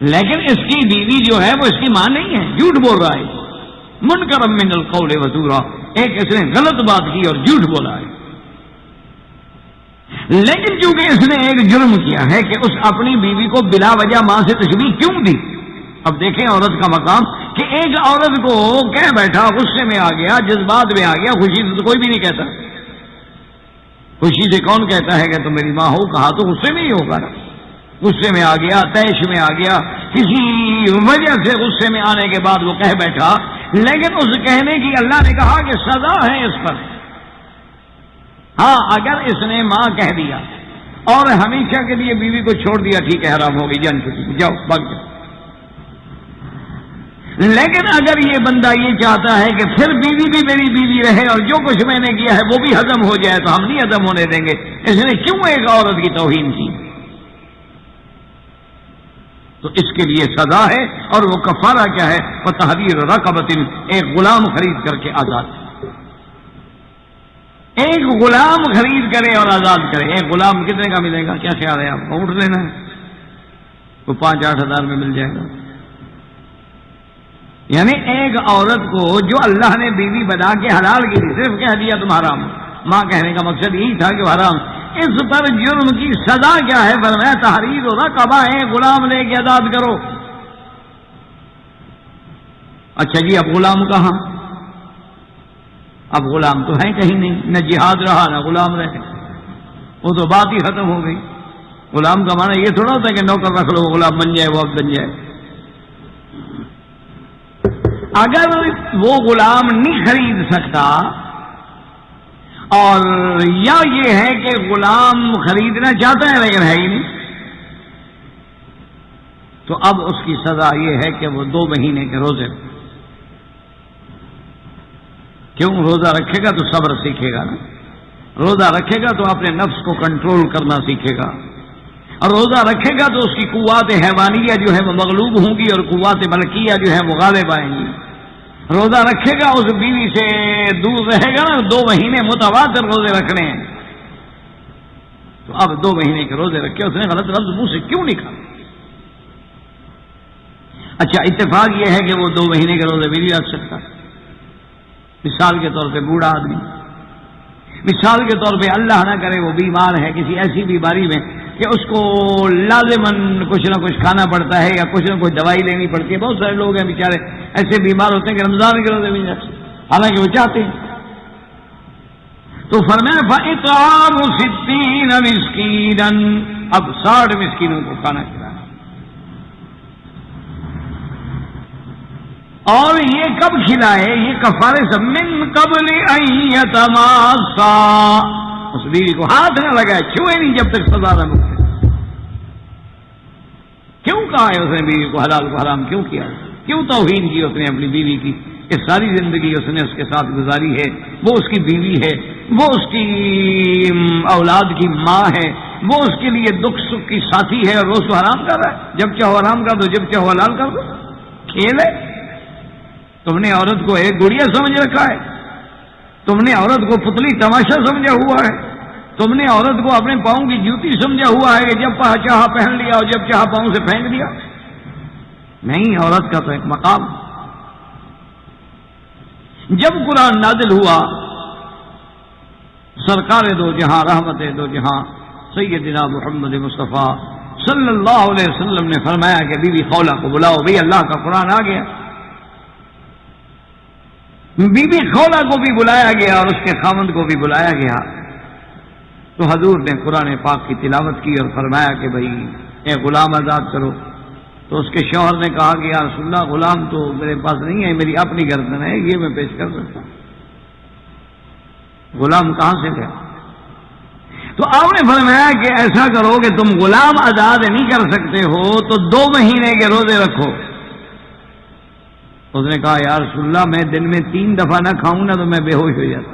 لیکن اس کی بیوی جو ہے وہ اس کی ماں نہیں ہے، جھوٹ بول رہا ہے، منکر من القول وزورا، ایک اس نے غلط بات کی اور جھوٹ بولا ہے۔ لیکن چونکہ اس نے ایک جرم کیا ہے کہ اس اپنی بیوی کو بلا وجہ ماں سے تشبیہ کیوں دی۔ اب دیکھیں عورت کا مقام کہ ایک عورت کو کہہ بیٹھا، غصے میں آ گیا، جذبات میں آ گیا، خوشی سے تو کوئی بھی نہیں کہتا، خوشی سے کون کہتا ہے کہ تم میری ماں ہو، کہا تو غصے میں ہی ہوگا نا، غصے میں آ گیا، طیش میں آ گیا، کسی وجہ سے غصے میں آنے کے بعد وہ کہہ بیٹھا، لیکن اس کہنے کی اللہ نے کہا کہ سزا ہے اس پر۔ ہاں اگر اس نے ماں کہہ دیا اور ہمیشہ کے لیے بیوی کو چھوڑ دیا، ٹھیک ہے، حرام ہوگی، جان چکی، جاؤ بھاگ جاؤ۔ لیکن اگر یہ بندہ یہ چاہتا ہے کہ پھر بیوی بھی میری بیوی رہے اور جو کچھ میں نے کیا ہے وہ بھی ہضم ہو جائے، تو ہم نہیں ہضم ہونے دیں گے، اس نے کیوں ایک عورت کی توہین کی؟ تو اس کے لیے سزا ہے، اور وہ کفارہ کیا ہے؟ وتحریر رقبۃ، ایک غلام خرید کر کے آزاد، ایک غلام خرید کرے اور آزاد کرے۔ ایک غلام کتنے کا ملے گا؟ کیا خیال ہے آپ کو؟ اونٹ لینا ہے تو 5-8 ہزار میں مل جائے گا۔ یعنی ایک عورت کو جو اللہ نے بیوی بنا کے حلال کی تھی، صرف کہہ دیا تم حرام، ماں کہنے کا مقصد یہی تھا کہ حرام، اس پر جرم کی سزا کیا ہے؟ فرمایا تحریر رقبہ، ایک غلام لے کے آزاد کرو۔ اچھا جی، اب غلام کہاں؟ اب غلام تو ہے کہیں نہیں، نہ جہاد رہا نہ غلام رہے، وہ تو بات ہی ختم ہو گئی۔ غلام کا معنی یہ تھوڑا ہوتا ہے کہ نوکر رکھ لو غلام بن جائے، وہ اب بن جائے۔ اگر وہ غلام نہیں خرید سکتا، اور یا یہ ہے کہ غلام خریدنا چاہتا ہے لیکن ہے ہی نہیں، تو اب اس کی سزا یہ ہے کہ وہ 2 مہینے کے روزے، کیوں؟ روزہ رکھے گا تو صبر سیکھے گا نا، روزہ رکھے گا تو اپنے نفس کو کنٹرول کرنا سیکھے گا، اور روزہ رکھے گا تو اس کی قوات حیوانیہ جو ہے وہ مغلوب ہوں گی اور قوات ملکیہ جو ہے وہ غالب آئیں گی۔ روزہ رکھے گا، اس بیوی سے دور رہے گا نا، 2 مہینے متواتر روزے رکھنے ہیں، تو اب 2 مہینے کے روزے رکھے، اس نے غلط لفظ منہ سے کیوں نکالا؟ اچھا اتفاق یہ ہے کہ وہ 2 مہینے کے روزے بھی نہیں رکھ سکتا۔ مثال کے طور پہ بوڑھا آدمی، مثال کے طور پہ اللہ نہ کرے وہ بیمار ہے کسی ایسی بیماری میں کہ اس کو لازماً کچھ نہ کچھ کھانا پڑتا ہے یا کچھ نہ کچھ دوائی لینی پڑتی ہے۔ بہت سارے لوگ ہیں بیچارے ایسے بیمار ہوتے ہیں کہ رمضان کے روزے بھی نہیں رکھتے، حالانکہ وہ چاہتے ہیں۔ تو فرمایا فَإِطْعَامُ 60 مسکینا، اب 60 مسکینوں کو کھانا کھلانا، اور یہ کب کھلائے؟ یہ کفارے سے من قبل ان یتماسا، اس بیوی کو ہاتھ نہ لگائے، چھوئے نہیں جب تک سزا نہ مکتے۔ کیوں کہا ہے اس نے بیوی کو حلال کو حرام کیوں کیا؟ کیوں توہین کی اس نے اپنی بیوی کی؟ کہ ساری زندگی اس نے اس کے ساتھ گزاری ہے، وہ اس کی بیوی ہے، وہ اس کی اولاد کی ماں ہے، وہ اس کے لیے دکھ سکھ کی ساتھی ہے، اور وہ اس کو حرام کر رہا ہے۔ جب چاہو حرام کر دو، جب چاہو حلال کر دو، کھیل ہے۔ تم نے عورت کو ایک گڑیا سمجھ رکھا ہے، تم نے عورت کو پتلی تماشا سمجھا ہوا ہے، تم نے عورت کو اپنے پاؤں کی جوتی سمجھا ہوا ہے کہ جب چاہا پہن لیا اور جب چاہا پاؤں سے پھینک دیا۔ نہیں، عورت کا تو ایک مقام۔ جب قرآن نازل ہوا، سرکار دو جہاں، رحمت دو جہاں، سیدنا محمد مصطفیٰ صلی اللہ علیہ وسلم نے فرمایا کہ بی بی خولہ کو بلاؤ، بھئی اللہ کا قرآن آ گیا۔ بی بی خولہ کو بھی بلایا گیا اور اس کے خاوند کو بھی بلایا گیا، تو حضور نے قرآن پاک کی تلاوت کی اور فرمایا کہ بھئی اے غلام آزاد کرو۔ تو اس کے شوہر نے کہا کہ یا رسول اللہ، غلام تو میرے پاس نہیں ہے، میری اپنی گردن ہے، یہ میں پیش کر سکتا ہوں، غلام کہاں سے گیا؟ تو آپ نے فرمایا کہ ایسا کرو کہ تم غلام آزاد نہیں کر سکتے ہو تو 2 مہینے کے روزے رکھو۔ اس نے کہا یا رسول اللہ، میں دن میں 3 دفعہ نہ کھاؤں نا تو میں بے ہوش ہو جاتا،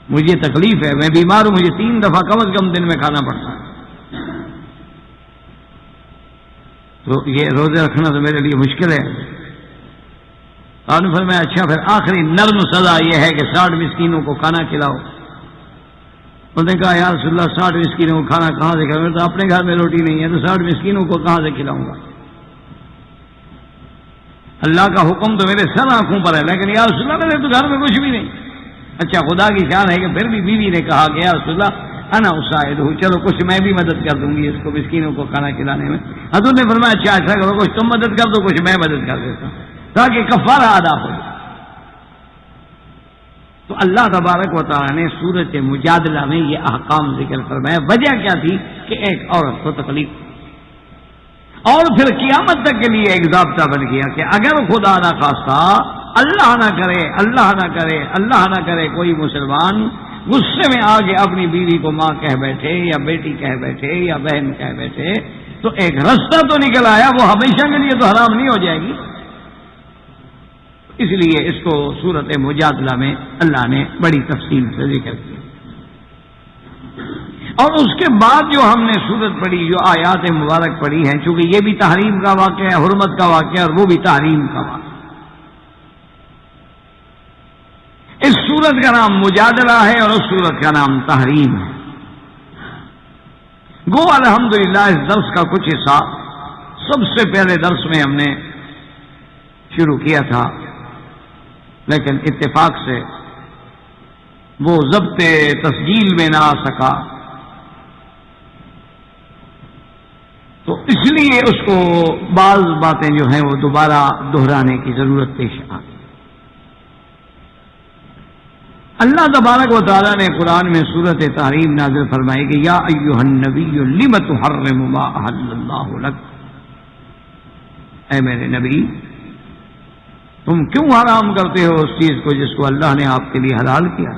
مجھے تکلیف ہے، میں بیمار ہوں، مجھے 3 دفعہ کم از کم دن میں کھانا پڑتا ہے، تو یہ روزے رکھنا تو میرے لیے مشکل ہے۔ آپ نے فرمایا اچھا، پھر آخری نرم سزا یہ ہے کہ 60 مسکینوں کو کھانا کھلاؤ۔ انہوں نے کہا یا رسول اللہ 60 مسکینوں کو کھانا کہاں سے کھلاؤں؟ تو اپنے گھر میں روٹی نہیں ہے تو 60 مسکینوں کو کہاں سے کھلاؤں گا؟ اللہ کا حکم تو میرے سر آنکھوں پر ہے، لیکن یا رسول اللہ میرے تو گھر میں کچھ بھی نہیں۔ اچھا خدا کی شان ہے کہ پھر بھی بیوی نے کہا کہ یا رسول اللہ انا اساعد ہوں، چلو کچھ میں بھی مدد کر دوں گی اس کو مسکینوں کو کھانا کھلانے میں۔ حضور نے فرمایا اچھا ایسا کرو، کچھ تم مدد کر دو کچھ میں مدد کر دیتا ہوں تاکہ کفارہ ادا ہو جائے۔ تو اللہ تبارک و تعالیٰ نے سورۃ مجادلہ میں یہ احکام ذکر فرمایا۔ وجہ کیا تھی کہ ایک عورت کو تکلیف، اور پھر قیامت تک کے لیے ایک ضابطہ بن گیا کہ اگر خدا نہ خواستہ، اللہ نہ کرے اللہ نہ کرے اللہ نہ کرے کوئی مسلمان غصے میں آ کے اپنی بیوی کو ماں کہہ بیٹھے یا بیٹی کہہ بیٹھے یا بہن کہہ بیٹھے تو ایک رستہ تو نکل آیا، وہ ہمیشہ کے لیے تو حرام نہیں ہو جائے گی۔ اس لیے اس کو سورۃ مجادلہ میں اللہ نے بڑی تفصیل سے ذکر کیا۔ اور اس کے بعد جو ہم نے سورت پڑھی، جو آیات مبارک پڑھی ہیں، چونکہ یہ بھی تحریم کا واقعہ ہے، حرمت کا واقعہ، اور وہ بھی تحریم کا واقعہ۔ اس سورت کا نام مجادلہ ہے اور اس سورت کا نام تحریم ہے۔ گو الحمدللہ اس درس کا کچھ حصہ سب سے پہلے درس میں ہم نے شروع کیا تھا، لیکن اتفاق سے وہ ضبط تسجیل میں نہ آ سکا، تو اس لیے اس کو بعض باتیں جو ہیں وہ دوبارہ دہرانے کی ضرورت پیش آ گئی۔ اللہ تبارک و تعالیٰ نے قرآن میں سورۃ تحریم نازل فرمائی کہ یا ایھا النبی لم تحرم ما احل اللہ لک، اے میرے نبی تم کیوں حرام کرتے ہو اس چیز کو جس کو اللہ نے آپ کے لیے حلال کیا؟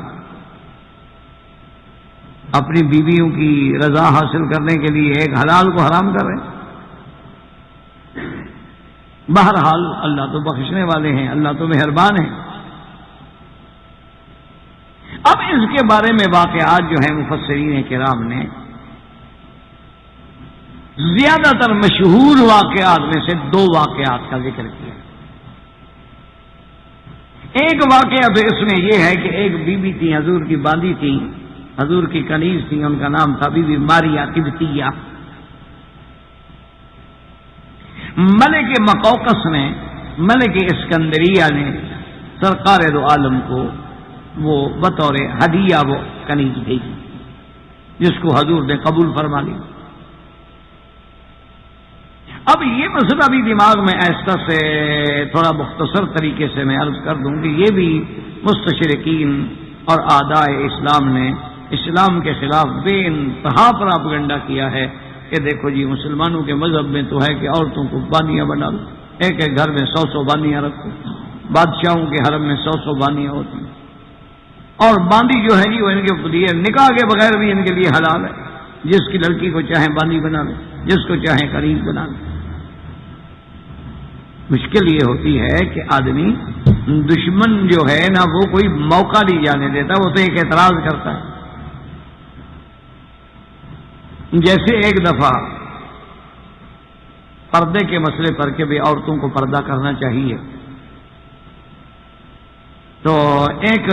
اپنی بیویوں کی رضا حاصل کرنے کے لیے ایک حلال کو حرام کر رہے ہیں۔ بہرحال اللہ تو بخشنے والے ہیں، اللہ تو مہربان ہیں۔ اب اس کے بارے میں واقعات جو ہیں مفسرین کرام نے زیادہ تر مشہور واقعات میں سے 2 واقعات کا ذکر کیا۔ ایک واقعہ تو اس میں یہ ہے کہ ایک بیوی تھی، حضور کی باندھی تھی، حضور کی کنیز تھی، ان کا نام تھا بی بی ماریہ قبطیہ۔ ملک مقوقس نے، ملک اسکندریہ نے سرکار دو عالم کو وہ بطور ہدیہ وہ کنیز بھیجی، جس کو حضور نے قبول فرما لی۔ اب یہ مسئلہ بھی دماغ میں ایسا سے تھوڑا مختصر طریقے سے میں عرض کر دوں کہ یہ بھی مستشرقین اور اعداء اسلام نے اسلام کے خلاف بے انتہا پراپگنڈا کیا ہے کہ دیکھو جی مسلمانوں کے مذہب میں تو ہے کہ عورتوں کو بانیاں بنا لو، ایک ایک گھر میں 100 بانیاں رکھو، بادشاہوں کے حرم میں 100 بانیاں ہوتی ہیں، اور باندی جو ہے جی وہ ان کے لیے نکاح کے بغیر بھی ان کے لیے حلال ہے، جس کی لڑکی کو چاہیں باندی بنا لو، جس کو چاہیں قریب بنا لو۔ مشکل یہ ہوتی ہے کہ آدمی دشمن جو ہے نا وہ کوئی موقع نہیں جانے دیتا، وہ تو ایک اعتراض کرتا ہے۔ جیسے ایک دفعہ پردے کے مسئلے پر کہ بھی عورتوں کو پردہ کرنا چاہیے، تو ایک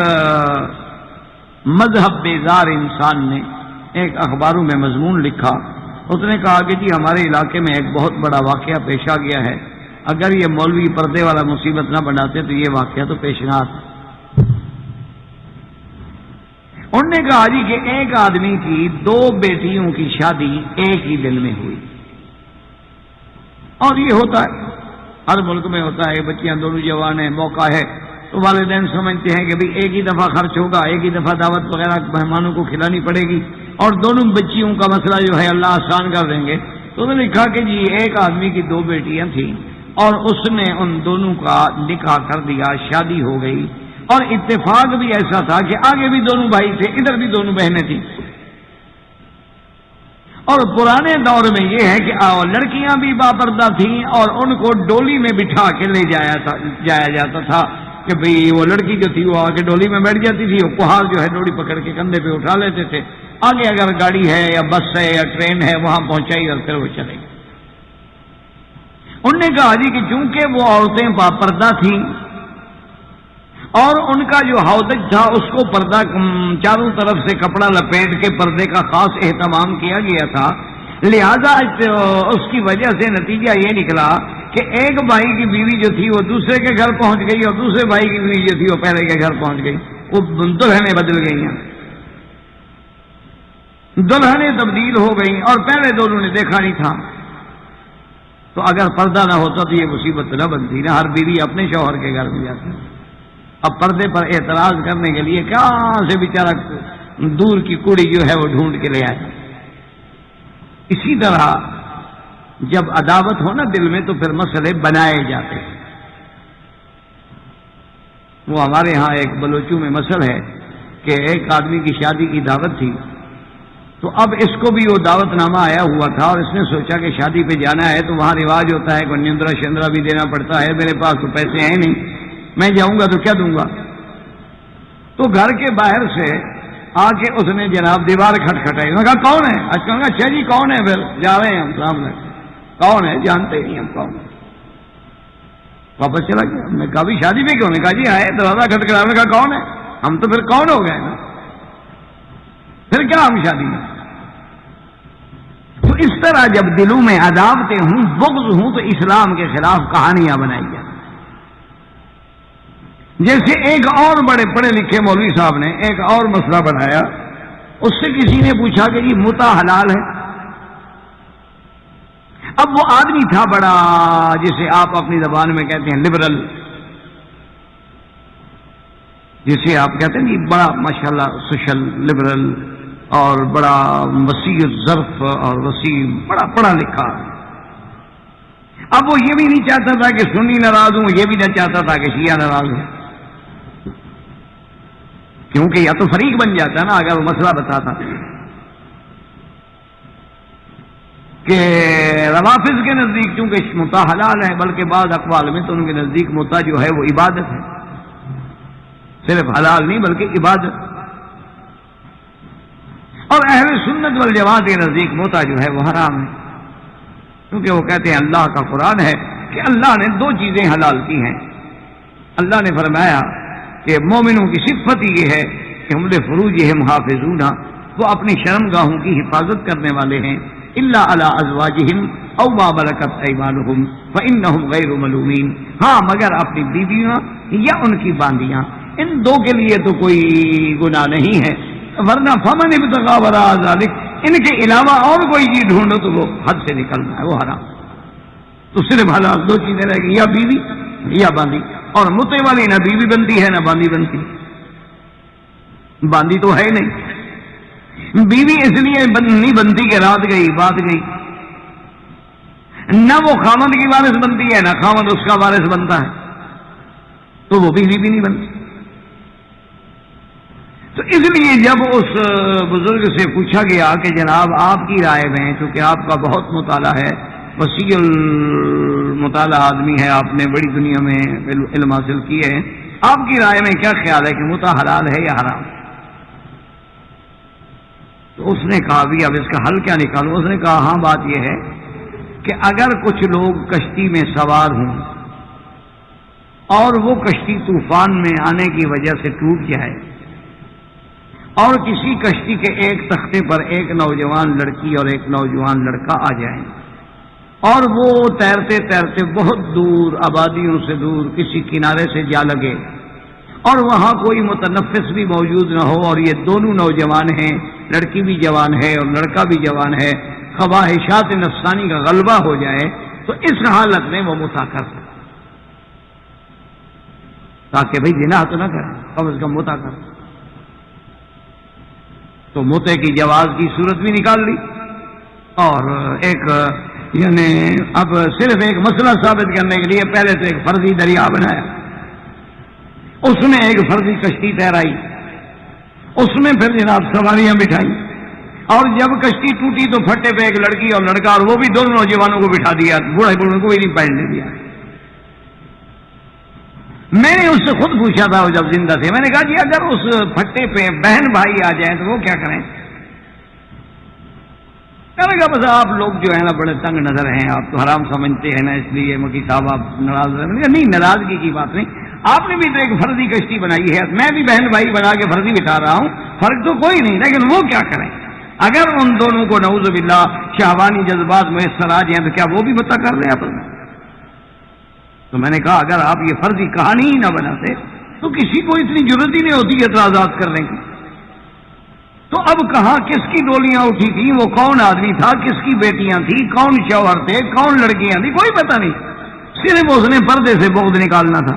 مذہب بیزار انسان نے ایک اخباروں میں مضمون لکھا، اس نے کہا کہ جی ہمارے علاقے میں ایک بہت بڑا واقعہ پیش آ گیا ہے، اگر یہ مولوی پردے والا مصیبت نہ بناتے تو یہ واقعہ تو پیش نہ آتا۔ انہوں نے کہا جی کہ ایک آدمی کی 2 بیٹیوں کی شادی ایک ہی دن میں ہوئی، اور یہ ہوتا ہے ہر ملک میں ہوتا ہے، بچیاں دونوں جوان ہیں، موقع ہے تو والدین سمجھتے ہیں کہ بھئی ایک ہی دفعہ خرچ ہوگا، ایک ہی دفعہ دعوت وغیرہ مہمانوں کو کھلانی پڑے گی، اور دونوں بچیوں کا مسئلہ جو ہے اللہ آسان کر دیں گے۔ تو انہوں نے لکھا کہ جی ایک آدمی کی 2 بیٹیاں تھیں اور اس نے ان دونوں کا نکاح کر دیا، شادی ہو گئی، اور اتفاق بھی ایسا تھا کہ آگے بھی دونوں بھائی تھے، ادھر بھی دونوں بہنیں تھیں۔ اور پرانے دور میں یہ ہے کہ لڑکیاں بھی باپردہ تھیں اور ان کو ڈولی میں بٹھا کے لے جایا جاتا تھا کہ بھئی وہ لڑکی جو تھی وہ آ کے ڈولی میں بیٹھ جاتی تھی، وہ کہار جو ہے ڈولی پکڑ کے کندھے پہ اٹھا لیتے تھے، آگے اگر گاڑی ہے یا بس ہے یا ٹرین ہے وہاں پہنچائی اور پھر وہ چلے گئی۔ انہوں نے کہا جی کہ چونکہ وہ عورتیں باپردہ تھیں اور ان کا جو ہودج تھا اس کو پردہ چاروں طرف سے کپڑا لپیٹ کے پردے کا خاص اہتمام کیا گیا تھا. لہذا اس کی وجہ سے نتیجہ یہ نکلا کہ ایک بھائی کی بیوی جو تھی وہ دوسرے کے گھر پہنچ گئی اور دوسرے بھائی کی بیوی جو تھی وہ پہلے کے گھر پہنچ گئی. وہ دلہنیں بدل گئی ہیں, دلہنیں تبدیل ہو گئیں اور پہلے دونوں نے دیکھا نہیں تھا. تو اگر پردہ نہ ہوتا تو یہ مصیبت نہ بنتی نا, ہر بیوی اپنے شوہر کے گھر میں جاتی. اب پردے پر اعتراض کرنے کے لیے کہاں سے بیچارہ دور کی کڑی جو ہے وہ ڈھونڈ کے لے آئے. اسی طرح جب عداوت ہو نا دل میں تو پھر مسئلے بنائے جاتے ہیں. وہ ہمارے ہاں ایک بلوچوں میں مسئلہ ہے کہ ایک آدمی کی شادی کی دعوت تھی, تو اب اس کو بھی وہ دعوت نامہ آیا ہوا تھا اور اس نے سوچا کہ شادی پہ جانا ہے تو وہاں رواج ہوتا ہے کہ نیندرا شندرا بھی دینا پڑتا ہے. میرے پاس تو پیسے ہیں نہیں, میں جاؤں گا تو کیا دوں گا. تو گھر کے باہر سے آ کے اس نے جناب دیوار کھٹکھٹائی. انہوں نے کہا کون ہے؟ اچھا جی کون ہے؟ پھر جا رہے ہیں ہم سامنے. کون ہے؟ جانتے نہیں ہم کون ہے. واپس چلا گیا. میں کہا بھی شادی پہ کیوں؟ نے کہا جی آئے دروازہ کھٹکھٹایا. میں کہا کون ہے؟ ہم تو پھر کون ہو گئے نا, پھر کیا ہم شادی میں. تو اس طرح جب دلوں میں عداوتیں ہوں, بغض ہوں, تو اسلام کے خلاف کہانیاں بنائی جائیں. جیسے ایک اور بڑے پڑھے لکھے مولوی صاحب نے ایک اور مسئلہ بنایا. اس سے کسی نے پوچھا کہ یہ متع حلال ہے. اب وہ آدمی تھا بڑا, جسے آپ اپنی زبان میں کہتے ہیں لبرل, جسے آپ کہتے ہیں یہ بڑا ماشاءاللہ سوشل لبرل اور بڑا وسیع ظرف اور وسیع بڑا پڑھا لکھا. اب وہ یہ بھی نہیں چاہتا تھا کہ سنی ناراض ہوں, یہ بھی نہیں چاہتا تھا کہ شیعہ ناراض ہوں, کیونکہ یا تو فریق بن جاتا نا اگر وہ مسئلہ بتاتا کہ روافظ کے نزدیک چونکہ متع حلال ہے, بلکہ بعض اقوال میں تو ان کے نزدیک متع جو ہے وہ عبادت ہے, صرف حلال نہیں بلکہ عبادت. اور اہل سنت والجماعت کے نزدیک متع جو ہے وہ حرام ہے, کیونکہ وہ کہتے ہیں اللہ کا قرآن ہے کہ اللہ نے دو چیزیں حلال کی ہیں. اللہ نے فرمایا کہ مومنوں کی صفت یہ ہے کہ ہم لفروجہم حافظون, وہ اپنی شرمگاہوں کی حفاظت کرنے والے ہیں. الا علی ازواجہم او ما ملکت ایمانہم فانہم غیر ملومین, ہاں مگر اپنی بیویاں یا ان کی باندیاں, ان دو کے لیے تو کوئی گناہ نہیں ہے. ورنہ فمن ابتغى وراء ذلک, ان کے علاوہ اور کوئی چیز ڈھونڈو تو وہ حد سے نکلنا ہے, وہ حرام. تو صرف حلال دو چیزیں رہ گئی, یا بیوی یا باندی. اور متع والی نہ بیوی بنتی ہے نہ باندی بنتی, باندی تو ہے نہیں. بیوی اس لیے نہیں بنتی کہ رات گئی بات گئی, نہ وہ خامد کی وارث بنتی ہے نہ خامد اس کا وارث بنتا ہے, تو وہ بیوی بھی نہیں بنتی. تو اس لیے جب اس بزرگ سے پوچھا گیا کہ جناب آپ کی رائے میں, چونکہ آپ کا بہت مطالعہ ہے, وسیع المطالعہ آدمی ہے, آپ نے بڑی دنیا میں علم حاصل کیے ہیں, آپ کی رائے میں کیا خیال ہے کہ متع حلال ہے یا حرام؟ تو اس نے کہا بھی اب اس کا حل کیا نکالوں. اس نے کہا ہاں بات یہ ہے کہ اگر کچھ لوگ کشتی میں سوار ہوں اور وہ کشتی طوفان میں آنے کی وجہ سے ٹوٹ جائے, اور کسی کشتی کے ایک تختے پر ایک نوجوان لڑکی اور ایک نوجوان لڑکا آ جائیں, اور وہ تیرتے تیرتے بہت دور آبادیوں سے دور کسی کنارے سے جا لگے, اور وہاں کوئی متنفس بھی موجود نہ ہو, اور یہ دونوں نوجوان ہیں, لڑکی بھی جوان ہے اور لڑکا بھی جوان ہے, خواہشات نفسانی کا غلبہ ہو جائے, تو اس حالت میں وہ متع کر سکتے, تاکہ بھئی زنا تو نہ کریں, کم از کم متع کر. تو متع کی جواز کی صورت بھی نکال لی, اور ایک یعنی اب صرف ایک مسئلہ ثابت کرنے کے لیے پہلے تو ایک فرضی دریا بنایا, اس میں ایک فرضی کشتی تیرائی, اس میں پھر جناب سواریاں بٹھائی, اور جب کشتی ٹوٹی تو پھٹے پہ ایک لڑکی اور لڑکا, اور وہ بھی دونوں نوجوانوں کو بٹھا دیا, بوڑھے بوڑھوں کو بھی نہیں بیٹھنے دیا. میں نے اس سے خود پوچھا تھا وہ جب زندہ تھے, میں نے کہا جی اگر اس پھٹے پہ بہن بھائی آ جائیں تو وہ کیا کریں؟ میں نے کہا بس آپ لوگ جو ہے نا بڑے تنگ نظر ہیں, آپ تو حرام سمجھتے ہیں نا, اس لیے مکی صاحب آپ ناراض رہے. نہیں, ناراضگی کی بات نہیں, آپ نے بھی تو ایک فرضی کشتی بنائی ہے، میں بھی بہن بھائی بنا کے فرضی بٹھا رہا ہوں، فرق تو کوئی نہیں، لیکن وہ کیا کریں؟ اگر ان دونوں کو نعوذ باللہ شہوانی جذبات میسر آ جائیں تو کیا وہ بھی بتا کر لیں اپنا؟ تو میں نے کہا اگر آپ یہ فرضی کہانی ہی نہ بناتے تو کسی کو اتنی ضرورت ہی نہیں ہوتی اعتراضات کرنے کی۔ تو اب کہاں کس کی ڈولیاں اٹھی تھیں، وہ کون آدمی تھا، کس کی بیٹیاں تھیں، کون شوہر تھے، کون لڑکیاں تھیں، کوئی پتہ نہیں، صرف اس نے پردے سے بغض نکالنا تھا۔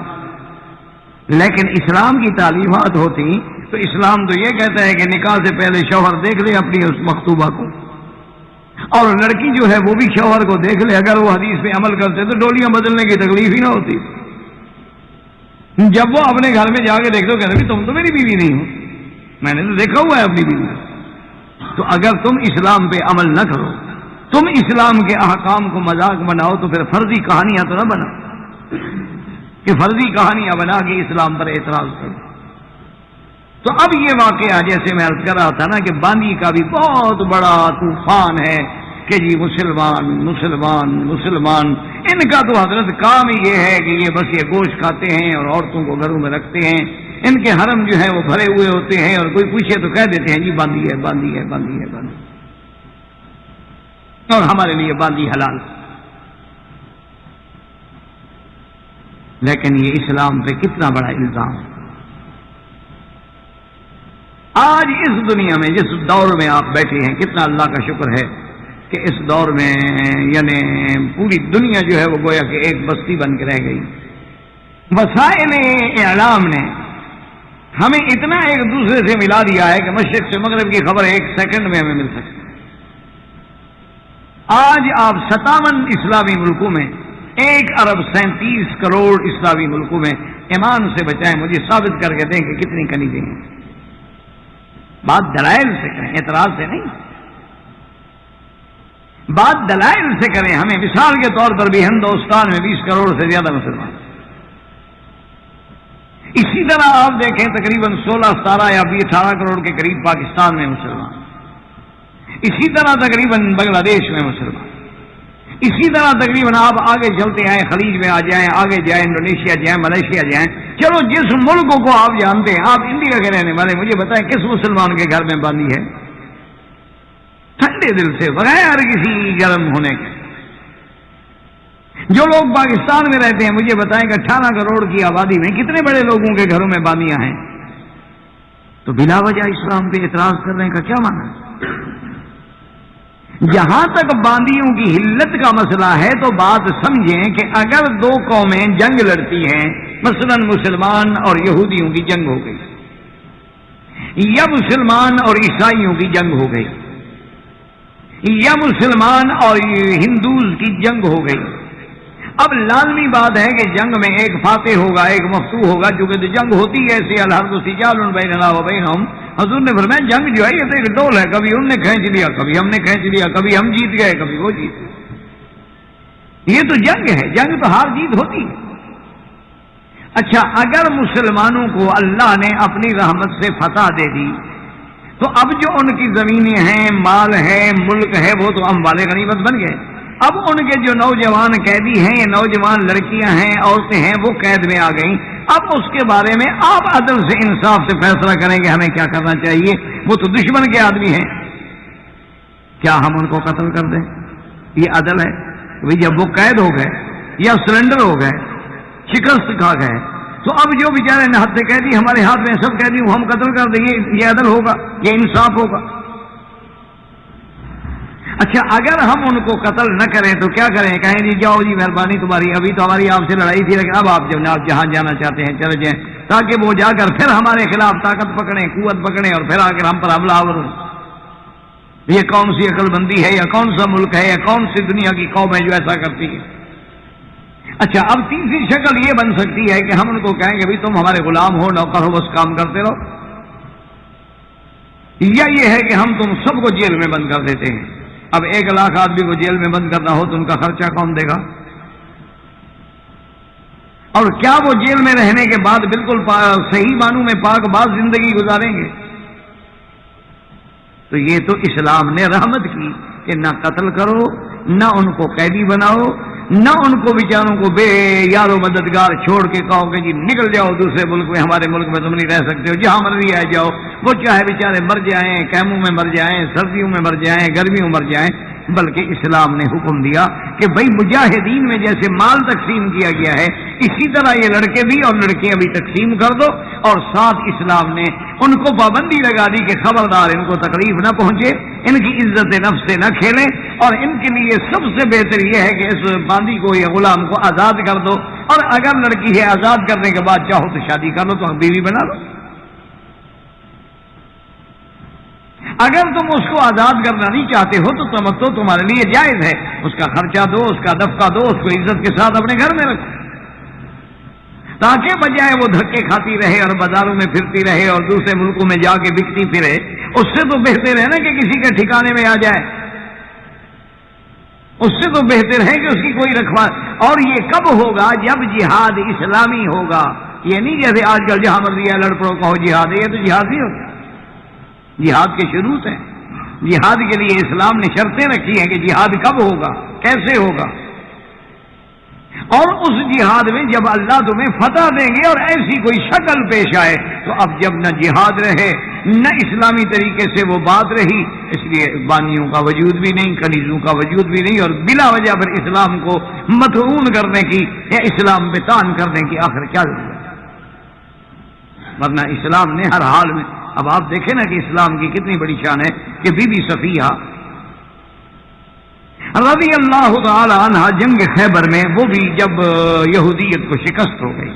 لیکن اسلام کی تعلیمات ہوتی تو اسلام تو یہ کہتا ہے کہ نکاح سے پہلے شوہر دیکھ لے اپنی اس مخطوبہ کو، اور لڑکی جو ہے وہ بھی شوہر کو دیکھ لے، اگر وہ حدیث پہ عمل کرتے تو ڈولیاں بدلنے کی تکلیف ہی نہ ہوتی۔ جب وہ اپنے گھر میں جا کے دیکھ دو کہتے تم تو میری بیوی نہیں ہو، میں نے تو دیکھا ہوا ہے اپنی بیوی۔ تو اگر تم اسلام پہ عمل نہ کرو، تم اسلام کے احکام کو مذاق بناؤ، تو پھر فرضی کہانیاں تو نہ بناؤ کہ فرضی کہانیاں بنا کے اسلام پر اعتراض کرو۔ تو اب یہ واقعہ جیسے میں عرض کر رہا تھا نا کہ باندی کا بھی بہت بڑا طوفان ہے کہ جی مسلمان مسلمان مسلمان، ان کا تو حضرت کام ہی یہ ہے کہ یہ بس یہ گوشت کھاتے ہیں اور عورتوں کو گھروں میں رکھتے ہیں، ان کے حرم جو ہے وہ بھرے ہوئے ہوتے ہیں، اور کوئی پوچھے تو کہہ دیتے ہیں جی باندی ہے باندی ہے باندی ہے باندی، اور ہمارے لیے باندی حلال۔ لیکن یہ اسلام پہ کتنا بڑا الزام ہے۔ آج اس دنیا میں جس دور میں آپ بیٹھے ہیں، کتنا اللہ کا شکر ہے کہ اس دور میں یعنی پوری دنیا جو ہے وہ گویا کہ ایک بستی بن کے رہ گئی۔ وسائل اعلام نے ہمیں اتنا ایک دوسرے سے ملا دیا ہے کہ مشرق سے مغرب کی خبر ایک سیکنڈ میں ہمیں مل سکتی ہے۔ آج آپ 57 اسلامی ملکوں میں 1 ارب 37 کروڑ اسلامی ملکوں میں ایمان سے بچائیں، مجھے ثابت کر کے دیں کہ کتنی کنیزیں ہیں۔ بات دلائل سے کریں، اعتراض سے نہیں، بات دلائل سے کریں۔ ہمیں مثال کے طور پر بھی ہندوستان میں 20 کروڑ سے زیادہ مسلمان، اسی طرح آپ دیکھیں تقریباً 16 17 یا 18 کروڑ کے قریب پاکستان میں مسلمان، اسی طرح تقریباً بنگلہ دیش میں مسلمان، اسی طرح تقریباً آپ آگے چلتے آئیں، خلیج میں آ جائیں، آگے جائیں، انڈونیشیا جائیں، ملیشیا جائیں، چلو جس ملکوں کو آپ جانتے ہیں، آپ انڈیا کے رہنے والے، مجھے بتائیں کس مسلمان کے گھر میں باندھی ہے ٹھنڈے دل سے بغیر کسی گرم ہونے کے؟ جو لوگ پاکستان میں رہتے ہیں مجھے بتائیں کہ 18 کروڑ کی آبادی میں کتنے بڑے لوگوں کے گھروں میں باندیاں ہیں؟ تو بلا وجہ اسلام پہ اعتراض کرنے کا کیا معنی ہے؟ جہاں تک باندیوں کی حلت کا مسئلہ ہے تو بات سمجھیں کہ اگر 2 قومیں جنگ لڑتی ہیں، مثلا مسلمان اور یہودیوں کی جنگ ہو گئی، یا مسلمان اور عیسائیوں کی جنگ ہو گئی، یا مسلمان اور ہندوز کی جنگ ہو گئی، اب لازمی بات ہے کہ جنگ میں ایک فاتح ہوگا ایک مفتوح ہوگا، چونکہ جنگ ہوتی ہے ایسے الحرب سجال بیننا و بینہم۔ حضور نے فرمایا جنگ جو ہے یہ تو ایک ڈول ہے، کبھی ان نے کھینچ لیا کبھی ہم نے کھینچ لیا، کبھی ہم جیت گئے کبھی وہ جیت گئے، یہ تو جنگ ہے، جنگ تو ہار جیت ہوتی ہے۔ اچھا اگر مسلمانوں کو اللہ نے اپنی رحمت سے فتح دے دی تو اب جو ان کی زمینیں ہیں، مال ہے، ملک ہے، وہ تو اموال غنیمت بن گئے۔ اب ان کے جو نوجوان قیدی ہیں، یہ نوجوان لڑکیاں ہیں، عورتیں ہیں، وہ قید میں آ گئیں۔ اب اس کے بارے میں آپ عدل سے انصاف سے فیصلہ کریں گے ہمیں کیا کرنا چاہیے۔ وہ تو دشمن کے آدمی ہیں، کیا ہم ان کو قتل کر دیں؟ یہ عدل ہے؟ جب وہ قید ہو گئے یا سرنڈر ہو گئے، شکست کھا گئے، تو اب جو بیچارے نہت سے قیدی ہمارے ہاتھ میں سب قیدی ہم قتل کر دیں گے، یہ عدل ہوگا؟ یہ انصاف ہوگا؟ اچھا اگر ہم ان کو قتل نہ کریں تو کیا کریں؟ کہیں جی جاؤ جی مہربانی تمہاری، ابھی تو ہماری آپ سے لڑائی تھی لیکن اب آپ جہاں جانا چاہتے ہیں چلے جائیں، تاکہ وہ جا کر پھر ہمارے خلاف طاقت پکڑیں، قوت پکڑیں، اور پھر آ کر ہم پر حملہ آور ہوں۔ یہ کون سی عقل بندی ہے، یا کون سا ملک ہے، یا کون سی دنیا کی قوم ہے جو ایسا کرتی ہے؟ اچھا اب تیسری شکل یہ بن سکتی ہے کہ ہم ان کو کہیں کہ بھائی تم ہمارے غلام ہو، نوکر ہو، بس کام کرتے رہو، یا یہ ہے کہ ہم تم سب کو جیل میں بند کر دیتے ہیں۔ اب 1 لاکھ آدمی کو جیل میں بند کرنا ہو تو ان کا خرچہ کون دے گا؟ اور کیا وہ جیل میں رہنے کے بعد بالکل صحیح معنوں میں پاک باز زندگی گزاریں گے؟ تو یہ تو اسلام نے رحمت کی کہ نہ قتل کرو، نہ ان کو قیدی بناؤ، نہ ان کو بیچاروں کو بے یار و مددگار چھوڑ کے کہو کہ جی نکل جاؤ دوسرے ملک میں، ہمارے ملک میں تم نہیں رہ سکتے ہو، جہاں مرضی آ جاؤ۔ وہ چاہے بیچارے مر جائیں، کیموں میں مر جائیں، سردیوں میں مر جائیں، گرمیوں میں مر جائیں، بلکہ اسلام نے حکم دیا کہ بھئی مجاہدین میں جیسے مال تقسیم کیا گیا ہے، اسی طرح یہ لڑکے بھی اور لڑکیاں بھی تقسیم کر دو، اور ساتھ اسلام نے ان کو پابندی لگا دی کہ خبردار ان کو تکلیف نہ پہنچے، ان کی عزت نفس سے نہ کھیلیں، اور ان کے لیے سب سے بہتر یہ ہے کہ اس باندی کو یا غلام کو آزاد کر دو، اور اگر لڑکی ہے آزاد کرنے کے بعد چاہو تو شادی کر لو، تو بیوی بنا لو۔ اگر تم اس کو آزاد کرنا نہیں چاہتے ہو تو تمتع تمہارے لیے جائز ہے، اس کا خرچہ دو، اس کا نفقہ دو، اس کو عزت کے ساتھ اپنے گھر میں رکھو، تاکہ بجائے وہ دھکے کھاتی رہے اور بازاروں میں پھرتی رہے اور دوسرے ملکوں میں جا کے بکتی پھرے، اس سے تو بہتر ہے نا کہ کسی کے ٹھکانے میں آ جائے، اس سے تو بہتر ہے کہ اس کی کوئی رکھوا۔ اور یہ کب ہوگا؟ جب جہاد اسلامی ہوگا، یہ نہیں جیسے آج کل جہاں مرضی لڑ پڑو کہو جہاد ہے، یہ تو جہاد نہیں ہوتا۔ جہاد کے شروط ہیں، جہاد کے لیے اسلام نے شرطیں رکھی ہیں کہ جہاد کب ہوگا، کیسے ہوگا، اور اس جہاد میں جب اللہ تمہیں فتح دیں گے اور ایسی کوئی شکل پیش آئے تو اب جب نہ جہاد رہے نہ اسلامی طریقے سے وہ بات رہی، اس لیے بانیوں کا وجود بھی نہیں، کنیزوں کا وجود بھی نہیں، اور بلا وجہ پر اسلام کو مطعون کرنے کی یا اسلام پہ تان کرنے کی آخر کیا ضرورت ہے؟ ورنہ اسلام نے ہر حال میں، اب آپ دیکھیں نا کہ اسلام کی کتنی بڑی شان ہے کہ بی بی صفیہ رضی اللہ تعالی عنہ جنگ خیبر میں، وہ بھی جب یہودیت کو شکست ہو گئی،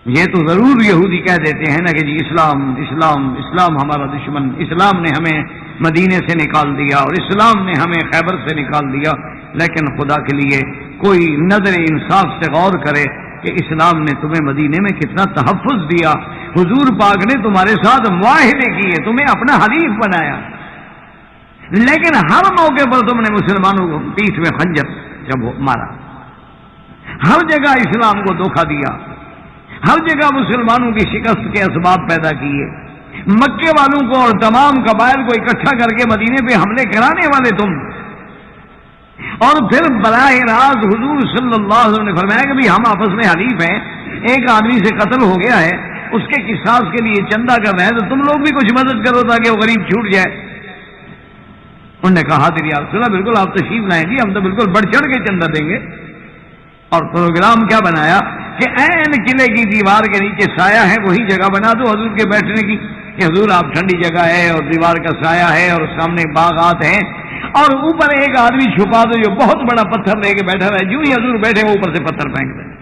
یہ تو ضرور یہودی کہہ دیتے ہیں نا کہ جی اسلام اسلام اسلام ہمارا دشمن، اسلام نے ہمیں مدینے سے نکال دیا اور اسلام نے ہمیں خیبر سے نکال دیا، لیکن خدا کے لیے کوئی نظر انصاف سے غور کرے کہ اسلام نے تمہیں مدینے میں کتنا تحفظ دیا، حضور پاک نے تمہارے ساتھ معاہدے کیے، تمہیں اپنا حلیف بنایا، لیکن ہر موقع پر تم نے مسلمانوں کو پیٹھ میں خنجر جب مارا، ہر جگہ اسلام کو دھوکہ دیا، ہر جگہ مسلمانوں کی شکست کے اسباب پیدا کیے، مکے والوں کو اور تمام قبائل کو اکٹھا کر کے مدینے پہ حملے کرانے والے تم، اور پھر براہ راست حضور صلی اللہ علیہ وسلم نے فرمایا کہ ہم آپس میں حلیف ہیں، ایک آدمی سے قتل ہو گیا ہے، اس کے قصاص کے لیے چندہ کرنا ہے تو تم لوگ بھی کچھ مدد کرو تاکہ وہ غریب چھوٹ جائے۔ انہوں نے کہا حاضر یا رسول اللہ، بالکل آپ تشریف لائیں جی، ہم تو بالکل بڑھ چڑھ کے چندہ دیں گے۔ اور پروگرام کیا بنایا کہ عین قلعے کی دیوار کے نیچے سایہ ہے، وہی جگہ بنا دو حضور کے بیٹھنے کی، کہ حضور آپ ٹھنڈی جگہ ہے اور دیوار کا سایہ ہے اور سامنے باغات ہیں، اور اوپر ایک آدمی چھپا دو جو بہت بڑا پتھر لے کے بیٹھا رہے، جو ہی حضور بیٹھے وہ اوپر سے پتھر پھینک دیں۔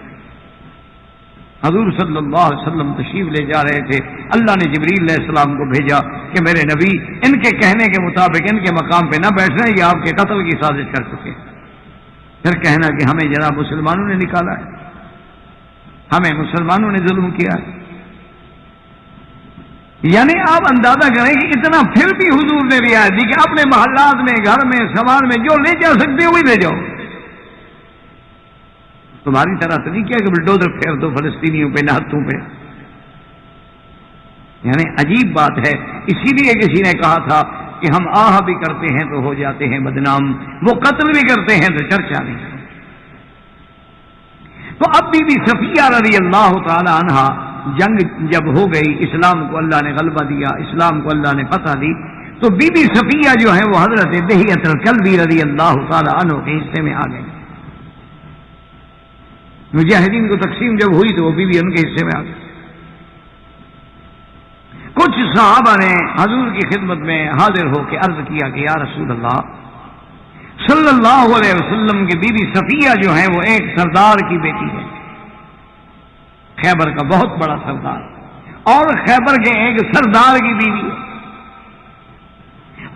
حضور صلی اللہ علیہ وسلم تشریف لے جا رہے تھے، اللہ نے جبریل علیہ السلام کو بھیجا کہ میرے نبی ان کے کہنے کے مطابق ان کے مقام پہ نہ بیٹھنا، یہ آپ کے قتل کی سازش کر چکے۔ پھر کہنا کہ ہمیں جناب مسلمانوں نے نکالا ہے، ہمیں مسلمانوں نے ظلم کیا ہے، یعنی آپ اندازہ کریں کہ اتنا پھر بھی حضور نے رعایت دی کہ اپنے محلات میں، گھر میں، سامان میں جو لے جا سکتے ہو وہی لے جاؤ، تمہاری طرح تو نہیں کیا کہ بلڈوزر پھیر دو فلسطینیوں پہ، نہتوں پہ۔ یعنی عجیب بات ہے، اسی لیے کسی نے کہا تھا کہ ہم آہ بھی کرتے ہیں تو ہو جاتے ہیں بدنام، وہ قتل بھی کرتے ہیں تو چرچا نہیں۔ تو اب بی بی صفیہ رضی اللہ تعالی عنہا جنگ جب ہو گئی، اسلام کو اللہ نے غلبہ دیا، اسلام کو اللہ نے فتح دی، تو بی بی صفیہ جو ہے وہ حضرت دحیۃ الکلبی رضی اللہ تعالی عنہ کے حصے میں آ گئی۔ مجاہدین کو تقسیم جب ہوئی تو وہ بیوی ان کے حصے میں آ گئی۔ کچھ صحابہ نے حضور کی خدمت میں حاضر ہو کے عرض کیا کہ یا رسول اللہ صلی اللہ علیہ وسلم کی بیوی صفیہ جو ہے وہ ایک سردار کی بیٹی ہے، خیبر کا بہت بڑا سردار، اور خیبر کے ایک سردار کی بیوی ہے،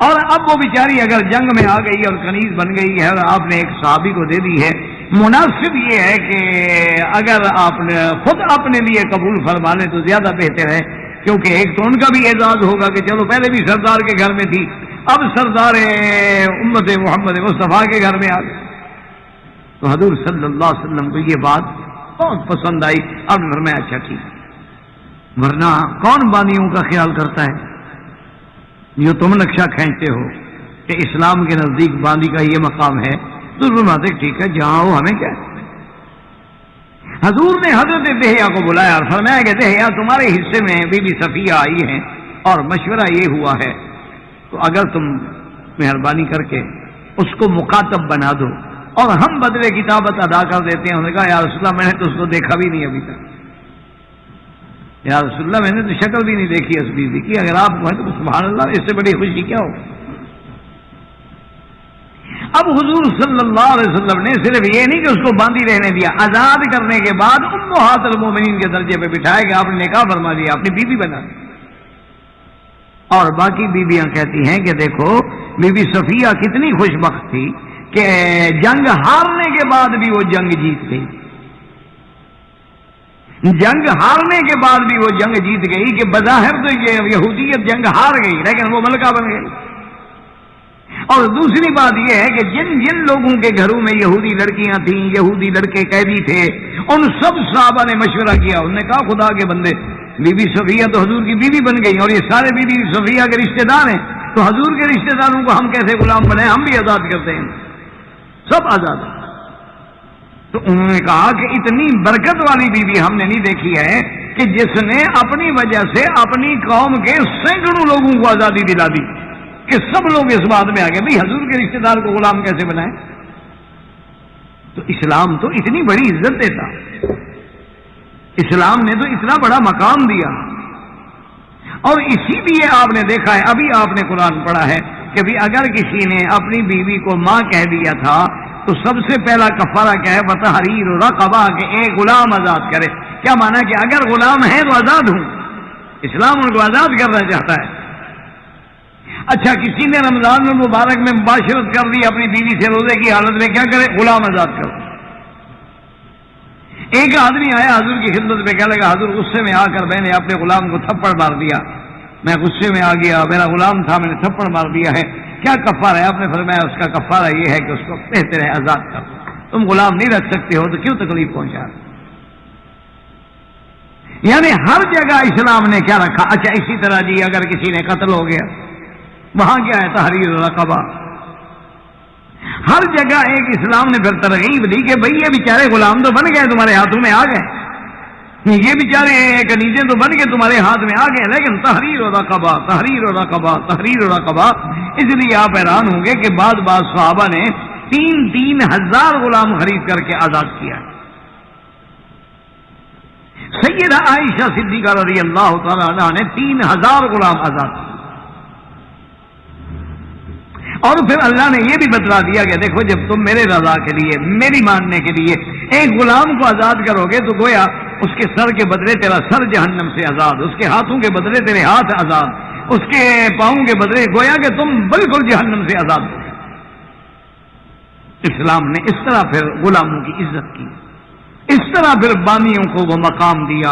اور اب وہ بیچاری اگر جنگ میں آ گئی اور کنیز بن گئی ہے اور آپ نے ایک صحابی کو دے دی ہے، مناسب یہ ہے کہ اگر آپ نے خود اپنے لیے قبول فرما لیں تو زیادہ بہتر ہے، کیونکہ ایک تو ان کا بھی اعزاز ہوگا کہ چلو پہلے بھی سردار کے گھر میں تھی، اب سردار امت محمد مصطفیٰ کے گھر میں آ گئی۔ تو حضور صلی اللہ علیہ وسلم کو یہ بات بہت پسند آئی، اب نے فرمایا اچھا ٹھیک، ورنہ کون بانیوں کا خیال کرتا ہے جو تم نقشہ کھینچتے ہو کہ اسلام کے نزدیک باندی کا یہ مقام ہے تو فرماتے ٹھیک ہے جہاں ہو ہمیں کیا. حضور نے حضرت دہیا کو بلایا اور فرمایا کہ دہیا تمہارے حصے میں بی بی صفیہ آئی ہیں اور مشورہ یہ ہوا ہے تو اگر تم مہربانی کر کے اس کو مخاطب بنا دو اور ہم بدلے کتابت ادا کر دیتے ہیں. انہوں نے کہا یا رسول اللہ میں نے تو اس کو دیکھا بھی نہیں ابھی تک. یا رسول اللہ میں نے تو شکل بھی نہیں دیکھی اس بیوی کی, اگر آپ کہیں تو سبحان اللہ اس سے بڑی خوشی کیا ہو. اب حضور صلی اللہ علیہ وسلم نے صرف یہ نہیں کہ اس کو باندھی رہنے دیا, آزاد کرنے کے بعد امہات المومنین کے درجے پہ بٹھایا کہ آپ نے نکاح فرما دیا, اپنی بیوی بنا دی. اور باقی بیویاں کہتی ہیں کہ دیکھو بی بی صفیہ کتنی خوش بخت تھی کہ جنگ ہارنے کے بعد بھی وہ جنگ جیت گئی. جنگ ہارنے کے بعد بھی وہ جنگ جیت گئی کہ بظاہر تو یہ یہودیت جنگ ہار گئی لیکن وہ ملکہ بن گئی. اور دوسری بات یہ ہے کہ جن جن لوگوں کے گھروں میں یہودی لڑکیاں تھیں, یہودی لڑکے قیدی تھے, ان سب صحابہ نے مشورہ کیا. انہوں نے کہا خدا کے بندے بی بی صفیہ تو حضور کی بیوی بن گئی اور یہ سارے بی بی صفیہ کے رشتہ دار ہیں, تو حضور کے رشتہ داروں کو ہم کیسے غلام بنائیں, ہم بھی آزاد کرتے ہیں, سب آزاد ہیں. تو انہوں نے کہا کہ اتنی برکت والی بیوی ہم نے نہیں دیکھی ہے کہ جس نے اپنی وجہ سے اپنی قوم کے سینکڑوں لوگوں کو آزادی دلا دی کہ سب لوگ اس بات میں آ گئے بھائی حضور کے رشتہ دار کو غلام کیسے بنائیں. تو اسلام تو اتنی بڑی عزت دیتا, اسلام نے تو اتنا بڑا مقام دیا. اور اسی لیے آپ نے دیکھا ہے, ابھی آپ نے قرآن پڑھا ہے کہ بھی اگر کسی نے اپنی بیوی کو ماں کہہ دیا تھا تو سب سے پہلا کفارہ کیا ہے, بتحریر رقبہ, کہ ایک غلام آزاد کرے. کیا مانا کہ اگر غلام ہے تو آزاد ہوں, اسلام ان کو آزاد کرنا چاہتا ہے. اچھا کسی نے رمضان المبارک میں مباشرت کر دی اپنی بیوی سے روزے کی حالت میں, کیا کرے, غلام آزاد کرو. ایک آدمی آیا حضور کی خدمت میں, کہنے لگا حضور غصے میں آ کر میں نے اپنے غلام کو تھپڑ مار دیا, میں غصے میں آ گیا, میرا غلام تھا میں نے تھپڑ مار دیا ہے, کیا کفارہ ہے؟ آپ نے فرمایا اس کا کفارہ یہ ہے کہ اس کو کہتے رہے آزاد کر دو, تم غلام نہیں رکھ سکتے ہو تو کیوں تکلیف پہنچا. یعنی ہر جگہ اسلام نے کیا رکھا. اچھا اسی طرح جی اگر کسی نے قتل ہو گیا, وہاں کیا ہے, تحریر رقبہ. ہر جگہ ایک اسلام نے پھر ترغیب دی کہ بھئی یہ بیچارے غلام تو بن گئے, تمہارے ہاتھوں میں آ گئے, یہ بیچارے کنیزیں تو بن گئے تمہارے ہاتھ میں آ گئے, لیکن تحریر رقبہ, تحریر رقبہ, تحریر رقبہ. اس لیے آپ حیران ہوں گے کہ بعض صحابہ نے 3,000 غلام خرید کر کے آزاد کیا. سیدہ عائشہ صدیقہ رضی اللہ تعالی عنہا نے 3,000 غلام آزاد کیے. اور پھر اللہ نے یہ بھی بتلا دیا کہ دیکھو جب تم میرے رضا کے لیے, میری ماننے کے لیے ایک غلام کو آزاد کرو گے تو گویا اس کے سر کے بدلے تیرا سر جہنم سے آزاد, اس کے ہاتھوں کے بدلے تیرے ہاتھ آزاد, اس کے پاؤں کے بدلے گویا کہ تم بالکل جہنم سے آزاد ہو. اسلام نے اس طرح پھر غلاموں کی عزت کی, اس طرح پھر بانیوں کو وہ مقام دیا,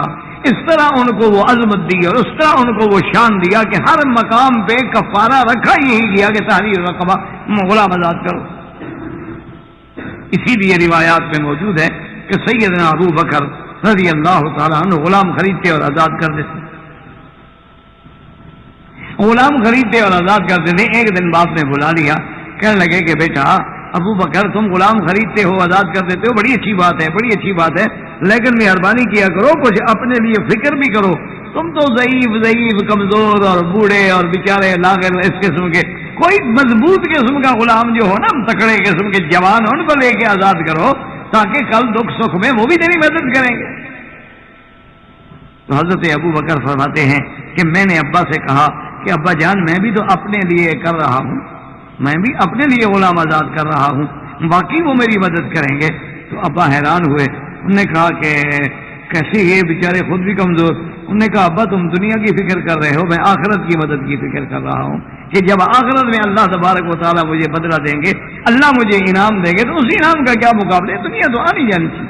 اس طرح ان کو وہ عظمت دی, اور اس طرح ان کو وہ شان دیا کہ ہر مقام پہ کفارہ رکھا یہی کیا کہ تحریر رقبہ, غلام آزاد کرو. اسی لیے روایات میں موجود ہے کہ سیدنا ابو بکر رضی اللہ تعالیٰ عنہ غلام خریدتے اور آزاد کر دیتے, غلام خریدتے اور آزاد کرتے تھے. ایک دن باپ نے بلا لیا, کہنے لگے کہ بیٹا ابو بکر تم غلام خریدتے ہو آزاد کر دیتے ہو, بڑی اچھی بات ہے, بڑی اچھی بات ہے, لیکن مہربانی کیا کرو کچھ اپنے لیے فکر بھی کرو. تم تو ضعیف کمزور اور بوڑھے اور بیچارے لاغر اس قسم کے, کوئی مضبوط قسم کا غلام جو ہو نا, تکڑے قسم کے جوان, ان کو لے کے آزاد کرو تاکہ کل دکھ سکھ میں وہ بھی تیری مدد کریں گے. تو حضرت ابو بکر فرماتے ہیں کہ میں نے ابا سے کہا کہ ابا جان میں بھی تو اپنے لیے کر رہا ہوں, میں بھی اپنے لیے غلام آزاد کر رہا ہوں, باقی وہ میری مدد کریں گے. تو ابا حیران ہوئے, انہوں نے کہا کہ کیسے یہ بیچارے خود بھی کمزور. انہوں نے کہا ابا تم دنیا کی فکر کر رہے ہو, میں آخرت کی مدد کی فکر کر رہا ہوں کہ جب آخرت میں اللہ تبارک و تعالیٰ مجھے بدلہ دیں گے, اللہ مجھے انعام دیں گے, تو اس انعام کا کیا مقابلہ ہے, دنیا تو آنی جانی تھی.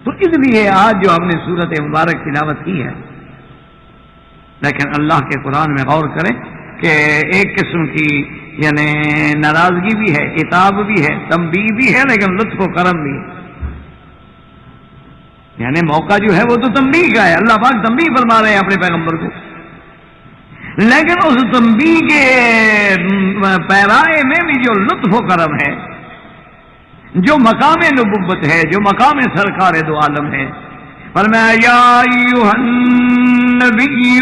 تو اس لیے آج جو ہم نے سورت مبارک تلاوت کی ہے, لیکن اللہ کے قرآن میں غور کریں کہ ایک قسم کی یعنی ناراضگی بھی ہے, عتاب بھی ہے, تنبیہ بھی ہے, لیکن لطف و کرم بھی ہے. یعنی موقع جو ہے وہ تو تنبیہ کا ہے, اللہ پاک تنبیہ فرما رہے ہیں اپنے پیغمبر کو, لیکن اس تنبیہ کے پیرائے میں بھی جو لطف و کرم ہے جو مقام نبوت ہے، جو مقام سرکار دو عالم ہے. فرمایا یا ایھا النبی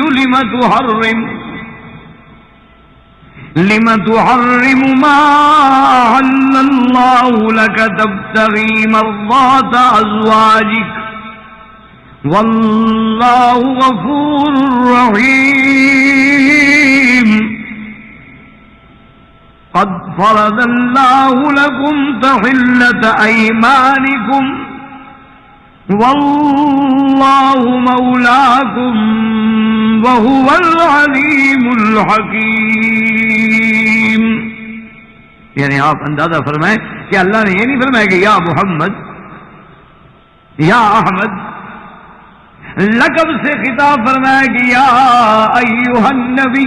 لم تحرم ما احل اللہ لک تبتغی مرضات ازواجک واللہ غفور رحیم. قد فرض اللہ لکم تحلة ایمانکم واللہ مولاکم وہو العلیم الحکیم. یعنی آپ اندازہ فرمائیں کہ اللہ نے یہ نہیں فرمایا کہ یا محمد، یا احمد، لقب سے خطاب فرمایا کہ یا ایھا النبی.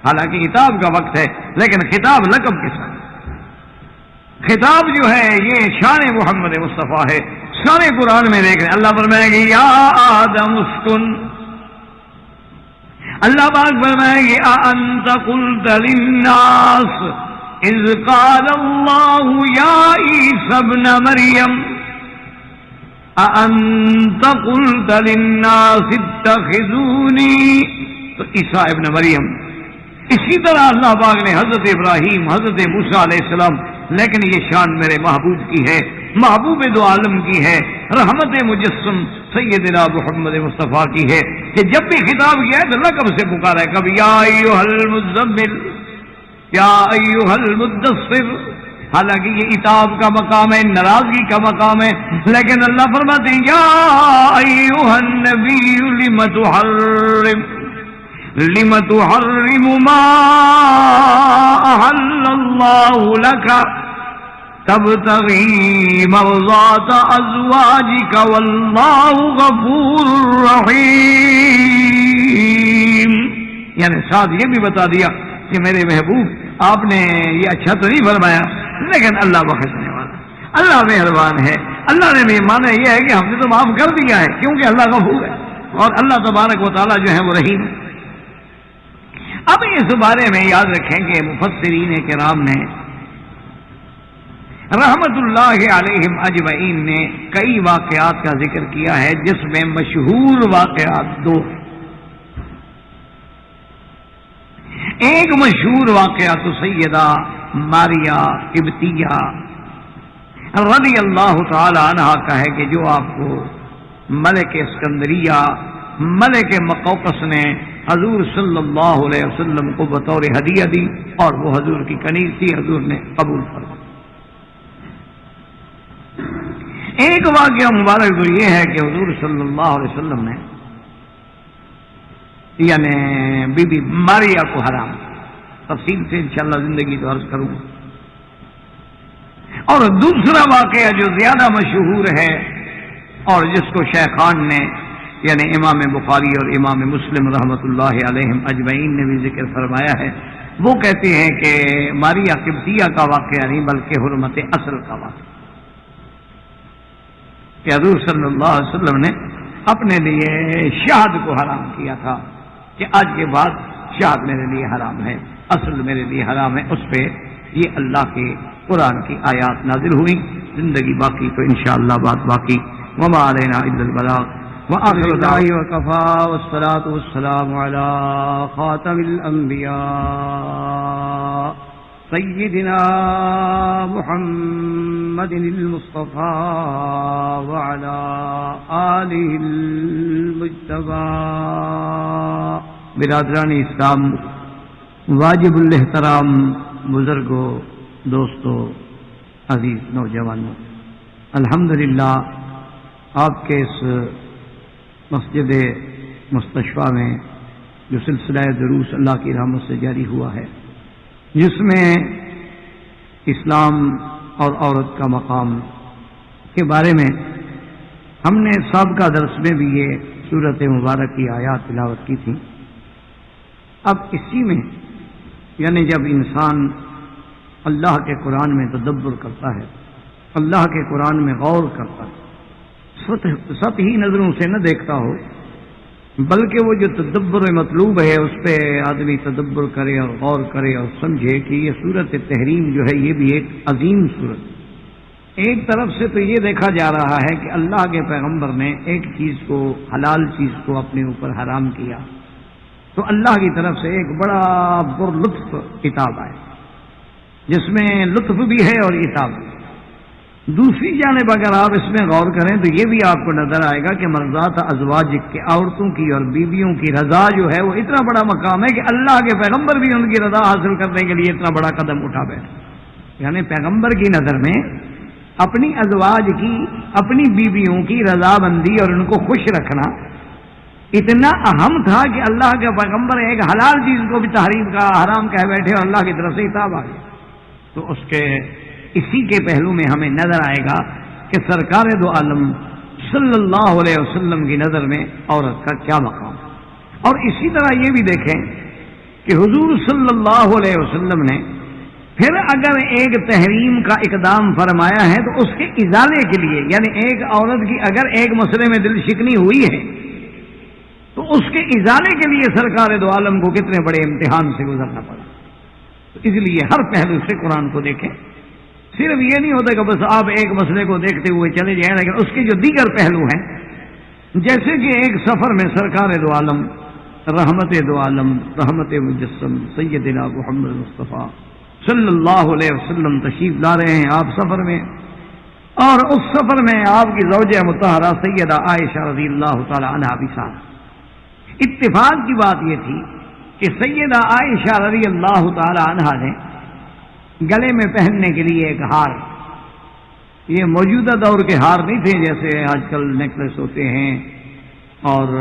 حالانکہ کتاب کا وقت ہے لیکن خطاب لقب کے ساتھ. خطاب جو ہے یہ شان محمد مصطفیٰ ہے. سارے قرآن میں دیکھ رہے ہیں اللہ فرمائے گی یا آدم اسکن. اللہ پاک فرمائے گی اانت قلت للناس اذ قال اللہ یا عیسی ابن مریم اانت قلت للناس اتخذونی. تو عیسیٰ ابن مریم. اسی طرح اللہ پاک نے حضرت ابراہیم، حضرت موسیٰ علیہ السلام، لیکن یہ شان میرے محبوب کی ہے، محبوب دو عالم کی ہے، رحمت مجسم سیدنا محمد مصطفیٰ کی ہے کہ جب بھی خطاب کیا ہے تو لقب سے پکارا ہے. کبھی یا ایھا المزمل، یا ایھا المدثر. حالانکہ یہ عتاب کا مقام ہے، ناراضگی کا مقام ہے، لیکن اللہ فرماتے ہیں یا ایھا النبی لم تحرم ما احل اللہ لک تبتغی مرضات ازواجک واللہ غفور رحیم. یعنی ساتھ یہ بھی بتا دیا کہ میرے محبوب آپ نے یہ اچھا تو نہیں فرمایا لیکن اللہ بخشنے والا، اللہ مہربان ہے. اللہ نے بھی مانا یہ ہے کہ ہم نے تو معاف کر دیا ہے کیونکہ اللہ غفور ہے اور اللہ تبارک و تعالیٰ جو ہے وہ رحیم ہے. اب اس بارے میں یاد رکھیں کہ مفسرین کرام نے رحمت اللہ علیہم اجمعین نے کئی واقعات کا ذکر کیا ہے جس میں مشہور واقعات دو. ایک مشہور واقعہ تو سیدہ ماریہ قبطیہ رضی اللہ تعالی عنہا کا ہے کہ جو آپ کو ملک اسکندریہ، ملک مقوقس نے حضور صلی اللہ علیہ وسلم کو بطور ہدیہ دی اور وہ حضور کی کنیز تھی، حضور نے قبول فرمایا. ایک واقعہ مبارک تو یہ ہے کہ حضور صلی اللہ علیہ وسلم نے یعنی بی بی ماریہ کو حرام، تفصیل سے انشاءاللہ زندگی تو عرض کروں گا. اور دوسرا واقعہ جو زیادہ مشہور ہے اور جس کو شیخان نے یعنی امام بخاری اور امام مسلم رحمۃ اللہ علیہم اجمعین نے بھی ذکر فرمایا ہے، وہ کہتے ہیں کہ ماریہ قبطیہ کا واقعہ نہیں بلکہ حرمت اصل کا واقعہ کہ حضور صلی اللہ علیہ وسلم نے اپنے لیے شہد کو حرام کیا تھا کہ آج کے بعد شہد میرے لیے حرام ہے، اصل میرے لیے حرام ہے. اس پہ یہ اللہ کے قرآن کی آیات نازل ہوئی. زندگی باقی تو انشاءاللہ بات باقی. وما علینا الا البلاغ وآخر دعوانا وكفى والصلاة والسلام على خاتم الأنبياء سيدنا محمد المصطفى وعلى آله المجتبى. برادران اسلام، واجب الاحترام بزرگوں، دوستوں، عزیز نوجوانوں، الحمدللہ آپ کے اس مسجد مستشفیٰ میں جو سلسلہ دروس اللہ کی رحمت سے جاری ہوا ہے، جس میں اسلام اور عورت کا مقام کے بارے میں ہم نے سابقہ درس میں بھی یہ سورت مبارک کی آیات تلاوت کی تھی. اب اسی میں یعنی جب انسان اللہ کے قرآن میں تدبر کرتا ہے، اللہ کے قرآن میں غور کرتا ہے، سطحی نظروں سے نہ دیکھتا ہو بلکہ وہ جو تدبر مطلوب ہے اس پہ آدمی تدبر کرے اور غور کرے اور سمجھے کہ یہ سورت تحریم جو ہے یہ بھی ایک عظیم سورت، ایک طرف سے تو یہ دیکھا جا رہا ہے کہ اللہ کے پیغمبر نے ایک چیز کو، حلال چیز کو اپنے اوپر حرام کیا، تو اللہ کی طرف سے ایک بڑا پر لطف کتاب ہے جس میں لطف بھی ہے اور عتاب بھی۔ دوسری جانب اگر آپ اس میں غور کریں تو یہ بھی آپ کو نظر آئے گا کہ مرضات ازواج کے، عورتوں کی اور بیویوں کی رضا جو ہے وہ اتنا بڑا مقام ہے کہ اللہ کے پیغمبر بھی ان کی رضا حاصل کرنے کے لیے اتنا بڑا قدم اٹھا بیٹھے۔ یعنی پیغمبر کی نظر میں اپنی ازواج کی، اپنی بیویوں کی رضا بندی اور ان کو خوش رکھنا اتنا اہم تھا کہ اللہ کے پیغمبر ایک حلال چیز کو بھی تحریم کا حرام کہہ بیٹھے اور اللہ کی طرف سے عتاب آ گیا۔ تو اس کے اسی کے پہلو میں ہمیں نظر آئے گا کہ سرکار دو عالم صلی اللہ علیہ وسلم کی نظر میں عورت کا کیا مقام ہے۔ اور اسی طرح یہ بھی دیکھیں کہ حضور صلی اللہ علیہ وسلم نے پھر اگر ایک تحریم کا اقدام فرمایا ہے تو اس کے ازالے کے لیے، یعنی ایک عورت کی اگر ایک مسئلے میں دل شکنی ہوئی ہے تو اس کے ازالے کے لیے سرکار دو عالم کو کتنے بڑے امتحان سے گزرنا پڑا۔ تو اس لیے ہر پہلو سے قرآن کو دیکھیں، صرف یہ نہیں ہوتا کہ بس آپ ایک مسئلے کو دیکھتے ہوئے چلے جائیں، لیکن اس کے جو دیگر پہلو ہیں، جیسے کہ ایک سفر میں سرکار دو عالم رحمت دو عالم رحمت مجسم سیدنا محمد مصطفیٰ صلی اللہ علیہ وسلم تشریف لا رہے ہیں آپ سفر میں، اور اس سفر میں آپ کی زوجہ مطہرہ سیدہ عائشہ رضی اللہ تعالی عنہا بھی ساتھ۔ اتفاق کی بات یہ تھی کہ سیدہ عائشہ رضی اللہ تعالی عنہا نے گلے میں پہننے کے لیے ایک ہار، یہ موجودہ دور کے ہار نہیں تھے جیسے آج کل نیکلس ہوتے ہیں اور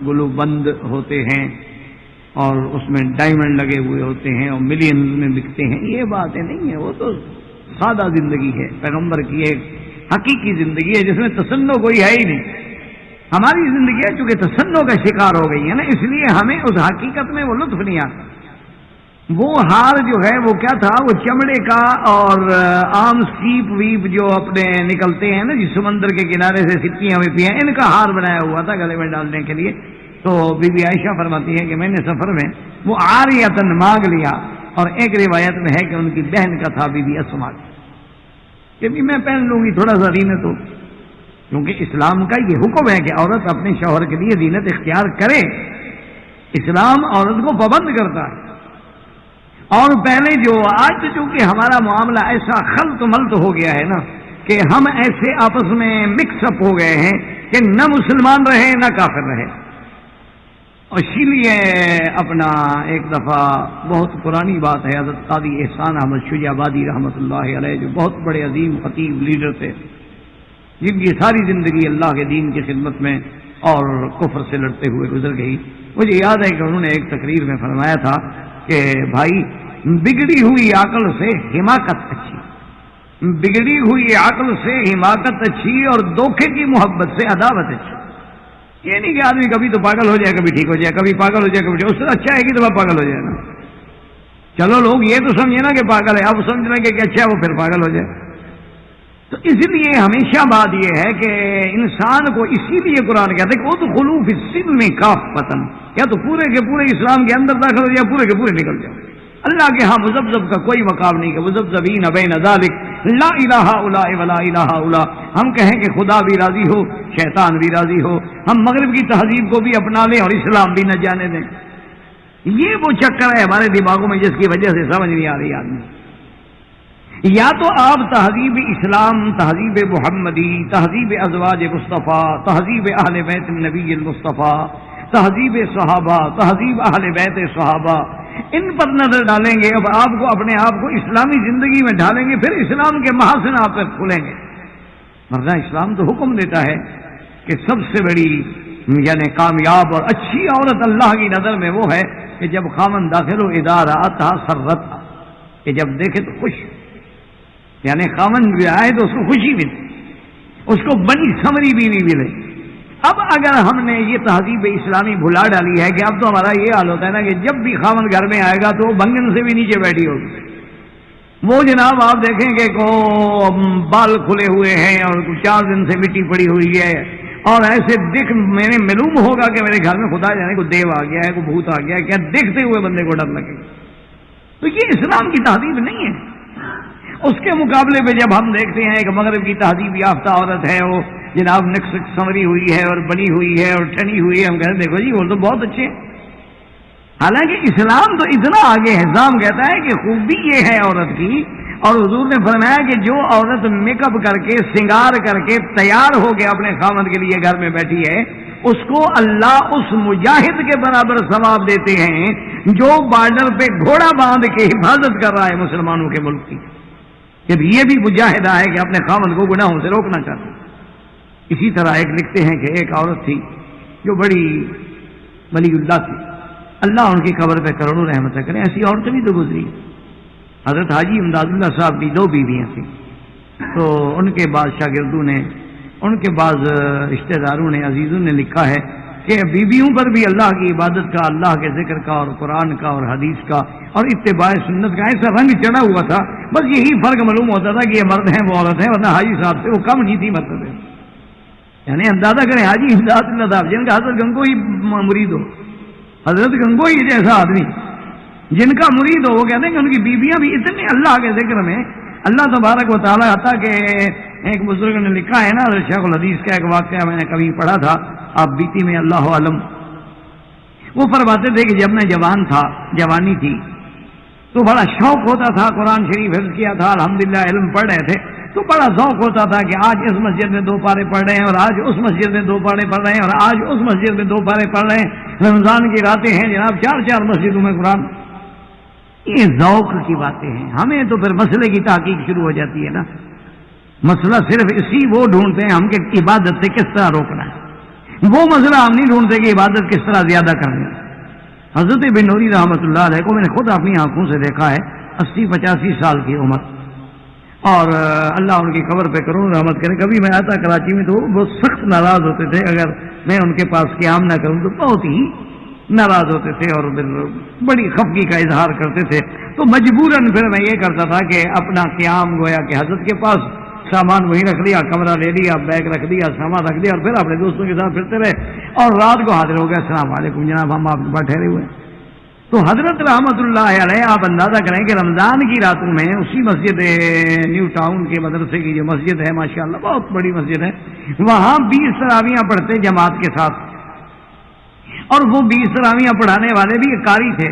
گلو بند ہوتے ہیں اور اس میں ڈائمنڈ لگے ہوئے ہوتے ہیں اور ملینز میں بکتے ہیں، یہ باتیں نہیں ہیں، وہ تو سادہ زندگی ہے، پیغمبر کی ایک حقیقی زندگی ہے جس میں تصنع کوئی ہے ہی نہیں۔ ہماری زندگی ہے چونکہ تصنع کا شکار ہو گئی ہے نا، اس لیے ہمیں اس حقیقت میں وہ لطف نہیں آتا۔ وہ ہار جو ہے وہ کیا تھا، وہ چمڑے کا اور عام سیپ ویپ جو اپنے نکلتے ہیں نا جس سمندر کے کنارے سے سپیاں وپیاں، ان کا ہار بنایا ہوا تھا گلے میں ڈالنے کے لیے۔ تو بی بی عائشہ فرماتی ہے کہ میں نے سفر میں وہ عاریۃً مانگ لیا، اور ایک روایت میں ہے کہ ان کی بہن کا تھا بی بی اسماء کہ بھی میں پہن لوں گی تھوڑا سا زینت ہو، کیونکہ اسلام کا یہ حکم ہے کہ عورت اپنے شوہر کے لیے زینت اختیار کرے، اسلام عورت کو پابند کرتا ہے۔ اور پہلے جو آج چونکہ ہمارا معاملہ ایسا خلط ملط ہو گیا ہے نا کہ ہم ایسے آپس میں مکس اپ ہو گئے ہیں کہ نہ مسلمان رہے نہ کافر رہے، اور اسی لیے اپنا ایک دفعہ بہت پرانی بات ہے، حضرت قاضی احسان احمد شجاع آبادی رحمۃ اللہ علیہ جو بہت بڑے عظیم خطیب لیڈر تھے، جن کی ساری زندگی اللہ کے دین کی خدمت میں اور کفر سے لڑتے ہوئے گزر گئی، مجھے یاد ہے کہ انہوں نے ایک تقریر میں فرمایا تھا کہ بھائی بگڑی ہوئی عقل سے حماقت اچھی، بگڑی ہوئی عقل سے حماقت اچھی، اور دھوکے کی محبت سے عداوت اچھی۔ یہ نہیں کہ آدمی کبھی تو پاگل ہو جائے کبھی ٹھیک ہو جائے، کبھی پاگل ہو جائے کبھی ٹھیک، اس سے اچھا ہے کہ دفعہ پاگل ہو جائے نا۔ چلو لوگ یہ تو سمجھے نا کہ پاگل ہے، اب سمجھ لیں گے کہ اچھا وہ پھر پاگل ہو جائے۔ تو اس لیے ہمیشہ بات یہ ہے کہ انسان کو اسی لیے قرآن کہتا ہے کہ ادخلوا فی السلم کافۃ، یا تو پورے کے پورے اسلام کے اندر داخل ہو یا پورے کے پورے نکل جاؤ۔ اللہ کے ہاں مذبذب کا کوئی مقام نہیں کہ مذبذبین بین ذلک لا الہ الا ولا الہ الا، ہم کہیں کہ خدا بھی راضی ہو شیطان بھی راضی ہو، ہم مغرب کی تہذیب کو بھی اپنا لیں اور اسلام بھی نہ جانے دیں۔ یہ وہ چکر ہے ہمارے دماغوں میں جس کی وجہ سے سمجھ نہیں آ رہی آدمی۔ یا تو آپ تہذیب اسلام، تہذیب محمدی، تہذیب ازواج مصطفیٰ، تہذیب اہل بیت النبی المصطفیٰ، تہذیب صحابہ، تہذیب اہل بیت صحابہ، ان پر نظر ڈالیں گے، اب آپ کو اپنے آپ کو اسلامی زندگی میں ڈالیں گے، پھر اسلام کے محاسن آپ پر کھلیں گے۔ ورنہ اسلام تو حکم دیتا ہے کہ سب سے بڑی یعنی کامیاب اور اچھی عورت اللہ کی نظر میں وہ ہے کہ جب خامن داخل ہو اذا رأتھا سرتھا، کہ جب دیکھے تو خوش، یعنی خامن بھی آئے تو اس کو خوشی ملے، اس کو بنی سمری بیوی ملے۔ اب اگر ہم نے یہ تہذیب اسلامی بھلا ڈالی ہے کہ اب تو ہمارا یہ حال ہوتا ہے نا کہ جب بھی خامن گھر میں آئے گا تو وہ بنگن سے بھی نیچے بیٹھی ہوگی، وہ جناب آپ دیکھیں کہ کو بال کھلے ہوئے ہیں اور 4 دن سے مٹی پڑی ہوئی ہے، اور ایسے دیکھ میرے معلوم ہوگا کہ میرے گھر میں خدا جانے کو دیو آ گیا ہے، کو بھوت آ گیا ہے، کیا دیکھتے ہوئے بندے کو ڈر لگے۔ تو یہ اسلام کی تہذیب نہیں ہے۔ اس کے مقابلے میں جب ہم دیکھتے ہیں کہ مغرب کی تہذیب یافتہ عورت ہے، وہ جناب نقش سنوری ہوئی ہے اور بنی ہوئی ہے اور ٹھنی ہوئی ہے، ہم کہتے ہیں دیکھو جی وہ تو بہت اچھے ہیں۔ حالانکہ اسلام تو اتنا آگے ہے، اسلام کہتا ہے کہ خوبی یہ ہے عورت کی، اور حضور نے فرمایا کہ جو عورت میک اپ کر کے سنگار کر کے تیار ہو کے اپنے خاوند کے لیے گھر میں بیٹھی ہے، اس کو اللہ اس مجاہد کے برابر ثواب دیتے ہیں جو بارڈر پہ گھوڑا باندھ کے حفاظت کر رہا ہے مسلمانوں کے ملک کی۔ جب یہ بھی مجاہدہ ہے کہ اپنے خاوند کو گناہوں سے روکنا چاہتے۔ اسی طرح ایک لکھتے ہیں کہ ایک عورت تھی جو بڑی ولی اللہ تھی، اللہ ان کی قبر پہ کروڑوں رحمتیں کریں، ایسی عورتیں بھی تو گزری۔ حضرت حاجی امداد اللہ صاحب کی 2 بیویاں تھیں، تو ان کے بعد شاگردوں نے، ان کے بعد رشتہ داروں نے، عزیزوں نے لکھا ہے کہ بیویوں پر بھی اللہ کی عبادت کا، اللہ کے ذکر کا اور قرآن کا اور حدیث کا اور اتباع سنت کا ایسا رنگ چڑھا ہوا تھا، بس یہی فرق معلوم ہوتا تھا کہ یہ مرد ہیں وہ عورت ہیں، ورنہ حاجی صاحب سے وہ کم نہیں تھی مطلب ہے۔ یعنی اندازہ کریں حاجی امداد اللہ صاحب جن کا حضرت گنگوئی مرید ہو، حضرت گنگوئی جیسا آدمی جن کا مرید ہو، وہ کہتے ہیں کہ ان کی بیویاں بھی اتنے اللہ کے ذکر میں، اللہ تبارک و تعالیٰ عطا کہ ایک بزرگ نے لکھا ہے نا، شیخ الحدیث کا ایک واقعہ میں نے کبھی پڑھا تھا، آپ بیتی میں اللہ عالم، وہ فرماتے تھے کہ جب میں جوان تھا، جوانی تھی، تو بڑا شوق ہوتا تھا، قرآن شریف حفظ کیا تھا، الحمدللہ علم پڑھ رہے تھے، تو بڑا ذوق ہوتا تھا کہ آج اس مسجد میں 2 پارے پڑھ رہے ہیں اور آج اس مسجد میں 2 پارے پڑھ رہے ہیں اور آج اس مسجد میں 2 پارے پڑھ رہے ہیں، رمضان کی راتیں ہیں جناب 4 مسجدوں میں قرآن۔ یہ ذوق کی باتیں ہیں، ہمیں تو پھر مسئلے کی تحقیق شروع ہو جاتی ہے نا، مسئلہ صرف اسی وہ ڈھونڈتے ہیں ہم کہ عبادت سے کس طرح روکنا ہے، وہ مسئلہ ہم نہیں ڈھونڈتے کہ عبادت کس طرح زیادہ کرنی ہے۔ حضرت بن نوری رحمۃ اللہ علیہ کو میں نے خود اپنی آنکھوں سے دیکھا ہے، 80-85 سال کی عمر، اور اللہ ان کی قبر پہ کروں رحمت کرے۔ کبھی میں آتا کراچی میں تو وہ سخت ناراض ہوتے تھے، اگر میں ان کے پاس قیام نہ کروں تو بہت ہی ناراض ہوتے تھے اور بڑی خفگی کا اظہار کرتے تھے، تو مجبوراً پھر میں یہ کرتا تھا کہ اپنا قیام گویا کہ حضرت کے پاس سامان وہی رکھ لیا، کمرہ لے لیا، بیگ رکھ دیا، سامان رکھ دیا اور پھر اپنے دوستوں کے ساتھ پھرتے رہے، اور رات کو حاضر ہو گیا، السلام علیکم جناب ہم آپ کے پاس ٹھہرے ہوئے ہیں۔ تو حضرت رحمت اللہ علیہ آپ اندازہ کریں کہ رمضان کی راتوں میں اسی مسجد نیو ٹاؤن کے مدرسے کی جو مسجد ہے ماشاءاللہ بہت بڑی مسجد ہے، وہاں 20 تراویحاں پڑھتے جماعت کے ساتھ، اور وہ 20 تراویحاں پڑھانے والے بھی قاری تھے،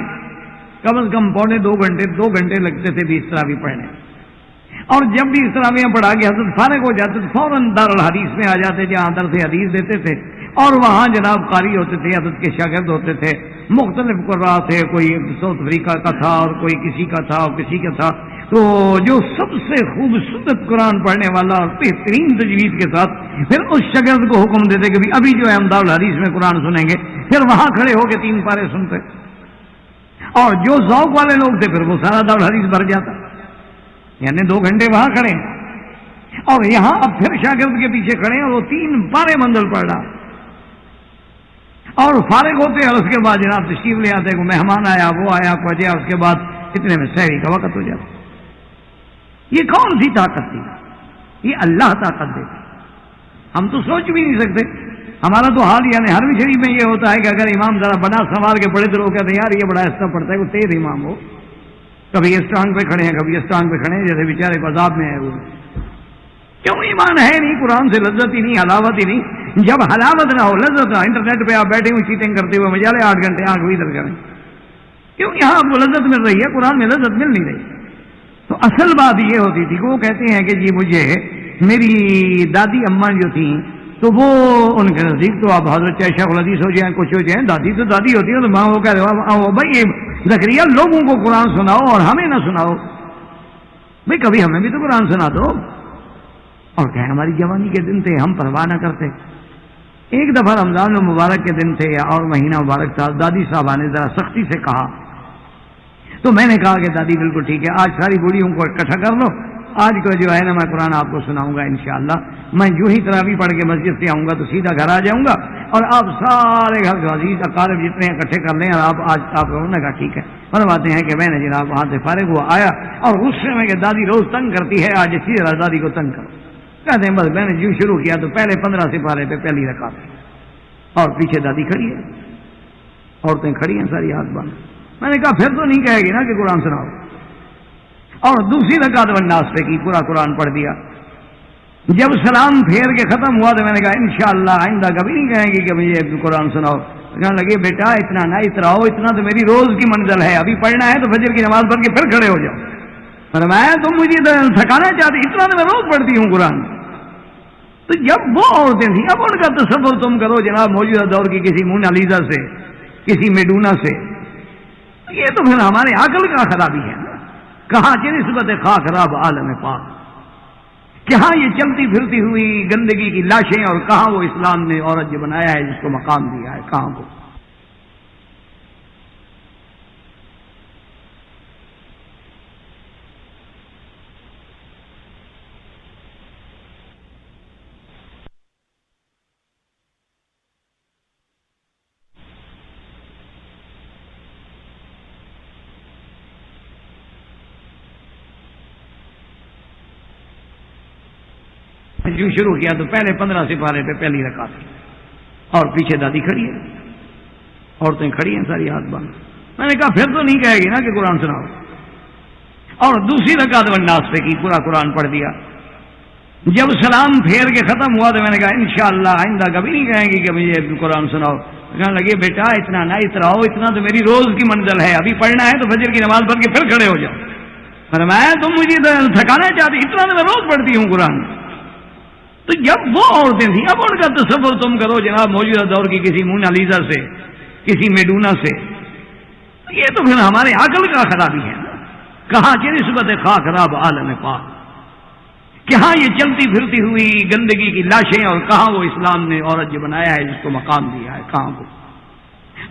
کم از کم 2 گھنٹے لگتے تھے 20 تراویح پڑھنے، اور جب بھی 20 تراویحاں پڑھا کے حضرت فارغ ہو جاتے تو فوراً دارالحدیث میں آ جاتے جہاں درس حدیث دیتے تھے، اور وہاں جناب قاری ہوتے تھے، حضرت کے شاگرد ہوتے تھے، مختلف قراء تھے، کوئی ساؤتھ افریقہ کا تھا اور کوئی کسی کا تھا اور کسی کا تھا، تو جو سب سے خوبصورت قرآن پڑھنے والا اور بہترین تجوید کے ساتھ پھر اس شاگرد کو حکم دیتے کہ ابھی جو ہے ہم دارالحدیث میں قرآن سنیں گے، پھر وہاں کھڑے ہو کے 3 پارے سنتے، اور جو ذوق والے لوگ تھے پھر وہ سارا دارالحدیث بھر جاتا، یعنی 2 گھنٹے وہاں کھڑے اور یہاں اب پھر شاگرد کے پیچھے کھڑے اور وہ 3 پارے منزل پڑھ رہا، اور فارغ ہوتے اور اس کے بعد جناب تشریف لے آتے، کوئی مہمان آیا، وہ آیا، پہنچا، اس کے بعد اتنے میں سحری کا وقت ہو جاتا۔ یہ کون سی طاقت تھی؟ یہ اللہ طاقت دیتی، ہم تو سوچ بھی نہیں سکتے۔ ہمارا تو حال یعنی ہر شریف میں یہ ہوتا ہے کہ اگر امام ذرا بنا سنوار کے پڑھے تو لوگ کہتے ہیں یار یہ بڑا ایسا پڑھتا ہے، وہ تیز امام ہو، کبھی اس ٹانگ پہ کھڑے ہیں کبھی اس ٹانگ پہ کھڑے ہیں، جیسے بیچارے عذاب میں ہے وہ۔ کیوں ایمان ہے نہیں، قرآن سے لذت ہی نہیں، حلاوت ہی نہیں۔ جب حلاوت نہ ہو، لذت نہ، انٹرنیٹ پہ آپ بیٹھے ہوئے چیٹنگ کرتے ہوئے مجالے 8 گھنٹے آنکھ بھی ادھر کریں، کیوں یہاں آپ کو لذت مل رہی ہے، قرآن میں لذت مل نہیں رہی۔ تو اصل بات یہ ہوتی تھی کہ وہ کہتے ہیں کہ جی مجھے میری دادی اماں جو تھیں تو وہ ان کے نزدیک تو آپ حضرت چاہے شیخ الحدیث ہو جائیں کچھ ہو جائیں، دادی تو دادی ہوتی ہے، تو ماں وہ کہہ رہے بھائی زکریا لوگوں کو قرآن سناؤ اور ہمیں نہ سناؤ، بھائی کبھی ہمیں بھی تو قرآن سنا دو۔ اور کہ ہماری جوانی کے دن تھے، ہم پرواہ نہ کرتے۔ ایک دفعہ رمضان المبارک کے دن تھے اور مہینہ مبارک تھا، دادی صاحبہ نے ذرا سختی سے کہا، تو میں نے کہا کہ دادی بالکل ٹھیک ہے، آج ساری بوڑھیوں کو اکٹھا کر لو، آج کو جو ہے نا میں قرآن آپ کو سناؤں گا انشاءاللہ، میں جو ہی تراویح پڑھ کے مسجد سے آؤں گا تو سیدھا گھر آ جاؤں گا اور آپ سارے گھر کے عزیز اقارب جتنے اکٹھے کر لیں، اور آپ لوگوں نے کہا ٹھیک ہے۔ فرماتے ہیں کہ میں نے جناب وہاں سے فارغ ہوا آیا اور غصے میں کہ دادی روز تنگ کرتی ہے، آج اسی طرح دادی کو تنگ کرو۔ کہتے ہیں بس میں نے جو شروع کیا تو پہلے 15 سپارے پہ پہلی رکعت اور پیچھے دادی کھڑی ہے، عورتیں کھڑی ہیں ساری ہاتھ باندھ۔ میں نے کہا پھر تو نہیں کہے گی نا کہ قرآن سناؤ، اور دوسری رکعت والناس پہ کی، پورا قرآن پڑھ دیا۔ جب سلام پھیر کے ختم ہوا تو میں نے کہا انشاءاللہ آئندہ کبھی نہیں کہیں گی کہ مجھے قرآن سناؤ۔ کہنے لگے بیٹا اتنا نہ اتراؤ، اتنا تو میری روز کی منزل ہے، ابھی پڑھنا ہے تو فجر کی نماز پڑھ کے پھر کھڑے ہو جاؤ۔ فرمایا تم مجھے تھکانا چاہتی، اتنا تو میں روز پڑھتی ہوں قرآن۔ تو جب وہ عورتیں تھیں، اب ان کا تصور تم کرو جناب موجودہ دور کی کسی مونالیزا سے، کسی میڈونا سے، یہ تو پھر ہمارے عقل کا خرابی ہے نا۔ کہاں کی نسبت خواہ خراب عالم پاک، کہاں یہ چلتی پھرتی ہوئی گندگی کی لاشیں، اور کہاں وہ اسلام نے عورت جو بنایا ہے جس کو مقام دیا ہے، کہاں وہ۔ جو شروع کیا تو پہلے 15 سپارے پہ پہلی رکعت کی، اور پیچھے دادی کھڑی ہے، عورتیں کھڑی ہیں ساری ہاتھ باندھ۔ میں نے کہا پھر تو نہیں کہے گی نا کہ قرآن سناؤ۔ اور دوسری رکعت والناس پہ کی، پورا قرآن پڑھ دیا۔ جب سلام پھیر کے ختم ہوا تو میں نے کہا انشاءاللہ آئندہ کبھی نہیں کہیں گی کہ مجھے قرآن سناؤ۔ کہنے لگے بیٹا اتنا نہ اتراؤ، اتنا تو میری روز کی منزل ہے، ابھی پڑھنا ہے تو فجر کی نماز پڑھ کے پھر کھڑے ہو جاؤ۔ فرمایا تم مجھے تھکانا چاہتی، اتنا تو میں روز پڑھتی ہوں قرآن۔ تو جب وہ عورتیں تھیں، اب ان کا تصور تم کرو جناب موجودہ دور کی کسی مونالیزا سے، کسی میڈونا سے، یہ تو پھر ہمارے عقل کا خرابی ہے نا۔ کہاں کی نسبت خواہ خراب عالم پاک، کہاں یہ چلتی پھرتی ہوئی گندگی کی لاشیں، اور کہاں وہ اسلام نے عورت جو بنایا ہے جس کو مقام دیا ہے، کہاں وہ۔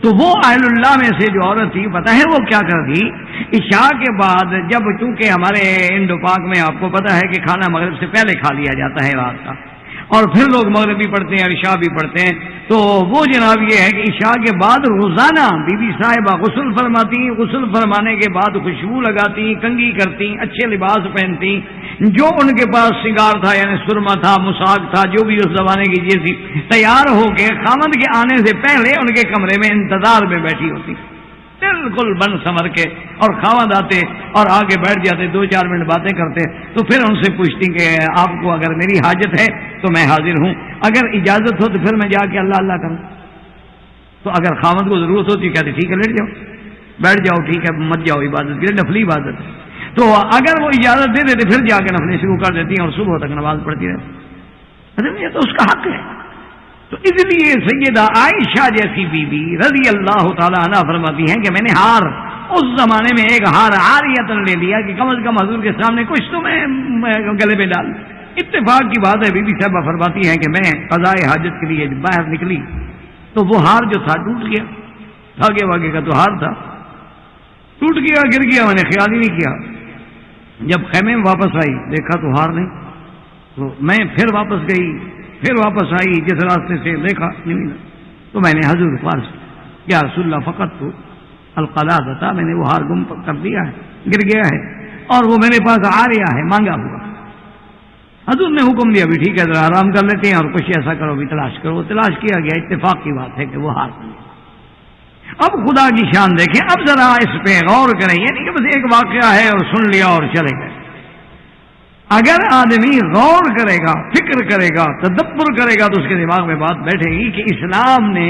تو وہ اہل اللہ میں سے جو عورت تھی، پتہ ہے وہ کیا کرتی؟ عشاء کے بعد، جب چونکہ ہمارے انڈو پاک میں آپ کو پتہ ہے کہ کھانا مغرب سے پہلے کھا لیا جاتا ہے رات کا، اور پھر لوگ مغرب بھی پڑھتے ہیں اور عشاء بھی پڑھتے ہیں، تو وہ جناب یہ ہے کہ عشاء کے بعد روزانہ بی بی صاحبہ غسل فرماتی، غسل فرمانے کے بعد خوشبو لگاتی، کنگھی کرتی، اچھے لباس پہنتی، جو ان کے پاس سنگار تھا یعنی سرما تھا، مساق تھا، جو بھی اس زمانے کی چیز تھی، تیار ہو کے خامند کے آنے سے پہلے ان کے کمرے میں انتظار میں بیٹھی ہوتی، بالکل بن سمر کے، اور خامند آتے اور آگے بیٹھ جاتے، 2-4 منٹ باتیں کرتے، تو پھر ان سے پوچھتی کہ آپ کو اگر میری حاجت ہے تو میں حاضر ہوں، اگر اجازت ہو تو پھر میں جا کے اللہ اللہ کروں۔ تو اگر خامند کو ضرورت ہوتی کہتے ٹھیک ہے لیٹ جاؤ، بیٹھ جاؤ، ٹھیک ہے مت جاؤ عبادت کے لیے، نفلی عبادت ہے۔ تو اگر وہ اجازت دے دیتے پھر جا کے نفلی شروع کر دیتی ہیں اور صبح تک نماز پڑھتی رہتی۔ یہ تو اس کا حق ہے۔ تو اس لیے سیدہ عائشہ جیسی بی بی رضی اللہ تعالیٰ عنہ فرماتی ہیں کہ میں نے ہار، اس زمانے میں ایک ہار عاریۃ لے لیا کہ کم از کم حضور کے سامنے کچھ تو میں گلے میں ڈال۔ اتفاق کی بات ہے، بی بی صاحبہ فرماتی ہیں کہ میں قضاء حاجت کے لیے باہر نکلی تو وہ ہار جو تھا ٹوٹ گیا، دھاگے واگے کا تو ہار تھا، ٹوٹ گیا، گر گیا، میں نے خیال ہی نہیں کیا۔ جب خیمے میں واپس آئی دیکھا تو ہار نہیں، تو میں پھر واپس گئی، پھر واپس آئی، جس راستے سے دیکھا نہیں ملا، تو میں نے حضور پاس یا رسول اللہ فقط تو القلادہ، میں نے وہ ہار گم کر دیا ہے، گر گیا ہے، اور وہ میرے پاس آ رہا ہے مانگا ہوا۔ حضور نے حکم دیا بھی ٹھیک ہے ذرا آرام کر لیتے ہیں اور کچھ ایسا کرو بھی تلاش کرو، تلاش کیا گیا، اتفاق کی بات ہے کہ وہ ہار نہیں۔ اب خدا کی شان دیکھیں، اب ذرا اس پہ غور کریں، یہ نہیں کہ بس ایک واقعہ ہے اور سن لیا اور چلے گئے۔ اگر آدمی غور کرے گا، فکر کرے گا، تدبر کرے گا، تو اس کے دماغ میں بات بیٹھے گی کہ اسلام نے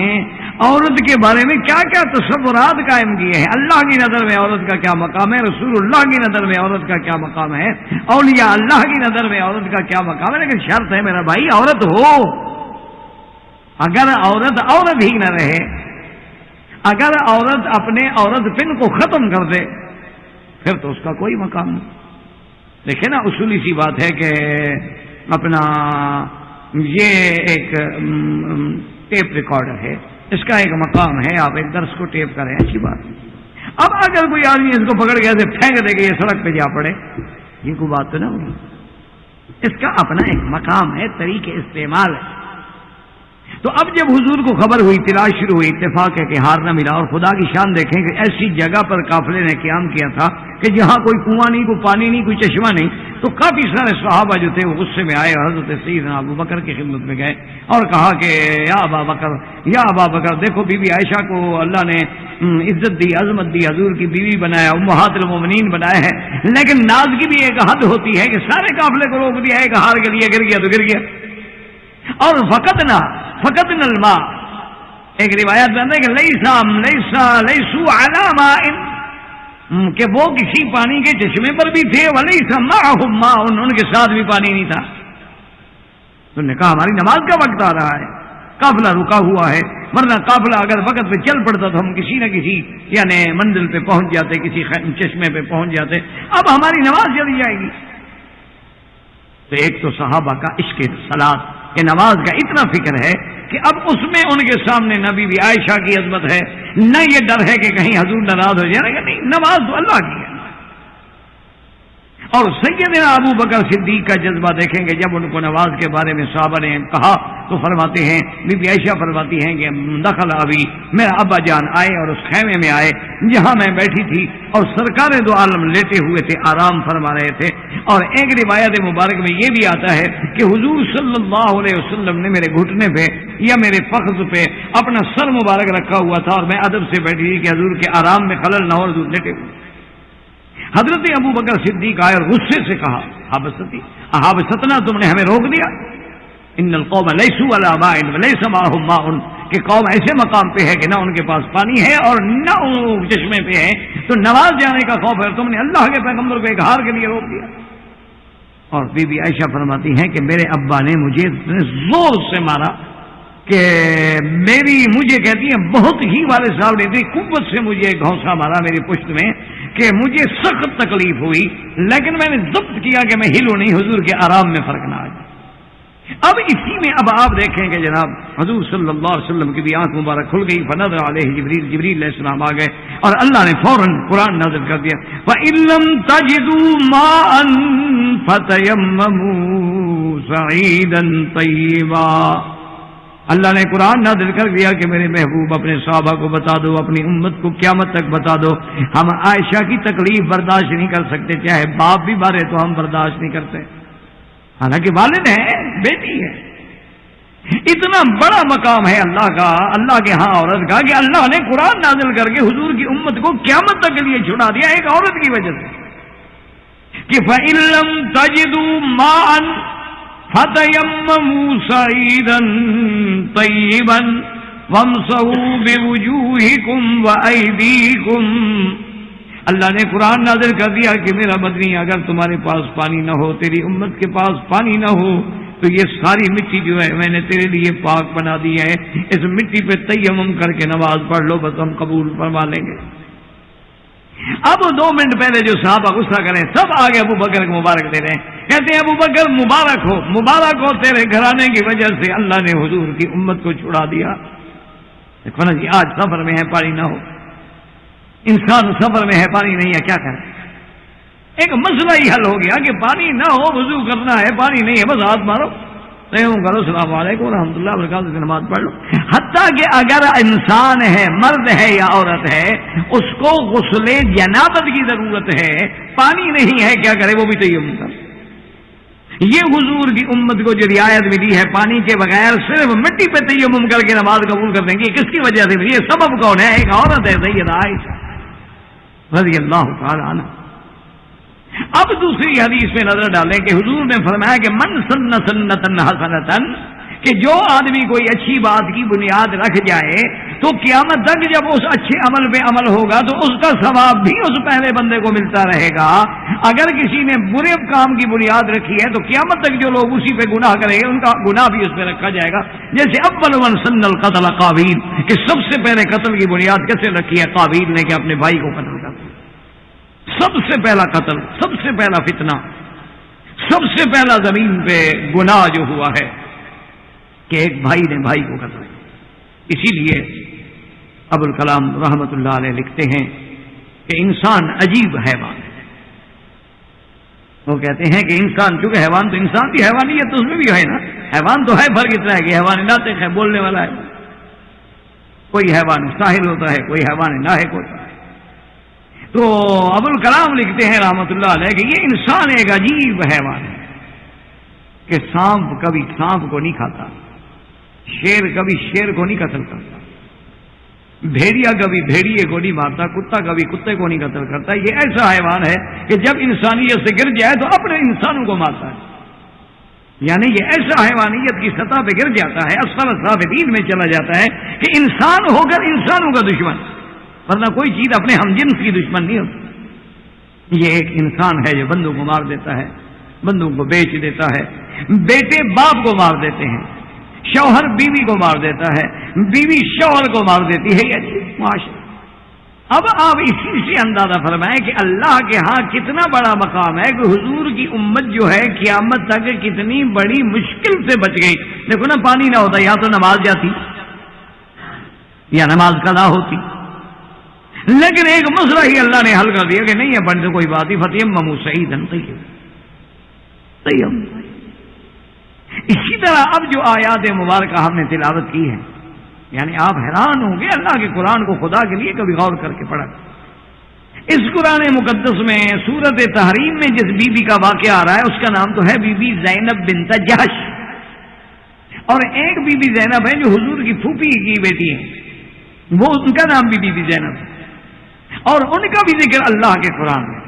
عورت کے بارے میں کیا کیا تصورات قائم کیے ہیں، اللہ کی نظر میں عورت کا کیا مقام ہے، رسول اللہ کی نظر میں عورت کا کیا مقام ہے، اولیاء اللہ کی نظر میں عورت کا کیا مقام ہے۔ لیکن شرط ہے میرا بھائی عورت ہو، اگر عورت ہی نہ رہے، اگر عورت اپنے عورت پن کو ختم کر دے پھر تو اس کا کوئی مقام نہیں۔ دیکھیں نا، اصولی سی بات ہے کہ اپنا یہ ایک ٹیپ ریکارڈر ہے، اس کا ایک مقام ہے، آپ ایک درس کو ٹیپ کریں، اچھی بات ہے۔ اب اگر کوئی آدمی اس کو پکڑ کے ایسے پھینک دے کہ یہ سڑک پہ جا پڑے، یہ کوئی بات تو نہ ہوگی۔ اس کا اپنا ایک مقام ہے، طریقے استعمال ہے۔ تو اب جب حضور کو خبر ہوئی، تلاش شروع ہوئی، اتفاق ہے کہ ہار نہ ملا، اور خدا کی شان دیکھیں کہ ایسی جگہ پر قافلے نے قیام کیا تھا کہ جہاں کوئی کنواں نہیں، کوئی پانی نہیں، کوئی چشمہ نہیں، تو کافی سارے صحابہ جو تھے وہ غصے میں آئے اور حضرت سیدنا ابو بکر کی خدمت میں گئے اور کہا کہ یا ابا بکر دیکھو بی بی عائشہ کو اللہ نے عزت دی، عظمت دی، حضور کی بیوی بنایا، امہات المومنین بنایا ہے، لیکن ناز کی بھی ایک حد ہوتی ہے کہ سارے قافلے کو روک دیا، ایک ہار کے لیے گر گیا تو گر گیا۔ اور فقطنا الماء، ایک روایت میں آتا ہے کہ لیسو علی ماء، کہ وہ کسی پانی کے چشمے پر بھی تھے، ولیس معہم ماء، ان کے ساتھ بھی پانی نہیں تھا۔ تو نے کہا ہماری نماز کا وقت آ رہا ہے، قافلہ رکا ہوا ہے، ورنہ قافلہ اگر وقت پہ چل پڑتا تو ہم کسی نہ کسی یعنی منزل پہ پہنچ جاتے، کسی چشمے پہ پہنچ جاتے، اب ہماری نماز چلی جائے گی۔ تو ایک تو صحابہ کا عشق صلاۃ کہ نماز کا اتنا فکر ہے کہ اب اس میں ان کے سامنے نہ بی بی عائشہ کی عظمت ہے، نہ یہ ڈر ہے کہ کہیں حضور ناراض ہو جائے گا، نہیں، نماز تو اللہ کی ہے۔ اور سیدنا ابو بکر صدیق کا جذبہ دیکھیں گے، جب ان کو نماز کے بارے میں صحابہ نے کہا تو فرماتے ہیں، بی بی عائشہ فرماتی ہیں کہ دخل ابی، میرا ابا جان آئے اور اس خیمے میں آئے جہاں میں بیٹھی تھی، اور سرکار دو عالم لیٹے ہوئے تھے، آرام فرما رہے تھے۔ اور ایک روایت مبارک میں یہ بھی آتا ہے کہ حضور صلی اللہ علیہ وسلم نے میرے گھٹنے پہ یا میرے فخذ پہ اپنا سر مبارک رکھا ہوا تھا، اور میں ادب سے بیٹھی تھی کہ حضور کے آرام میں خلل نہ ہو، حضور لیٹے ہوئے۔ حضرت ابو بکر صدیق آئے اور غصے سے کہا، حابستنا، تم نے ہمیں روک دیا، ان القوم لیسوا علی ماء ولیس معہم ماء، کہ قوم ایسے مقام پہ ہے کہ نہ ان کے پاس پانی ہے اور نہ ان چشمے پہ ہے، تو نماز جانے کا خوف ہے، تم نے اللہ کے پیغمبر کو ایک ہار کے لیے روک دیا۔ اور بی بی عائشہ فرماتی ہیں کہ میرے ابا نے مجھے اتنے زور سے مارا کہ مجھے کہتی ہیں بہت ہی والد صاحب نے اتنی قوت سے مجھے گھونسا مارا میری پشت میں کہ مجھے سخت تکلیف ہوئی، لیکن میں نے ضبط کیا کہ میں ہلوں نہیں، حضور کے آرام میں فرق نہ آ جائے۔ اب اسی میں اب آپ دیکھیں کہ جناب حضور صلی اللہ علیہ وسلم کی بھی آنکھ مبارک کھل گئی، فنظر علیہ جبریل علیہ السلام آ گئے اور اللہ نے فوراً قرآن نازل کر دیا، وَإِن لَّمْ تَجِدُوا مَاءً فَتَيَمَّمُوا صَعِيدًا طَيِّبًا۔ اللہ نے قرآن نازل کر دیا کہ میرے محبوب اپنے صحابہ کو بتا دو، اپنی امت کو قیامت تک بتا دو، ہم عائشہ کی تکلیف برداشت نہیں کر سکتے، چاہے باپ بھی مارے تو ہم برداشت نہیں کرتے، حالانکہ والد ہے، بیٹی ہے۔ اتنا بڑا مقام ہے اللہ کا، اللہ کے ہاں عورت کا، کہ اللہ نے قرآن نازل کر کے حضور کی امت کو قیامت تک کے لیے چھڑا دیا ایک عورت کی وجہ سے، کہ فَإِن لَّمْ تَجِدُوا مَاءً فَتَيَمَّمُوا صَعِيدًا طَيِّبًا وَامْسَحُوا بِوُجُوهِكُمْ وَأَيْدِيكُمْ۔ اللہ نے قرآن نازل کر دیا کہ میرا مدنی، اگر تمہارے پاس پانی نہ ہو، تیری امت کے پاس پانی نہ ہو، تو یہ ساری مٹی جو ہے میں نے تیرے لیے پاک بنا دی ہے، اس مٹی پہ تیمم کر کے نماز پڑھ لو، بس ہم قبول فرما لیں گے۔ اب 2 منٹ پہلے جو صحابہ غصہ کریں سب آگے ابو بکر کو مبارک دے رہے ہیں، کہتے ہیں ابو بکر مبارک ہو تیرے گھرانے کی وجہ سے اللہ نے حضور کی امت کو چھڑا دیا۔ دیکھو نا جی، آج سفر میں ہے پانی نہ ہو، انسان سفر میں ہے پانی نہیں ہے، کیا کرے؟ ایک مسئلہ ہی حل ہو گیا کہ پانی نہ ہو، وضو کرنا ہے، پانی نہیں ہے، بس ہاتھ مارو، تیمم کرو، السلام علیکم ورحمۃ اللہ وبرکاتہ سے نماز پڑھ لو۔ حتیٰ کہ اگر انسان ہے، مرد ہے یا عورت ہے، اس کو غسل جنابت کی ضرورت ہے، پانی نہیں ہے، کیا کرے؟ وہ بھی تیمم کرے۔ یہ حضور کی امت کو جو رعایت ملی ہے، پانی کے بغیر صرف مٹی پہ تیمم کر کے نماز قبول کر دیں گے، کس کی وجہ سے ملی؟ یہ سبب کون ہے؟ ایک عورت ہے، سیدہ عائشہ رضی اللہ تعالی عنہ۔ اب دوسری حدیث میں نظر ڈالیں کہ حضور نے فرمایا کہ من سن سنتن حسنتن، کہ جو آدمی کوئی اچھی بات کی بنیاد رکھ جائے تو قیامت تک جب اس اچھے عمل پہ عمل ہوگا تو اس کا ثواب بھی اس پہلے بندے کو ملتا رہے گا۔ اگر کسی نے برے کام کی بنیاد رکھی ہے تو قیامت تک جو لوگ اسی پہ گناہ کریں گے ان کا گناہ بھی اس پہ رکھا جائے گا۔ جیسے اول من سن القتل قابیل، کہ سب سے پہلے قتل کی بنیاد کیسے رکھی ہے؟ قابیل نے، کہ اپنے بھائی کو قتل کر دیا۔ سب سے پہلا قتل، سب سے پہلا فتنہ، سب سے پہلا زمین پہ گناہ جو ہوا ہے کہ ایک بھائی نے بھائی کو قتل کیا۔ اسی لیے ابوالکلام رحمت اللہ علیہ لکھتے ہیں کہ انسان عجیب حیوان ہے۔ وہ کہتے ہیں کہ انسان، چونکہ حیوان تو انسان بھی حیوانیت تو اس میں بھی ہے نا، حیوان تو ہے، فرق اتنا ہے کہ حیوان ناطق ہے، بولنے والا ہے، کوئی حیوان ساحل ہوتا ہے، کوئی حیوان ناحق ہوتا ہے۔ تو ابوالکلام لکھتے ہیں رحمۃ اللہ علیہ کہ یہ انسان ایک عجیب حیوان ہے کہ سانپ کبھی سانپ کو نہیں کھاتا، شیر کبھی شیر کو نہیں قتل کرتا، بھیڑیا کبھی بھیڑیے کو نہیں مارتا، کتا کبھی کتے کو نہیں قتل کرتا. یہ ایسا حیوان ہے کہ جب انسانیت سے گر جائے تو اپنے انسانوں کو مارتا ہے. یعنی یہ ایسا حیوانیت کی سطح پہ گر جاتا ہے، اسفل السافلین میں چلا جاتا ہے کہ انسان ہو کر انسانوں کا دشمن، ورنہ کوئی چیز اپنے ہمجنس کی دشمن نہیں ہوتی. یہ ایک انسان ہے جو بندوں کو مار دیتا ہے، بندوں کو بیچ دیتا ہے، بیٹے باپ کو مار دیتے ہیں، شوہر بیوی کو مار دیتا ہے، بیوی شوہر کو مار دیتی ہے. یہ معاشرہ. اب آپ اسی سے اندازہ فرمائیں کہ اللہ کے ہاں کتنا بڑا مقام ہے کہ حضور کی امت جو ہے قیامت تک کتنی بڑی مشکل سے بچ گئی. دیکھو نا، پانی نہ ہوتا یا تو نماز جاتی یا نماز قضا ہوتی، لیکن ایک مسئلہ ہی اللہ نے حل کر دیا کہ نہیں ہے بڑھتے کوئی بات ہی فتیمموا صعیدا طیبا. اسی طرح اب جو آیات مبارکہ ہم نے تلاوت کی ہے، یعنی آپ حیران ہوں گے اللہ کے قرآن کو خدا کے لیے کبھی غور کر کے پڑھا. اس قرآن مقدس میں سورت تحریم میں جس بی بی کا واقعہ آ رہا ہے اس کا نام تو ہے بی بی زینب بنت جحش، اور ایک بی بی زینب ہے جو حضور کی پھوپھی کی بیٹی ہے، وہ ان کا نام بھی بی بی زینب ہے، اور ان کا بھی ذکر اللہ کے قرآن میں.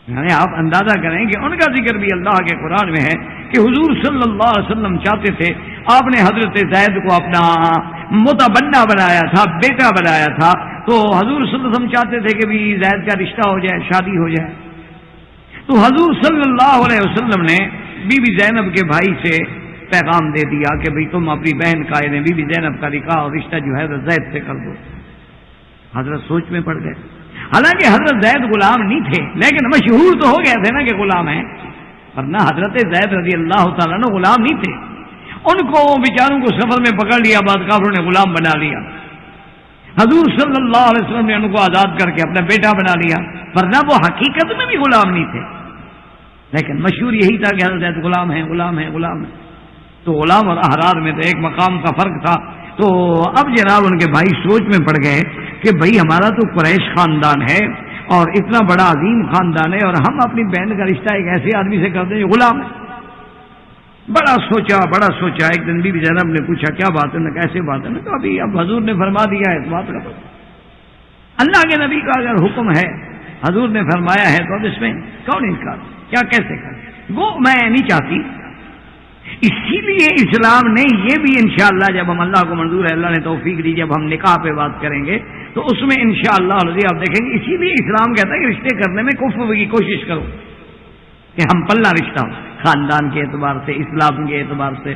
یعنی آپ اندازہ کریں کہ ان کا ذکر بھی اللہ کے قرآن میں ہے کہ حضور صلی اللہ علیہ وسلم چاہتے تھے، آپ نے حضرت زید کو اپنا متبنہ بنایا تھا، بیٹا بنایا تھا، تو حضور صلی اللہ علیہ وسلم چاہتے تھے کہ بھی زید کا رشتہ ہو جائے، شادی ہو جائے. تو حضور صلی اللہ علیہ وسلم نے بی بی زینب کے بھائی سے پیغام دے دیا کہ بھئی تم اپنی بہن کا یعنی بی بی زینب کا نکاح اور رشتہ جو ہے وہ زید سے کر دو. حضرت سوچ میں پڑ گئے. حالانکہ حضرت زید غلام نہیں تھے، لیکن مشہور تو ہو گئے تھے نا کہ غلام ہیں، ورنہ حضرت زید رضی اللہ تعالیٰ عنہ غلام نہیں تھے. ان کو بیچاروں کو سفر میں پکڑ لیا، بعد کافروں نے غلام بنا لیا. حضور صلی اللہ علیہ وسلم نے ان کو آزاد کر کے اپنا بیٹا بنا لیا، ورنہ وہ حقیقت میں بھی غلام نہیں تھے، لیکن مشہور یہی تھا کہ حضرت زید غلام ہیں غلام ہیں غلام ہیں. تو غلام اور احرار میں تو ایک مقام کا فرق تھا. تو اب جناب ان کے بھائی سوچ میں پڑ گئے کہ بھئی ہمارا تو قریش خاندان ہے اور اتنا بڑا عظیم خاندان ہے، اور ہم اپنی بہن کا رشتہ ایک ایسے آدمی سے کر دیں جو غلام ہے. بڑا سوچا. ایک دن بی بی زینب نے پوچھا کیا بات ہے؟ کیسے بات ہے؟ تو ابھی اب حضور نے فرما دیا ہے اس بات کا، اللہ کے نبی کا اگر حکم ہے، حضور نے فرمایا ہے تو اب اس میں کون انکار، کیا کیسے کرے؟ وہ میں نہیں چاہتی. اسی لیے اسلام نے یہ بھی انشاءاللہ جب ہم اللہ کو منظور ہے، اللہ نے توفیق دی، جب ہم نکاح پہ بات کریں گے تو اس میں انشاءاللہ آپ دیکھیں گے. اسی لیے اسلام کہتا ہے کہ رشتے کرنے میں کفر کی کوشش کرو کہ ہم پلہ رشتہ ہو، خاندان کے اعتبار سے، اسلام کے اعتبار سے،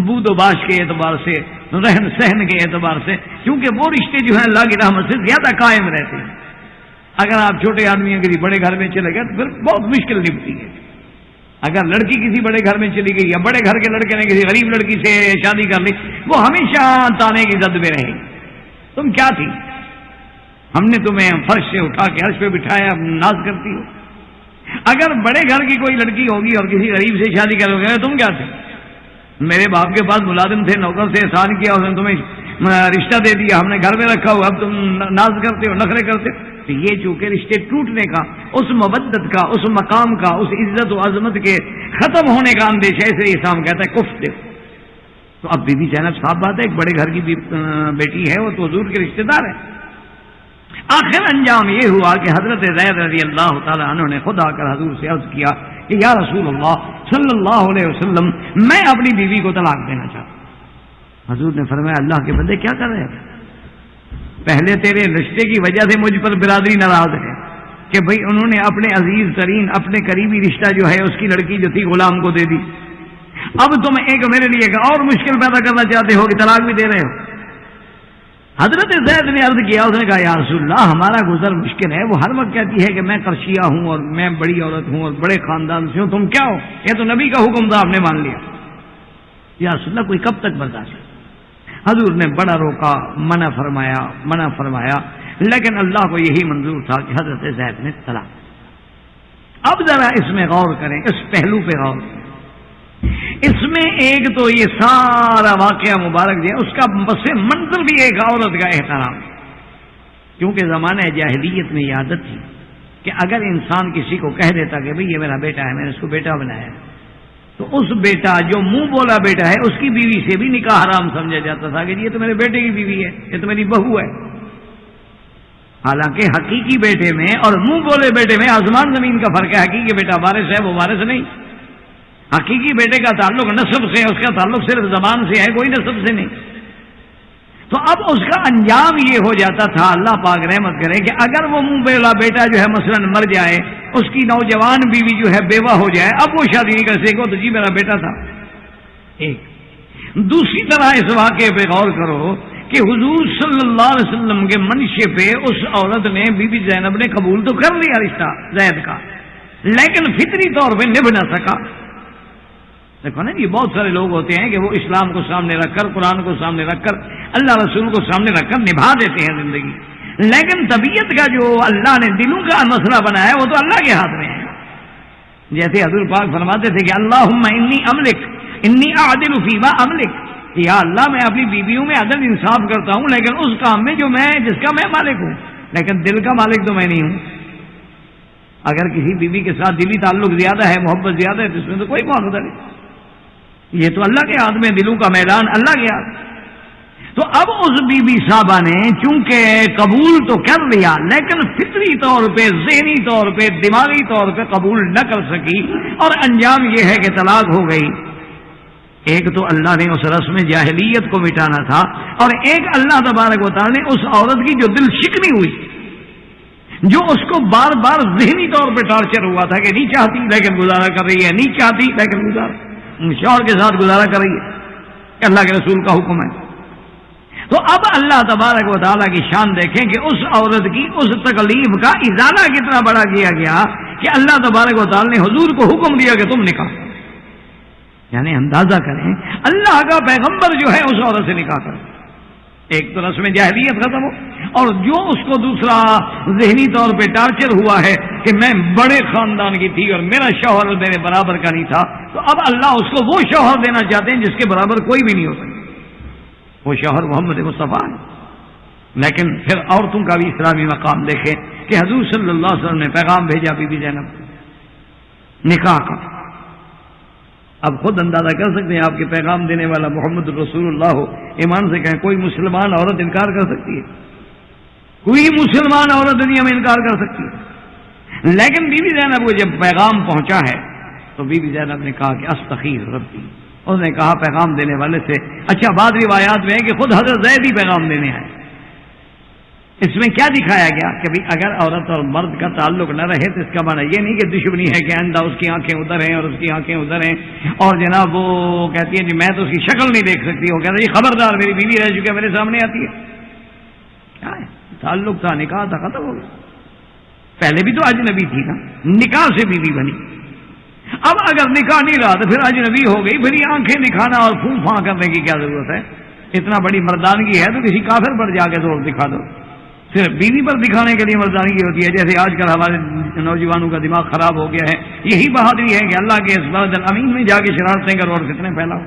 بود و باش کے اعتبار سے، رہن سہن کے اعتبار سے، کیونکہ وہ رشتے جو ہیں اللہ کی رحمت سے زیادہ قائم رہتے ہیں. اگر آپ چھوٹے آدمی کسی بڑے گھر میں چلے گئے تو پھر بہت مشکل نپٹتی ہے. اگر لڑکی کسی بڑے گھر میں چلی گئی یا بڑے گھر کے لڑکے نے کسی غریب لڑکی سے شادی کر لی، وہ ہمیشہ تانے کی زد میں رہے گی. تم کیا تھی؟ ہم نے تمہیں فرش سے اٹھا کے عرش پہ بٹھایا، ناز کرتی ہو. اگر بڑے گھر کی کوئی لڑکی ہوگی اور کسی غریب سے شادی کرو گے، تم کیا تھے؟ میرے باپ کے پاس ملازم تھے، نوکر سے احسان کیا، اس نے تمہیں رشتہ دے دیا، ہم نے گھر میں رکھا ہوا، اب تم ناز کرتے ہو، نخرے کرتے ہو. تو یہ چونکہ رشتے ٹوٹنے کا، اس مودت کا، اس مقام کا، اس عزت و عظمت کے ختم ہونے کا اندیشہ، اسے اسلام کہتا ہے کفر. تو اب بی بی زینب صاحب بات ہے، ایک بڑے گھر کی بیٹی ہے، وہ تو حضور کے رشتے دار ہے. آخر انجام یہ ہوا کہ حضرت زید رضی اللہ تعالیٰ عنہ نے خود آ کر حضور سے عرض کیا کہ یا رسول اللہ صلی اللہ علیہ وسلم، میں اپنی بیوی کو طلاق دینا چاہتا ہوں. حضور نے فرمایا اللہ کے بندے کیا کر رہے ہیں؟ پہلے تیرے رشتے کی وجہ سے مجھ پر برادری ناراض ہے کہ بھئی انہوں نے اپنے عزیز ترین، اپنے قریبی رشتہ جو ہے اس کی لڑکی جو تھی غلام کو دے دی. اب تم ایک میرے لیے ایک اور مشکل پیدا کرنا چاہتے ہو کہ طلاق بھی دے رہے ہو. حضرت زید نے عرض کیا، اس نے کہا یا رسول اللہ ہمارا گزر مشکل ہے. وہ ہر وقت کہتی ہے کہ میں قرشیہ ہوں اور میں بڑی عورت ہوں اور بڑے خاندان سے ہوں، تم کیا ہو؟ یہ تو نبی کا حکم تھا، آپ نے مان لیا. یا رسول اللہ کوئی کب تک برداشت؟ حضور نے بڑا روکا، منع فرمایا، لیکن اللہ کو یہی منظور تھا کہ حضرت زید نے طلاق. اب ذرا اس میں غور کریں، اس پہلو پہ غور کریں. اس میں ایک تو یہ سارا واقعہ مبارک جو ہے اس کا پس منظر بھی ایک عورت کا احترام. کیونکہ زمانہ جاہلیت میں یہ عادت تھی کہ اگر انسان کسی کو کہہ دیتا کہ بھئی یہ میرا بیٹا ہے، میں نے اس کو بیٹا بنایا، تو اس بیٹا جو منہ بولا بیٹا ہے اس کی بیوی سے بھی نکاح حرام سمجھا جاتا تھا کہ یہ تو میرے بیٹے کی بیوی ہے، یہ تو میری بہو ہے۔ حالانکہ حقیقی بیٹے میں اور منہ بولے بیٹے میں آسمان زمین کا فرق ہے۔ حقیقی بیٹا وارث ہے، وہ وارث نہیں۔ حقیقی بیٹے کا تعلق نسب سے ہے، اس کا تعلق صرف زبان سے ہے، کوئی نسب سے نہیں۔ تو اب اس کا انجام یہ ہو جاتا تھا، اللہ پاک رحمت کرے، کہ اگر وہ منہ بولا بیٹا جو ہے مثلا مر جائے، اس کی نوجوان بیوی جو ہے بیوہ ہو جائے، اب وہ شادی نہیں کر سکے تو جی میرا بیٹا تھا۔ ایک دوسری طرح اس واقعے پہ غور کرو کہ حضور صلی اللہ علیہ وسلم کے منشے پہ اس عورت نے، بی بی زینب نے قبول تو کر لیا رشتہ زید کا، لیکن فطری طور پہ نبھ نہ سکا۔ دیکھو نا، یہ بہت سارے لوگ ہوتے ہیں کہ وہ اسلام کو سامنے رکھ کر، قرآن کو سامنے رکھ کر، اللہ رسول کو سامنے رکھ کر نبھا دیتے ہیں زندگی، لیکن طبیعت کا جو اللہ نے دلوں کا مسئلہ بنایا ہے وہ تو اللہ کے ہاتھ میں ہے۔ جیسے حضور پاک فرماتے تھے کہ اللہم انی اعدل فیما املک، یا اللہ میں اپنی بیویوں میں عدل انصاف کرتا ہوں، لیکن اس کام میں جو جس کا میں مالک ہوں، لیکن دل کا مالک تو میں نہیں ہوں۔ اگر کسی بیوی کے ساتھ دلی تعلق زیادہ ہے، محبت زیادہ ہے، تو اس میں تو کوئی معاملہ نہیں، یہ تو اللہ کے ہاتھ میں، دلوں کا میدان اللہ کے ہاتھ۔ تو اب اس بی بی صاحبہ نے چونکہ قبول تو کر لیا، لیکن فطری طور پہ، ذہنی طور پہ، دماغی طور پہ قبول نہ کر سکی، اور انجام یہ ہے کہ طلاق ہو گئی۔ ایک تو اللہ نے اس رسم جاہلیت کو مٹانا تھا، اور ایک اللہ تبارک و تعالی نے اس عورت کی جو دل شکنی ہوئی، جو اس کو بار بار ذہنی طور پہ ٹارچر ہوا تھا کہ نہیں چاہتی لیکن گزارا کر رہی ہے، نہیں چاہتی لیکن شوہر کے ساتھ گزارا کر رہی ہے، کہ اللہ کے رسول کا حکم ہے۔ تو اب اللہ تبارک و تعالیٰ کی شان دیکھیں کہ اس عورت کی اس تکلیف کا ازالہ کتنا بڑا کیا گیا کہ اللہ تبارک و تعالیٰ نے حضور کو حکم دیا کہ تم نکاح، یعنی اندازہ کریں اللہ کا پیغمبر جو ہے اس عورت سے نکاح کرے۔ ایک تو رسم جاہلیت ختم ہو، اور جو اس کو دوسرا ذہنی طور پہ ٹارچر ہوا ہے کہ میں بڑے خاندان کی تھی اور میرا شوہر میرے برابر کا نہیں تھا، تو اب اللہ اس کو وہ شوہر دینا چاہتے ہیں جس کے برابر کوئی بھی نہیں ہو سکتا، وہ شوہر محمد مصطفیٰ ہے۔ لیکن پھر عورتوں کا بھی اسلامی مقام دیکھیں کہ حضور صلی اللہ علیہ وسلم نے پیغام بھیجا بی بی زینب نکاح کا۔ اب خود اندازہ کر سکتے ہیں آپ کے پیغام دینے والا محمد رسول اللہ ہو، ایمان سے کہیں کوئی مسلمان عورت انکار کر سکتی ہے؟ کوئی مسلمان عورت دنیا میں انکار کر سکتی ہے؟ لیکن بی بی زینب کو جب پیغام پہنچا ہے تو بی بی زینب نے کہا کہ استغفر ربی، اس نے کہا پیغام دینے والے سے، اچھا بعض روایات میں ہے کہ خود حضرت زید ہی پیغام دینے آئے۔ اس میں کیا دکھایا گیا کہ بھی اگر عورت اور مرد کا تعلق نہ رہے تو اس کا معنی یہ نہیں کہ دشمنی ہے کہ آئندہ اس کی آنکھیں ادھر ہیں اور اس کی آنکھیں ادھر ہیں، اور جناب وہ کہتی ہے جی میں تو اس کی شکل نہیں دیکھ سکتی، وہ کہتا ہے جی خبردار میری بیوی رہ چکی ہے میرے سامنے آتی ہے۔ کیا ہے؟ تعلق تھا، نکاح تھا، ختم ہو گیا۔ پہلے بھی تو اجنبی تھی نا، نکاح سے بیوی بنی، اب اگر نکاح نہیں رہا تو پھر اجنبی ہو گئی، پھر یہ آنکھیں دکھانا اور پھوں پھاں کرنے کی کیا ضرورت ہے؟ اتنا بڑی مردانگی ہے تو کسی کافر پر جا کے زور دکھا دو، صرف بیوی پر دکھانے کے لیے مردانگی ہوتی ہے۔ جیسے آج کل ہمارے نوجوانوں کا دماغ خراب ہو گیا ہے، یہی بہادری ہے کہ اللہ کے اس بلد الامین میں جا کے شرارتیں کرو اور فتنے پھیلاؤ۔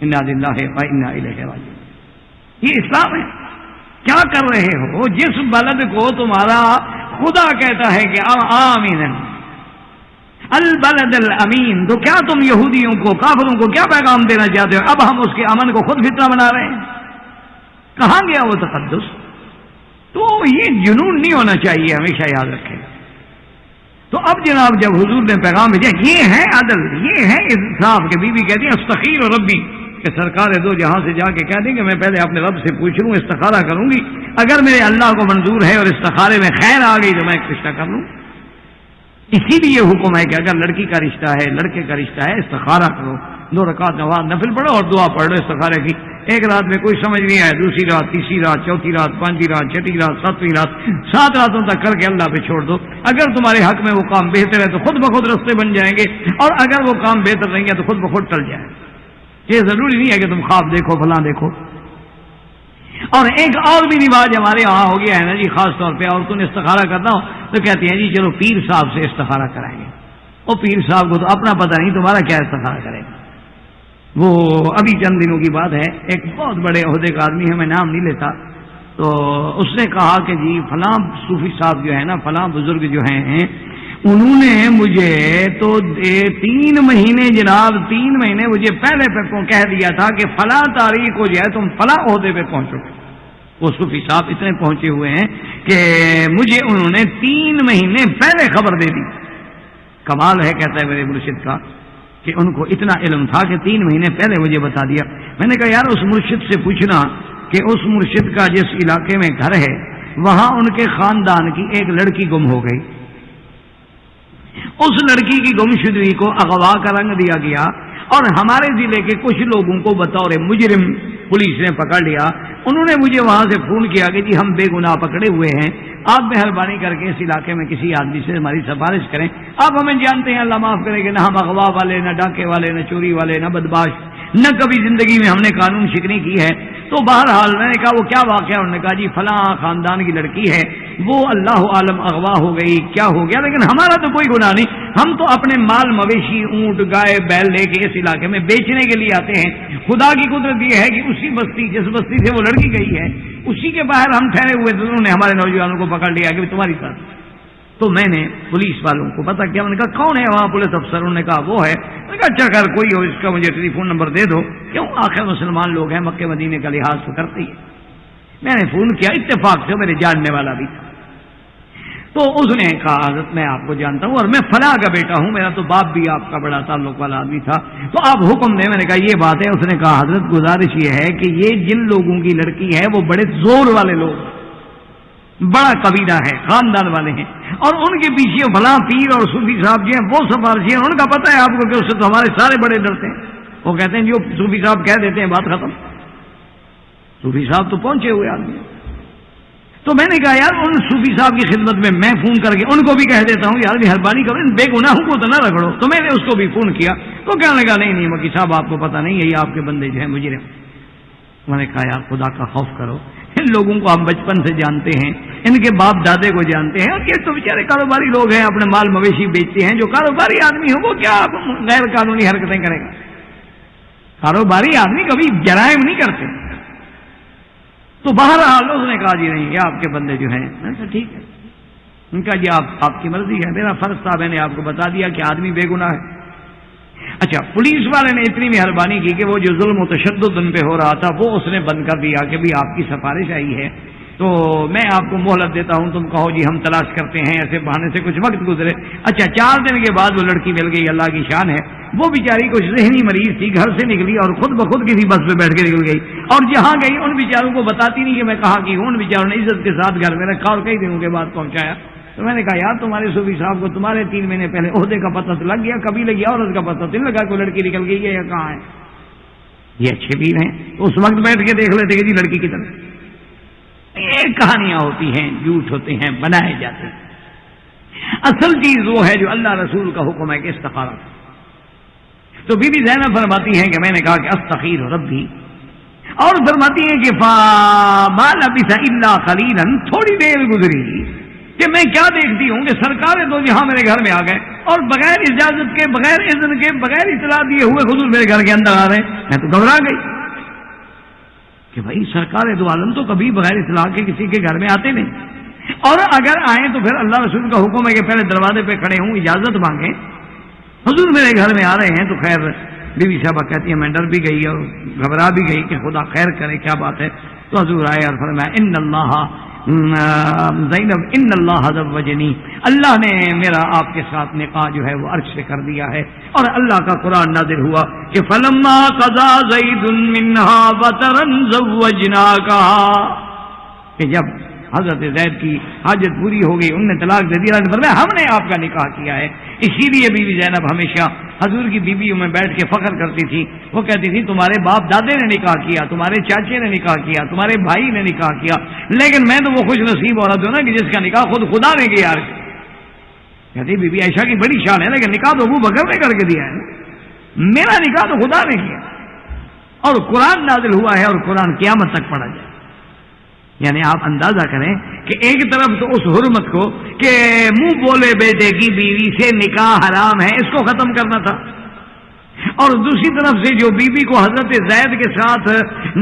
انا للہ و انا الیہ راجعون، یہ اسلام ہے۔ کیا کر رہے ہو؟ جس بلد کو تمہارا خدا کہتا ہے کہ آمین البلد الامین، تو کیا تم یہودیوں کو، کافروں کو کیا پیغام دینا چاہتے ہو؟ اب ہم اس کے امن کو خود فتنہ بنا رہے ہیں۔ کہاں گیا وہ تقدس؟ تو یہ جنون نہیں ہونا چاہیے، ہمیشہ یاد رکھیں۔ تو اب جناب جب حضور نے پیغام بھیجا، یہ ہے عدل، یہ ہے انصاف، کہ بیوی کہتی ہے استخیر ربی، کہ سرکار دو جہاں سے جا کے کہہ دیں کہ میں پہلے اپنے رب سے پوچھ لوں، استخارہ کروں گی، اگر میرے اللہ کو منظور ہے اور استخارے میں خیر آ گئی تو میں ایک رشتہ کر لوں۔ اسی لیے حکم ہے کہ اگر لڑکی کا رشتہ ہے، لڑکے کا رشتہ ہے، استخارہ کرو، 2 رکعت نماز نفل پڑھو اور دعا پڑھ لو استخارے کی۔ ایک رات میں کوئی سمجھ نہیں آئے، دوسری رات، تیسری رات، چوتھی رات، 5ویں رات، 6ٹھی رات، 7ویں رات، 7 راتوں تک کر کے اللہ پہ چھوڑ دو۔ اگر تمہارے حق میں وہ کام بہتر ہے تو خود بخود رستے بن جائیں گے، اور اگر وہ کام بہتر نہیں ہے تو خود بخود ٹل جائیں گے۔ یہ ضروری نہیں ہے کہ تم خواب دیکھو، فلاں دیکھو۔ اور ایک اور بھی رواج ہمارے یہاں ہو گیا ہے نا جی، خاص طور پہ عورتوں نے استخارہ کرنا ہو تو کہتی ہیں جی چلو پیر صاحب سے استخارہ کرائیں گے۔ وہ پیر صاحب کو تو اپنا پتہ نہیں تمہارا کیا استخارہ کرے گا۔ وہ ابھی چند دنوں کی بات ہے، ایک بہت بڑے عہدے کا آدمی ہے، میں نام نہیں لیتا، تو اس نے کہا کہ جی فلاں صوفی صاحب جو ہے نا، فلاں بزرگ جو ہیں، انہوں نے مجھے تو 3 مہینے جناب 3 مہینے مجھے پہلے کہہ دیا تھا کہ فلاں تاریخ کو جو ہے تم فلاں عہدے پہ پہنچو گے۔ وہ صوفی صاحب اتنے پہنچے ہوئے ہیں کہ مجھے انہوں نے 3 مہینے پہلے خبر دے دی۔ کمال ہے کہتا ہے میرے مرشد کا کہ ان کو اتنا علم تھا کہ 3 مہینے پہلے مجھے بتا دیا۔ میں نے کہا یار اس مرشد سے پوچھنا کہ اس مرشد کا جس علاقے میں گھر ہے وہاں ان کے خاندان کی ایک لڑکی گم ہو گئی، اس لڑکی کی گمشدگی کو اغوا کا رنگ دیا گیا اور ہمارے ضلع کے کچھ لوگوں کو بطور مجرم پولیس نے پکڑ لیا۔ انہوں نے مجھے وہاں سے فون کیا کہ جی ہم بے گناہ پکڑے ہوئے ہیں، آپ مہربانی کر کے اس علاقے میں کسی آدمی سے ہماری سفارش کریں، آپ ہمیں جانتے ہیں اللہ معاف کرے کہ نہ ہم اغوا والے، نہ ڈاکے والے، نہ چوری والے، نہ بدماش، نہ کبھی زندگی میں ہم نے قانون شکنی کی ہے۔ تو بہرحال میں نے کہا وہ کیا واقعہ؟ انہوں نے کہا جی فلاں خاندان کی لڑکی ہے، وہ اللہ عالم اغوا ہو گئی، کیا ہو گیا، لیکن ہمارا تو کوئی گناہ نہیں، ہم تو اپنے مال مویشی اونٹ گائے بیل لے کے اس علاقے میں بیچنے کے لیے آتے ہیں۔ خدا کی قدرت یہ ہے کہ اسی بستی جس بستی سے وہ لڑکی گئی ہے اسی کے باہر ہم ٹھہرے ہوئے تھے، انہوں نے ہمارے نوجوانوں کو پکڑ لیا کہ تمہاری ساتھ۔ تو میں نے پولیس والوں کو پتا کیا، میں نے کہا کون ہے وہاں پولیس افسر؟ انہوں نے کہا وہ ہے۔ میں نے کہا اچھا خیر کوئی ہو، اس کا مجھے ٹیلی فون نمبر دے دو، کیوں آخر مسلمان لوگ ہیں، مکے مدینے کا لحاظ تو کرتے ہی۔ میں نے فون کیا، اتفاق سے میرے جاننے والا بھی تھا، تو اس نے کہا حضرت میں آپ کو جانتا ہوں اور میں فلاں کا بیٹا ہوں، میرا تو باپ بھی آپ کا بڑا تعلق والا آدمی تھا، تو آپ حکم دیں۔ میں نے کہا یہ بات ہے۔ اس نے کہا حضرت گزارش یہ ہے کہ یہ جن لوگوں کی لڑکی ہے وہ بڑے زور والے لوگ، بڑا قبیلہ ہے، خاندان والے ہیں، اور ان کے پیچھے فلاں پیر اور صوفی صاحب جو ہیں وہ سفارشی ہیں، ان کا پتہ ہے آپ کو کہ اس سے تو ہمارے سارے بڑے ڈرتے ہیں۔ وہ کہتے ہیں جو صوفی صاحب کہہ دیتے ہیں بات ختم۔ صوفی صاحب تو پہنچے ہوئے آدمی۔ تو میں نے کہا یار ان صوفی صاحب کی خدمت میں فون کر کے ان کو بھی کہہ دیتا ہوں یار مہربانی کرو ان بے گناہوں کو تو نہ رگڑو۔ تو میں نے اس کو بھی فون کیا، تو کہنے لگا نہیں مکی صاحب آپ کو پتہ نہیں ہے، یہ آپ کے بندے جو ہیں مجرم۔ میں نے کہا یار خدا کا خوف کرو، ان لوگوں کو ہم بچپن سے جانتے ہیں، ان کے باپ دادے کو جانتے ہیں، اور یہ تو بیچارے کاروباری لوگ ہیں، اپنے مال مویشی بیچتے ہیں۔ جو کاروباری آدمی ہو وہ کیا غیر قانونی حرکتیں کرے گا؟ کاروباری آدمی کبھی جرائم نہیں کرتے۔ تو بہرحال اس نے کہا جی نہیں یہ آپ کے بندے جو ہیں۔ میں نے کہا ٹھیک ہے، ان کا یہ آپ کی مرضی ہے، میرا فرض تھا میں نے آپ کو بتا دیا کہ آدمی بے گناہ ہے۔ اچھا پولیس والے نے اتنی مہربانی کی کہ وہ جو ظلم و تشدد ان پہ ہو رہا تھا وہ اس نے بند کر دیا کہ بھی آپ کی سفارش آئی ہے تو میں آپ کو مہلت دیتا ہوں، تم کہو جی ہم تلاش کرتے ہیں، ایسے بہانے سے کچھ وقت گزرے۔ اچھا 4 دن کے بعد وہ لڑکی مل گئی، اللہ کی شان ہے۔ وہ بیچاری کچھ ذہنی مریض تھی، گھر سے نکلی اور خود بخود کسی بس پہ بیٹھ کے نکل گئی، اور جہاں گئی ان بیچاروں کو بتاتی نہیں کہ میں کہاں کی ہوں، ان بیچاروں نے عزت کے ساتھ گھر میں رکھا اور کئی دنوں کے بعد پہنچایا۔ تو میں نے کہا یار تمہارے صوفی صاحب کو تمہارے 3 مہینے پہلے عہدے کا پتہ تو لگ گیا، کبھی لگی عورت کا پتہ تو نہیں لگا، کوئی لڑکی نکل گئی ہے یا کہاں ہے؟ یہ اچھے پیر ہیں، اس وقت بیٹھ کے دیکھ لیتے کہ جی لڑکی کی طرف۔ یہ کہانیاں ہوتی ہیں، جھوٹ ہوتے ہیں، بنائے جاتے ہیں۔ اصل چیز وہ ہے جو اللہ رسول کا حکم ہے کہ استخارہ۔ تو بی بی زینب فرماتی ہیں کہ میں نے کہا کہ استخیر ربی، اور فرماتی ہیں کہ فما لبث الا قلیلا، تھوڑی دیر گزری کہ میں کیا دیکھتی ہوں کہ سرکار دو جہاں میرے گھر میں آ گئے اور بغیر اجازت کے، بغیر اذن کے، بغیر اطلاع دیے ہوئے حضور میرے گھر کے اندر آ رہے ہیں۔ میں تو گھبرا گئی کہ بھائی سرکار دو عالم تو کبھی بغیر اطلاع کے کسی کے گھر میں آتے نہیں، اور اگر آئیں تو پھر اللہ رسول کا حکم ہے کہ پہلے دروازے پہ کھڑے ہوں، اجازت مانگیں۔ حضور میرے گھر میں آ رہے ہیں تو خیر بی بی صاحبہ کہتی ہیں میں ڈر بھی گئی اور گھبرا بھی گئی کہ خدا خیر کرے کیا بات ہے۔ تو حضور آئے اور فرمایا ان اللہ زینب ان اللہ زوجنی، اللہ نے میرا آپ کے ساتھ نکاح جو ہے وہ عرش سے کر دیا ہے۔ اور اللہ کا قرآن نازل ہوا کہ فلما قضا زید منها وطرا زوجناکہا، کہ جب حضرت زید کی حاجت پوری ہو گئی، انہوں نے طلاق دے دیا، فرمایا ہم نے آپ کا نکاح کیا ہے۔ اسی لیے بی بی زینب ہمیشہ حضور کی بیویوں میں بیٹھ کے فخر کرتی تھی، وہ کہتی تھی تمہارے باپ دادے نے نکاح کیا، تمہارے چاچے نے نکاح کیا، تمہارے بھائی نے نکاح کیا، لیکن میں تو وہ خوش نصیب عورت ہوں نا کہ جس کا نکاح خود خدا نے کیا۔ کہتی بی بی عائشہ کی بڑی شان ہے لیکن نکاح تو ابو بکر نے کر کے دیا ہے، میرا نکاح تو خدا نے کیا۔ اور قرآن نازل ہوا ہے اور قرآن قیامت تک پڑھا جائے۔ یعنی آپ اندازہ کریں کہ ایک طرف تو اس حرمت کو کہ منہ بولے بیٹے کی بیوی سے نکاح حرام ہے اس کو ختم کرنا تھا، اور دوسری طرف سے جو بیوی کو حضرت زید کے ساتھ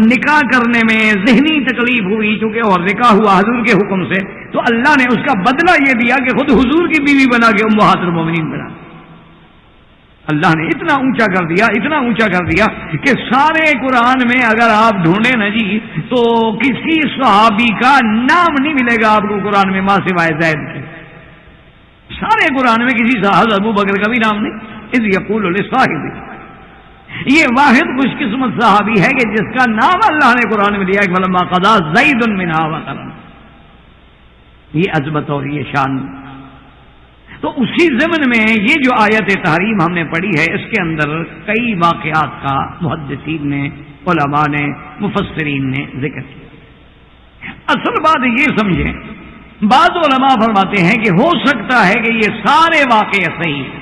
نکاح کرنے میں ذہنی تکلیف ہوئی چونکہ اور نکاح ہوا حضور کے حکم سے، تو اللہ نے اس کا بدلہ یہ دیا کہ خود حضور کی بیوی بنا کے امہات المومنین بنا۔ اللہ نے اتنا اونچا کر دیا، اتنا اونچا کر دیا کہ سارے قرآن میں اگر آپ ڈھونڈیں نا جی تو کسی صحابی کا نام نہیں ملے گا آپ کو قرآن میں ماں سوائے زید کے۔ سارے قرآن میں کسی صحابہ ابو بکر کا بھی نام نہیں۔ اذ یقول لصاحبہ، یہ واحد خوش قسمت صحابی ہے کہ جس کا نام اللہ نے قرآن میں دیا کہ فلما قضا زید منہا وطرا۔ یہ عظمت اور یہ شان۔ تو اسی ضمن میں یہ جو آیت تحریم ہم نے پڑھی ہے اس کے اندر کئی واقعات کا محدثین نے، علماء نے، مفسرین نے ذکر کیا۔ اصل بات یہ سمجھیں، بعض علماء فرماتے ہیں کہ ہو سکتا ہے کہ یہ سارے واقعے صحیح ہیں،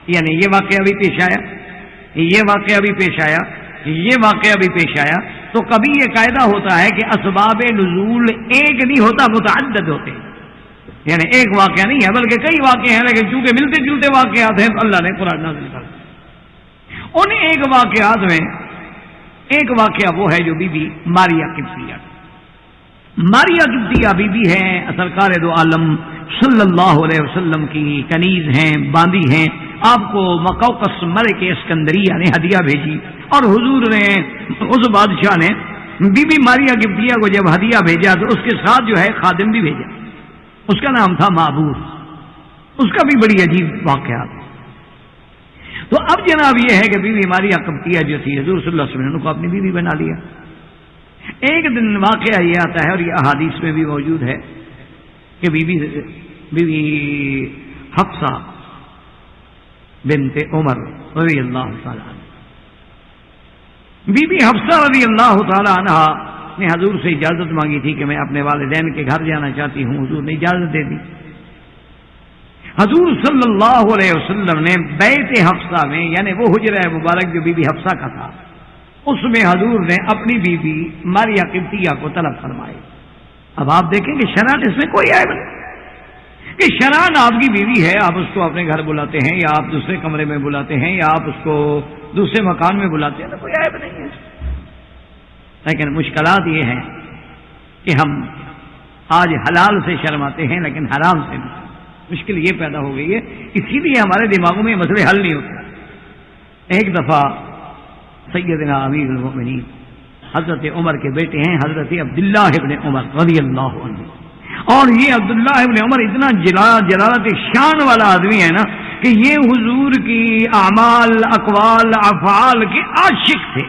یعنی یہ واقعہ بھی پیش آیا، یہ واقعہ بھی پیش آیا، یہ واقعہ بھی پیش آیا، تو کبھی یہ قاعدہ ہوتا ہے کہ اسباب نزول ایک نہیں ہوتا، متعدد ہوتے ہیں، یعنی ایک واقعہ نہیں ہے بلکہ کئی واقعے ہیں، لیکن چونکہ ملتے جلتے واقعات ہیں تو اللہ نے قرآن نازل کر دیا۔ ان ایک واقعات میں ایک واقعہ وہ ہے جو بی بی ماریہ قبطیہ، ماریہ قبطیہ بی بی ہیں سرکار دو عالم صلی اللہ علیہ وسلم کی کنیز ہیں، باندی ہیں۔ آپ کو مقوقس ملک اسکندریہ نے ہدیہ بھیجی اور حضور نے، اس بادشاہ نے بی بی ماریہ قبطیہ کو جب ہدیہ بھیجا تو اس کے ساتھ جو ہے خادم بھی بھیجا، اس کا نام تھا معبور، اس کا بھی بڑی عجیب واقعہ تھا۔ تو اب جناب یہ ہے کہ بی بی ماریہ قبطیہ جو تھی حضور صلی اللہ علیہ وسلم نے کو اپنی بیوی بنا لیا۔ ایک دن واقعہ یہ آتا ہے اور یہ احادیث میں بھی موجود ہے کہ بی بی حفصہ بنت عمر رضی اللہ تعالی عنہ، بی بی حفصہ رضی اللہ تعالی عنہ نے حضور سے اجازت مانگی تھی کہ میں اپنے والدین کے گھر جانا چاہتی ہوں، حضور نے اجازت دے دی۔ حضور صلی اللہ علیہ وسلم نے بیت حفصہ میں، یعنی وہ حجرہ مبارک جو بی بی حفصہ کا تھا، اس میں حضور نے اپنی بیوی ماریہ قبطیہ کو طلب فرمائی۔ اب آپ دیکھیں کہ شرعاً اس میں کوئی عیب نہیں کہ شرعاً آپ کی بیوی ہے، آپ اس کو اپنے گھر بلاتے ہیں یا آپ دوسرے کمرے میں بلاتے ہیں یا آپ اس کو دوسرے مکان میں بلاتے ہیں، تو کوئی عیب نہیں ہے۔ لیکن مشکلات یہ ہیں کہ ہم آج حلال سے شرماتے ہیں لیکن حرام سے نہیں۔ مشکل یہ پیدا ہو گئی ہے، اسی لیے ہمارے دماغوں میں یہ مسئلے حل نہیں ہوتے۔ ایک دفعہ سیدنا امیر المؤمنین حضرت عمر کے بیٹے ہیں حضرت عبداللہ ابن عمر رضی اللہ عنہ، اور یہ عبداللہ ابن عمر اتنا جلالت شان والا آدمی ہے نا کہ یہ حضور کی اعمال، اقوال، افعال کے عاشق تھے،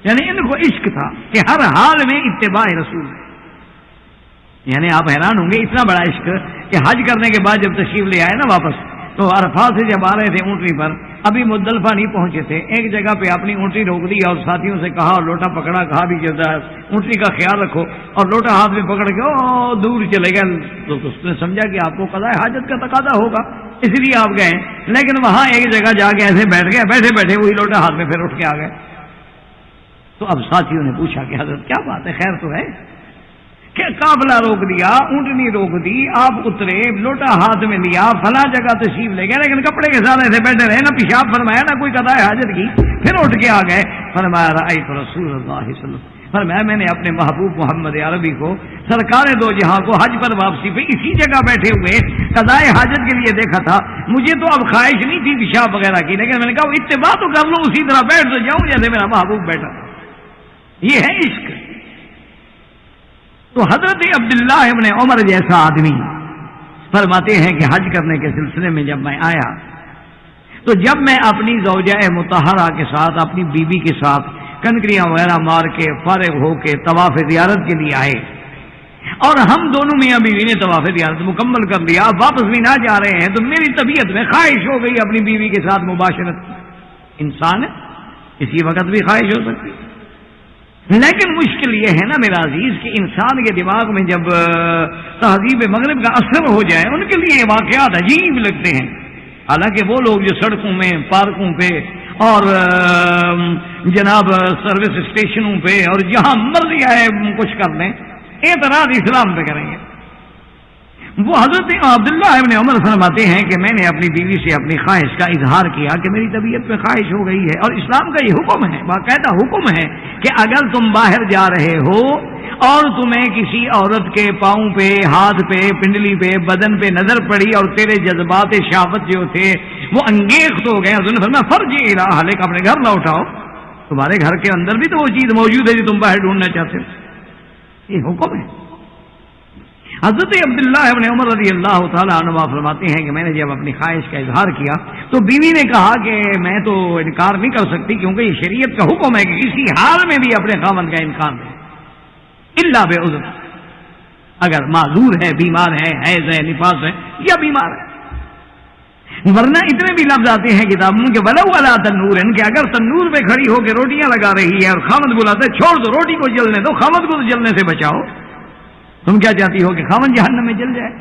یعنی ان کو عشق تھا کہ ہر حال میں اتباع رسول ہے۔ یعنی آپ حیران ہوں گے اتنا بڑا عشق کہ حج کرنے کے بعد جب تشریف لے آئے نا واپس، تو عرفات سے جب آ رہے تھے اونٹنی پر، ابھی مزدلفہ نہیں پہنچے تھے، ایک جگہ پہ اپنی اونٹنی روک دی اور ساتھیوں سے کہا اور لوٹا پکڑا، کہا بھی چلتا ہے اونٹنی کا خیال رکھو، اور لوٹا ہاتھ میں پکڑ کے دور چلے گئے۔ تو اس نے سمجھا کہ آپ کو قضاء حاجت کا تقاضا ہوگا، اس لیے آپ گئے، لیکن وہاں ایک جگہ جا کے ایسے بیٹھ گئے، بیٹھے بیٹھے وہی لوٹا ہاتھ میں پھر اٹھ کے آ گئے۔ تو اب ساتھیوں نے پوچھا کہ حضرت کیا بات ہے، خیر تو ہے؟ کہ قافلہ روک دیا، اونٹنی روک دی، آپ اترے، لوٹا ہاتھ میں لیا، فلاں جگہ تشریف لے گئے، لیکن کپڑے کے ساتھ ایسے بیٹھے رہے، نہ پیشاب فرمایا نہ کوئی قضاء حاجت کی، پھر اٹھ کے آ گئے۔ فرمایا رأیت رسول اللہ صلی اللہ علیہ وسلم، فرمایا میں نے اپنے محبوب محمد عربی کو سرکار دو جہاں کو حج پر واپسی پہ اسی جگہ بیٹھے ہوئے قضاء حاجت کے لیے دیکھا تھا۔ مجھے تو اب خواہش نہیں تھی پیشاب وغیرہ کی، لیکن میں نے کہا اتباع تو کر لوں، اسی طرح بیٹھ تو جاؤں جیسے میرا محبوب بیٹھا۔ یہ ہے عشق۔ تو حضرت عبداللہ ابن عمر جیسا آدمی فرماتے ہیں کہ حج کرنے کے سلسلے میں جب میں آیا تو جب میں اپنی زوجہ مطہرہ کے ساتھ، اپنی بیوی کے ساتھ کنکریاں وغیرہ مار کے فارغ ہو کے طواف زیارت کے لیے آئے، اور ہم دونوں میاں بیوی نے طواف زیارت مکمل کر لیا، واپس بھی نہ جا رہے ہیں، تو میری طبیعت میں خواہش ہو گئی اپنی بیوی کے ساتھ مباشرت کی۔ انسان ہے، اسی وقت بھی خواہش ہو سکتی، لیکن مشکل یہ ہے نا میرا عزیز کہ انسان کے دماغ میں جب تہذیب مغرب کا اثر ہو جائے، ان کے لیے واقعات عجیب لگتے ہیں۔ حالانکہ وہ لوگ جو سڑکوں میں، پارکوں پہ اور جناب سروس اسٹیشنوں پہ اور جہاں مرضی آئے کچھ کر لیں، اعتراض اسلام پہ کریں گے۔ وہ حضرت عبداللہ ابن عمر فرماتے ہیں کہ میں نے اپنی بیوی سے اپنی خواہش کا اظہار کیا کہ میری طبیعت میں خواہش ہو گئی ہے، اور اسلام کا یہ حکم ہے، باقاعدہ حکم ہے کہ اگر تم باہر جا رہے ہو اور تمہیں کسی عورت کے پاؤں پہ، ہاتھ پہ، پنڈلی پہ، بدن پہ نظر پڑی اور تیرے جذبات شہوت جو تھے وہ انگیخت ہو گئے، حضور نے فرمایا فرجع الی اہلک، اپنے گھر لوٹ آؤ، تمہارے گھر کے اندر بھی تو وہ چیز موجود ہے جو تم باہر ڈھونڈنا چاہتے ہو، یہ حکم ہے۔ حضرت عبداللہ ابن عمر رضی اللہ تعالیٰ عنہ فرماتے ہیں کہ میں نے جب اپنی خواہش کا اظہار کیا تو بیوی نے کہا کہ میں تو انکار نہیں کر سکتی، کیونکہ یہ شریعت کا حکم ہے کہ کسی حال میں بھی اپنے خاوند کا انکار دے، الا بعذر، اگر معذور ہے، بیمار ہے، حیض ہے، نفاس ہے یا بیمار ہے، ورنہ اتنے بھی لفظ آتے ہیں کتابوں کے ولو علی تنور، کہ اگر تنور پہ کھڑی ہو کے روٹیاں لگا رہی ہے اور خاوند بلاتا ہے چھوڑ دو، روٹی کو جلنے دو، خاوند کو تو جلنے سے بچاؤ، تم کیا چاہتی ہو کہ خاوند جہنم میں جل جائے؟